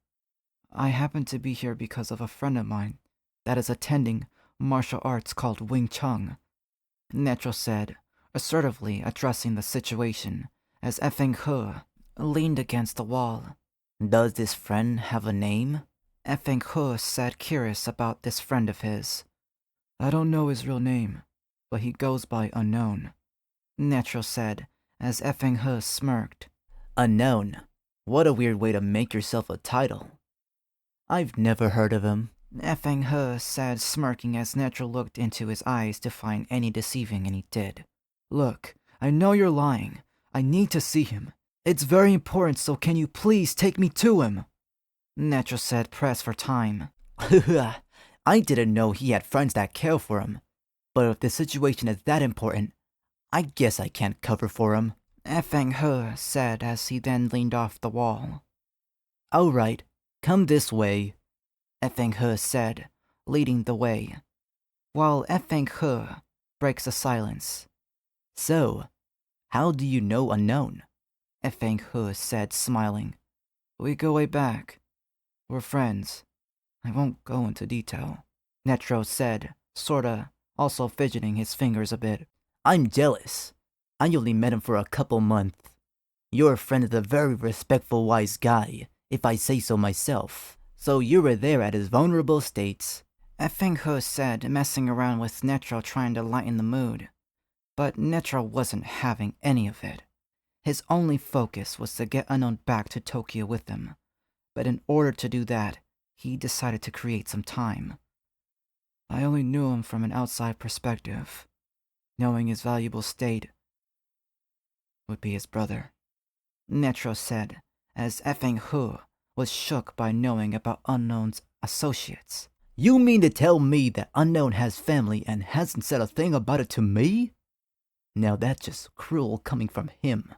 I happen to be here because of a friend of mine that is attending martial arts called Wing Chun,
Netro said, assertively addressing the situation, as Feng Hu leaned against the wall. "Does this friend have a name?" Feng Hu said, curious about this friend of his.
I don't know his real name, but he goes by Unknown,
Netro said, as Feng Hu smirked. "Unknown? What a weird way to make yourself a title. I've never heard of him," Feng Hu said, smirking as Netro looked into his eyes to find any deceiving, and he did.
Look, I know you're lying. I need to see him. It's very important, so can you please take me to him?
Netro said, pressed for time. "I didn't know he had friends that care for him. But if the situation is that important, I guess I can't cover for him," Feng Hu said as he then leaned off the wall. "All right, come this way," Feng Hu said, leading the way, while Feng Hu breaks the silence. "So, how do you know Unknown?" Feng Hu said, smiling.
We go way back. We're friends. I won't go into detail,
Netro said, sorta, also fidgeting his fingers a bit. "I'm jealous. I only met him for a couple months. Your friend is a very respectful, wise guy, if I say so myself. So you were there at his vulnerable states," Feng Hu said, messing around with Netro, trying to lighten the mood. But Netro wasn't having any of it. His only focus was to get Unknown back to Tokyo with him. But in order to do that, he decided to create some time.
I only knew him from an outside perspective. Knowing his valuable state would be his brother,
Netro said, as Effing Hu was shook by knowing about Unknown's associates.
You mean to tell me that Unknown has family and hasn't said a thing about it to me? Now that's just cruel coming from him.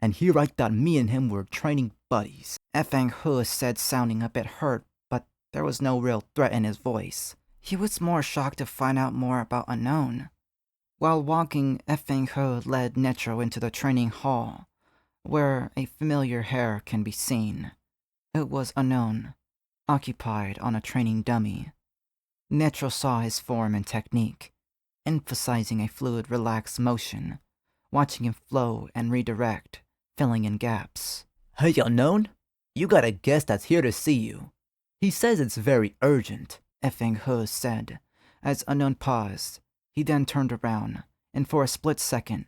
And here I thought me and him were training buddies.
Effing Hu said, sounding a bit hurt, but there was no real threat in his voice. He was more shocked to find out more about Unknown. While walking, Effing Hu led Netro into the training hall, where a familiar hair can be seen. It was Unknown, occupied on a training dummy. Netro saw his form and technique, emphasizing a fluid, relaxed motion, watching him flow and redirect, filling in gaps.
Hey, Unknown, you got a guest that's here to see you. He says it's very urgent,
Effing Hu said, as Unknown paused. He then turned around, and for a split second,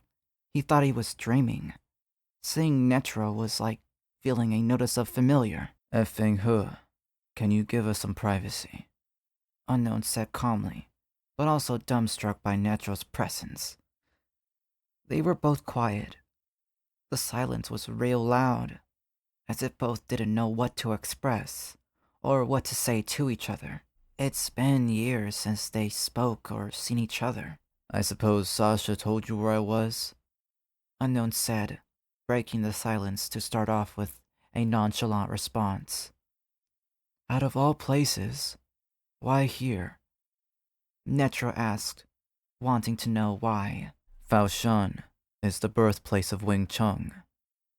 he thought he was dreaming. Seeing Netro was like feeling a notice of familiar.
Effing Hu, can you give us some privacy?
Unknown said calmly, but also dumbstruck by Netro's presence. They were both quiet. The silence was real loud, as if both didn't know what to express, or what to say to each other. It's been years since they spoke or seen each other.
I suppose Sasha told you where I was?
Unknown said, breaking the silence to start off with a nonchalant response. Out of all places, why here? Netro asked, wanting to know why.
Faoshan is the birthplace of Wing Chun,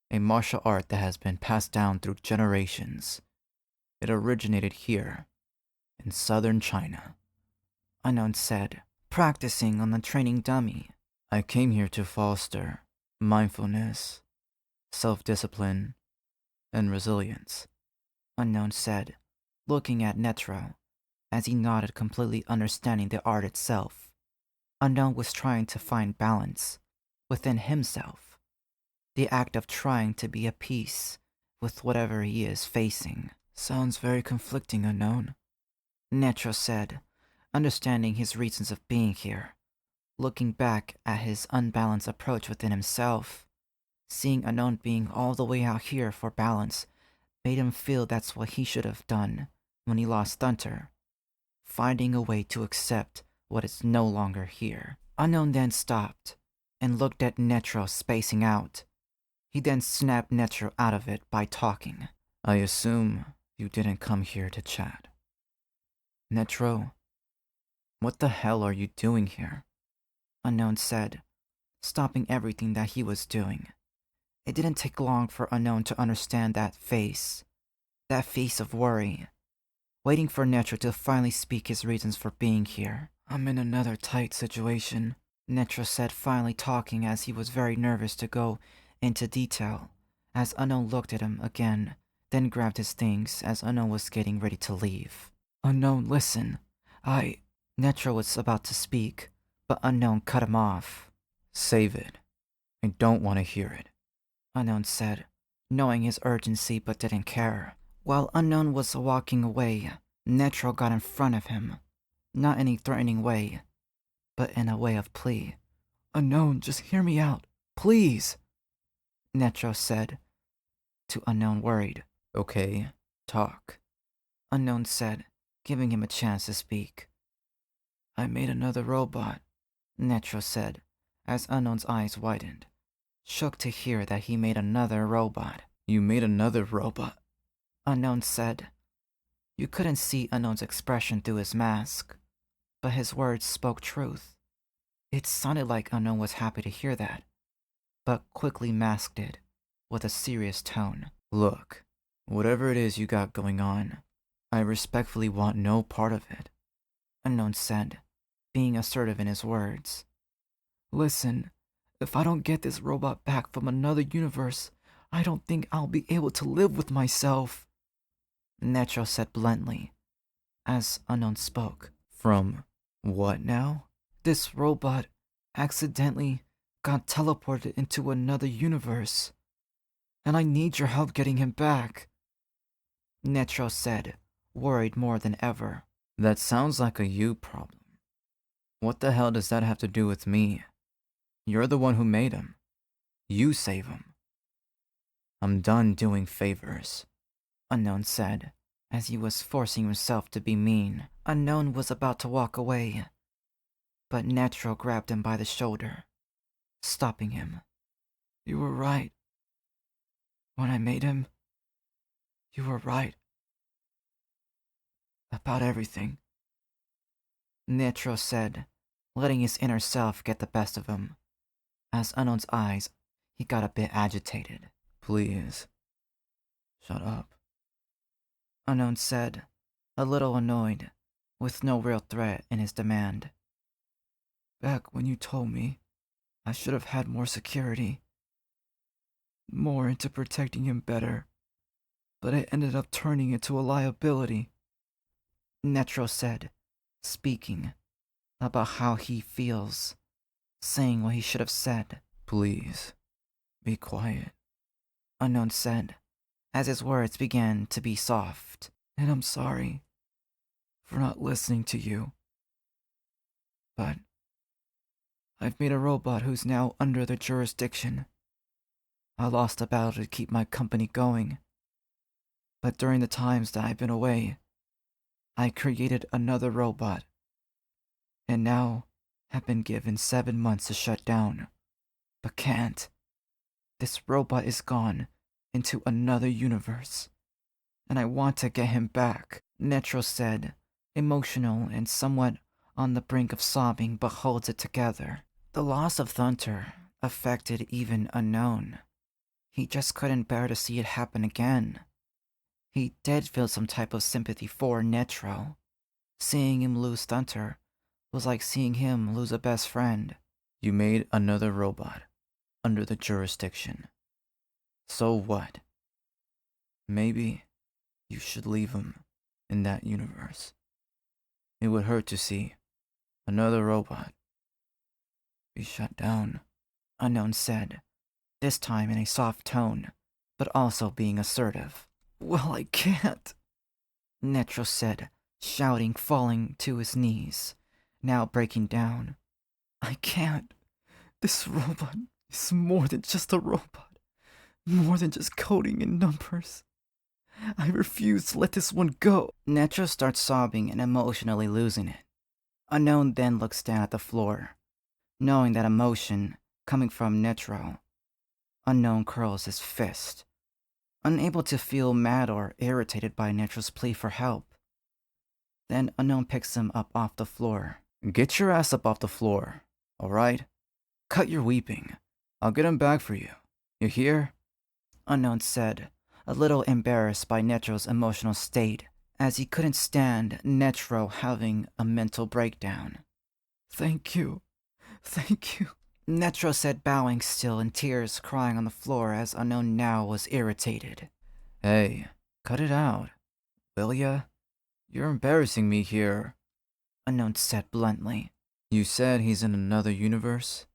a martial art that has been passed down through generations. It originated here, in southern China.
Unknown said, practicing on the training dummy.
I came here to foster mindfulness, self-discipline, and resilience.
Unknown said, looking at Netro, as he nodded, completely understanding the art itself. Unknown was trying to find balance within himself, the act of trying to be at peace with whatever he is facing.
Sounds very conflicting, Unknown.
Netro said, understanding his reasons of being here, looking back at his unbalanced approach within himself. Seeing Unknown being all the way out here for balance made him feel that's what he should have done when he lost Thunter, finding a way to accept what is no longer here. Unknown then stopped and looked at Netro spacing out. He then snapped Netro out of it by talking.
I assume you didn't come here to chat. Netro, what the hell are you doing here?
Unknown said, stopping everything that he was doing. It didn't take long for Unknown to understand that face of worry, waiting for Netro to finally speak his reasons for being here.
I'm in another tight situation,
Netro said, finally talking as he was very nervous to go into detail, as Unknown looked at him again, then grabbed his things as Unknown was getting ready to leave. Unknown, listen. Netro was about to speak, but Unknown cut him off.
Save it. I don't want to hear it,
Unknown said, knowing his urgency but didn't care. While Unknown was walking away, Netro got in front of him. Not in a threatening way, but in a way of plea. Unknown, just hear me out, please, Netro said, to Unknown, worried.
Okay, talk,
Unknown said, giving him a chance to speak. I made another robot, Netro said, as Unknown's eyes widened, shook to hear that he made another robot.
You made another robot?
Unknown said. You couldn't see Unknown's expression through his mask, but his words spoke truth. It sounded like Unknown was happy to hear that, but quickly masked it with a serious tone.
Look, whatever it is you got going on, I respectfully want no part of it,
Unknown said, being assertive in his words. Listen, if I don't get this robot back from another universe, I don't think I'll be able to live with myself, Netro said bluntly, as Unknown spoke.
From what now?
This robot accidentally got teleported into another universe, and I need your help getting him back, Netro said, worried more than ever.
That sounds like a you problem. What the hell does that have to do with me? You're the one who made him. You save him. I'm done doing favors.
Unknown said, as he was forcing himself to be mean. Unknown was about to walk away, but Netro grabbed him by the shoulder, stopping him.
You were right. When I made him, you were right. About everything.
Netro said, letting his inner self get the best of him. As Unknown's eyes, he got a bit agitated.
Please. Shut up.
Unknown said, a little annoyed, with no real threat in his demand.
Back when you told me, I should have had more security. More into protecting him better. But it ended up turning into a liability.
Netro said, speaking about how he feels, saying what he should have said.
Please, be quiet.
Unknown said, as his words began to be soft.
And I'm sorry for not listening to you. But I've made a robot who's now under the jurisdiction. I lost a battle to keep my company going. But during the times that I've been away, I created another robot. And now have been given 7 months to shut down. But can't. This robot is gone into another universe. And I want to get him back,
Netro said, emotional and somewhat on the brink of sobbing, but holds it together. The loss of Thunter affected even Unknown. He just couldn't bear to see it happen again. He did feel some type of sympathy for Netro. Seeing him lose Thunter was like seeing him lose a best friend.
You made another robot under the jurisdiction. So what? Maybe you should leave him in that universe. It would hurt to see another robot be shut down.
Unknown said, this time in a soft tone, but also being assertive.
Well, I can't,
Netro said, shouting, falling to his knees, now breaking down.
I can't. This robot is more than just a robot. More than just coding and numbers. I refuse to let this one go.
Netro starts sobbing and emotionally losing it. Unknown then looks down at the floor, knowing that emotion coming from Netro. Unknown curls his fist, unable to feel mad or irritated by Netro's plea for help. Then Unknown picks him up off the floor.
Get your ass up off the floor, alright? Cut your weeping. I'll get him back for you. You hear?
Unknown said, a little embarrassed by Netro's emotional state, as he couldn't stand Netro having a mental breakdown.
Thank you. Thank you.
Netro said, bowing still and tears crying on the floor as Unknown now was irritated.
Hey, cut it out, will ya? You're embarrassing me here.
Unknown said bluntly.
You said he's in another universe?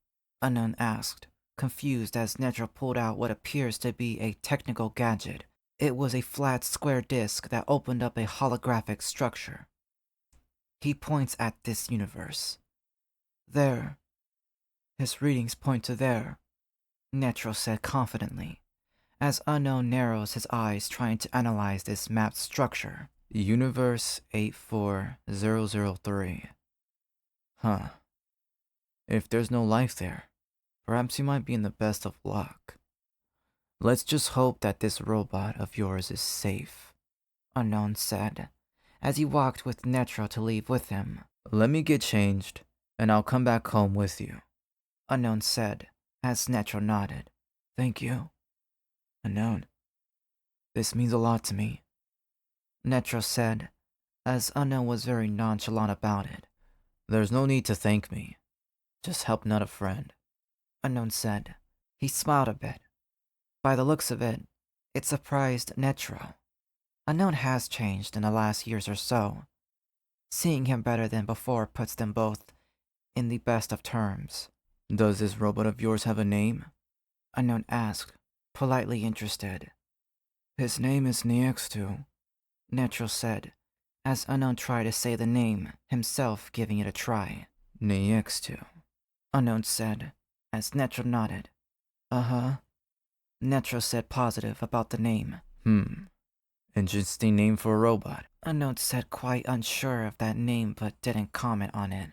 Unknown asked, confused as Netro pulled out what appears to be a technical gadget. It was a flat square disc that opened up a holographic structure. He points at this universe. There. His readings point to there, Netro said confidently, as Unknown narrows his eyes trying to analyze this mapped structure.
Universe 84003. Huh. If there's no life there, perhaps you might be in the best of luck. Let's just hope that this robot of yours is safe,
Unknown said, as he walked with Netro to leave with him.
Let me get changed, and I'll come back home with you,
Unknown said, as Netro nodded.
Thank you, Unknown. This means a lot to me,
Netro said, as Unknown was very nonchalant about it.
There's no need to thank me. Just help not a friend,
Unknown said. He smiled a bit. By the looks of it, it surprised Netro. Unknown has changed in the last years or so. Seeing him better than before puts them both in the best of terms.
Does this robot of yours have a name?
Unknown asked, politely interested.
His name is Niextu,
Netro said, as Unknown tried to say the name, himself giving it a try.
Niextu,
Unknown said, as Netro nodded.
Uh-huh.
Netro said positive about the name.
Interesting name for a robot.
Unknown said quite unsure of that name but didn't comment on it.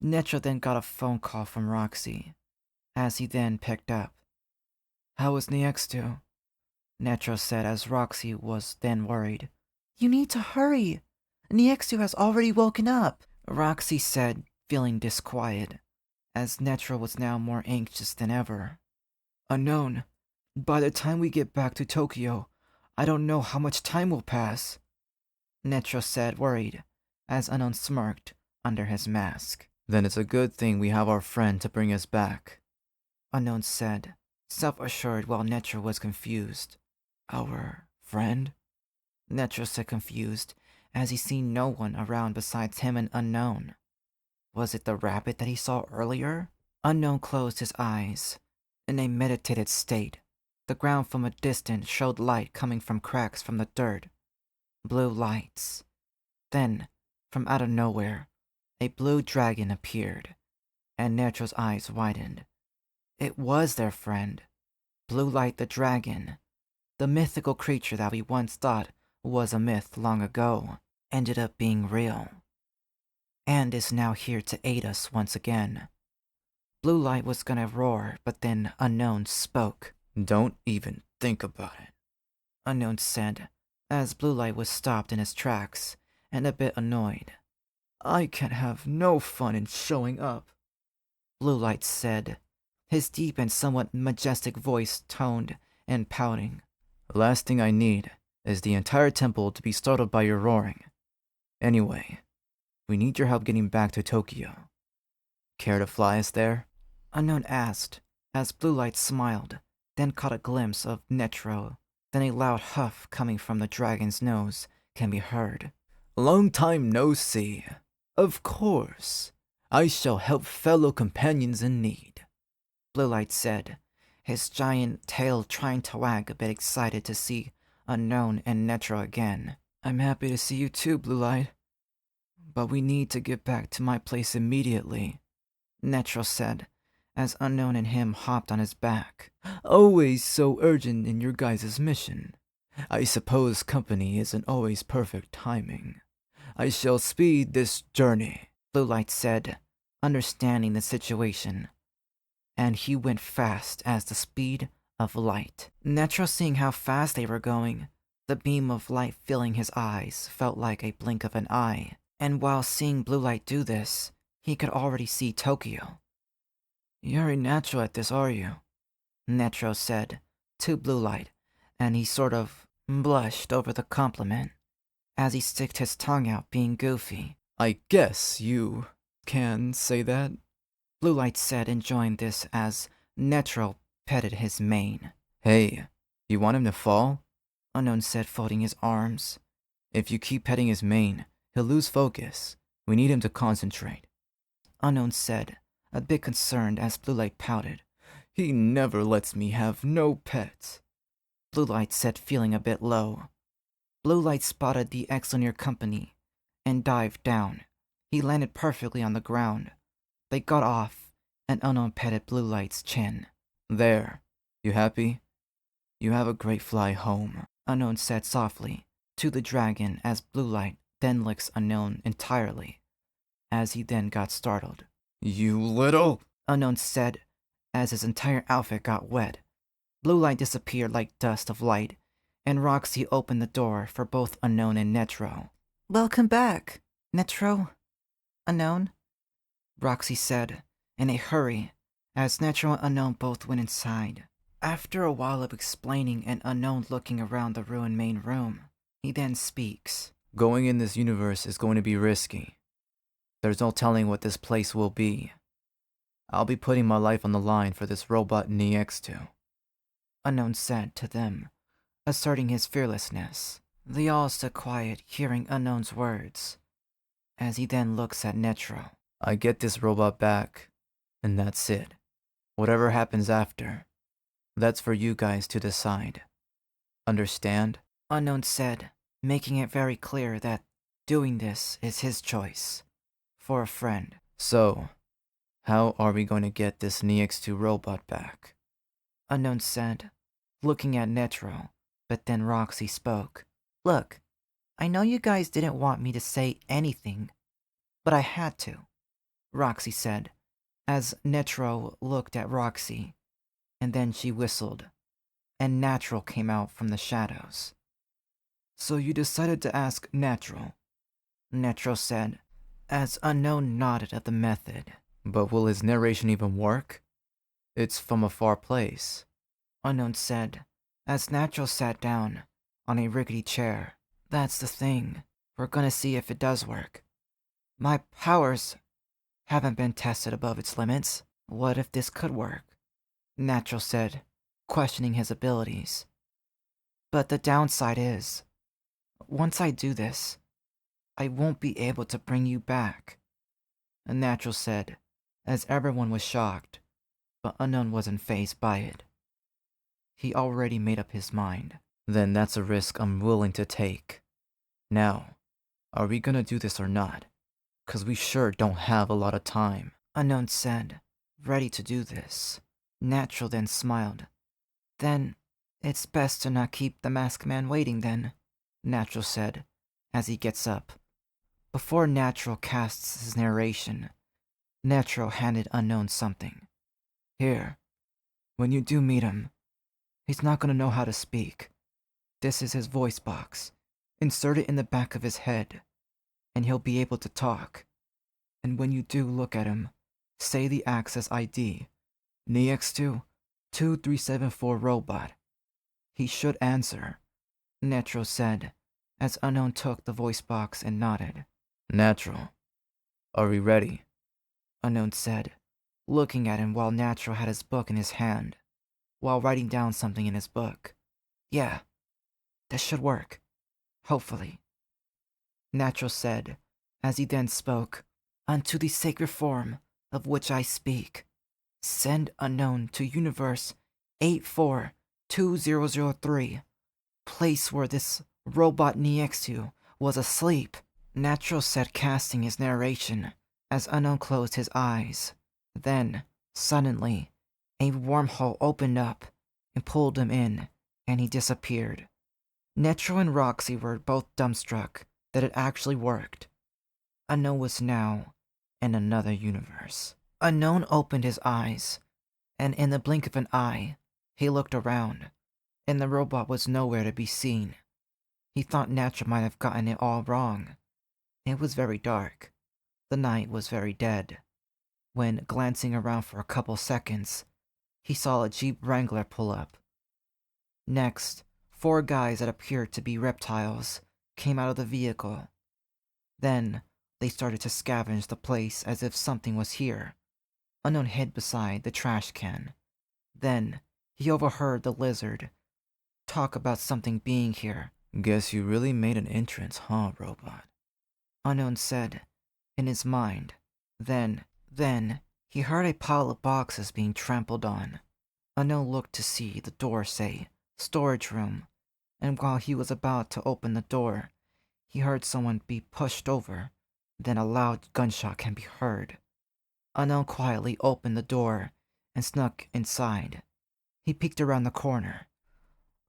Netro then got a phone call from Roxy, as he then picked up.
How was Niextu?
Netro said as Roxy was then worried. You need to hurry. Niextu has already woken up, Roxy said, feeling disquiet, as Netro was now more anxious than ever.
Unknown, by the time we get back to Tokyo, I don't know how much time will pass.
Netro said, worried, as Unknown smirked under his mask.
Then it's a good thing we have our friend to bring us back.
Unknown said, self-assured while Netro was confused.
Our friend?
Netro said confused, as he seen no one around besides him and Unknown. Was it the rabbit that he saw earlier? Unknown closed his eyes. In a meditated state, the ground from a distance showed light coming from cracks from the dirt. Blue lights. Then, from out of nowhere, a blue dragon appeared, and Netro's eyes widened. It was their friend, Blue Light the dragon. The mythical creature that we once thought was a myth long ago ended up being real, and is now here to aid us once again. Blue Light was gonna roar, but then Unknown spoke.
Don't even think about it,
Unknown said, as Blue Light was stopped in his tracks and a bit annoyed.
I can't have no fun in showing up,
Blue Light said, his deep and somewhat majestic voice toned and pouting.
Last thing I need is the entire temple to be startled by your roaring. Anyway, we need your help getting back to Tokyo. Care to fly us there?
Unknown asked, as Blue Light smiled, then caught a glimpse of Netro. Then a loud huff coming from the dragon's nose can be heard.
Long time no see. Of course, I shall help fellow companions in need,
Blue Light said, his giant tail trying to wag a bit excited to see Unknown and Netro again.
I'm happy to see you too, Blue Light. But we need to get back to my place immediately,
Netro said, as Unknown and him hopped on his back.
Always so urgent in your guys' mission. I suppose company isn't always perfect timing. I shall speed this journey,
Blue Light said, understanding the situation. And he went fast as the speed of light. Netro seeing how fast they were going, the beam of light filling his eyes felt like a blink of an eye. And while seeing Blue Light do this, he could already see Tokyo.
You're a natural at this, are you?
Netro said to Blue Light, and he sort of blushed over the compliment, as he sticked his tongue out being goofy.
I guess you can say that,
Blue Light said, enjoying this as Netro petted his mane.
Hey, you want him to fall?
Unknown said, folding his arms.
If you keep petting his mane, he'll lose focus. We need him to concentrate,
Unknown said, a bit concerned as Blue Light pouted.
He never lets me have no pets,
Blue Light said, feeling a bit low. Blue Light spotted the Exonieer Company and dived down. He landed perfectly on the ground. They got off, and Unknown petted Blue Light's chin.
There, you happy? You have a great fly home,
Unknown said softly to the dragon as Blue Light then licks Unknown entirely, as he then got startled.
You little,
Unknown said as his entire outfit got wet. Blue Light disappeared like dust of light, and Roxy opened the door for both Unknown and Netro. Welcome back, Netro. Unknown, Roxy said in a hurry, as Netro and Unknown both went inside. After a while of explaining and Unknown looking around the ruined main room, he then speaks.
Going in this universe is going to be risky. There's no telling what this place will be. I'll be putting my life on the line for this robot Niextu,
Unknown said to them, asserting his fearlessness. They all stood quiet, hearing Unknown's words, as he then looks at Netro.
I get this robot back, and that's it. Whatever happens after, that's for you guys to decide. Understand?
Unknown said, making it very clear that doing this is his choice. For a friend.
So, how are we going to get this Niextu robot back?
Unknown said, looking at Netro, but then Roxy spoke. Look, I know you guys didn't want me to say anything, but I had to, Roxy said, as Netro looked at Roxy, and then she whistled, and Natural came out from the shadows. So you decided to ask Natural, Netro said, as Unknown nodded at the method.
But will his narration even work? It's from a far place.
Unknown said, as Natural sat down on a rickety chair. That's the thing. We're gonna see if it does work. My powers haven't been tested above its limits. What if this could work? Natural said, questioning his abilities. But the downside is, once I do this, I won't be able to bring you back. Natural said, as everyone was shocked, but Unknown wasn't fazed by it. He already made up his mind.
Then that's a risk I'm willing to take. Now, are we gonna do this or not? 'Cause we sure don't have a lot of time.
Unknown said, ready to do this. Natural then smiled. Then, it's best to not keep the masked man waiting then, Natural said, as he gets up. Before Natural casts his narration, Natural handed Unknown something. Here, when you do meet him, he's not gonna know how to speak. This is his voice box. Insert it in the back of his head, and he'll be able to talk. And when you do look at him, say the access ID, NEX2 2374 robot. He should answer, Netro said, as Unknown took the voice box and nodded.
Natural. Are we ready?
Unknown said, looking at him while Natural had his book in his hand, while writing down something in his book. Yeah, this should work. Hopefully. Natural said, as he then spoke, unto the sacred form of which I speak, send Unknown to universe 842003, place where this robot Niexu was asleep. Natural said, casting his narration, as Unknown closed his eyes. Then, suddenly, a wormhole opened up and pulled him in, and he disappeared. Netro and Roxy were both dumbstruck that it actually worked. Unknown was now in another universe. Unknown opened his eyes, and in the blink of an eye, he looked around, and the robot was nowhere to be seen. He thought Natural might have gotten it all wrong. It was very dark. The night was very dead. When, glancing around for a couple seconds, he saw a Jeep Wrangler pull up. Next, 4 guys that appeared to be reptiles came out of the vehicle. Then, they started to scavenge the place as if something was here. Unknown hid beside the trash can. Then, he overheard the lizard talk about something being here.
Guess you really made an entrance, huh, robot?
Unknown said, in his mind. Then, he heard a pile of boxes being trampled on. Unknown looked to see the door say, storage room, and while he was about to open the door, he heard someone be pushed over. Then a loud gunshot can be heard. Unknown quietly opened the door and snuck inside. He peeked around the corner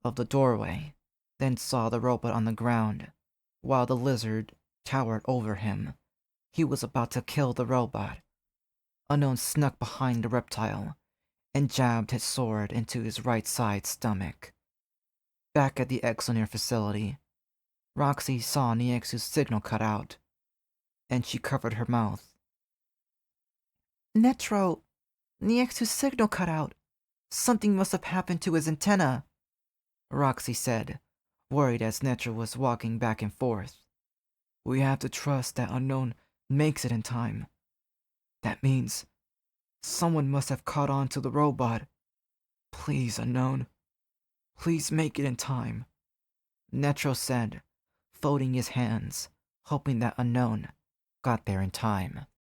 of the doorway, then saw the robot on the ground, while the lizard towered over him. He was about to kill the robot. Unknown snuck behind the reptile and jabbed his sword into his right side stomach. Back at the Exonieer facility, Roxy saw Niexu's signal cut out, and she covered her mouth. Netro, Niexu's signal cut out. Something must have happened to his antenna, Roxy said, worried as Netro was walking back and forth. We have to trust that Unknown makes it in time. That means someone must have caught on to the robot. Please, Unknown. Please make it in time, Netro said, folding his hands, hoping that Unknown got there in time.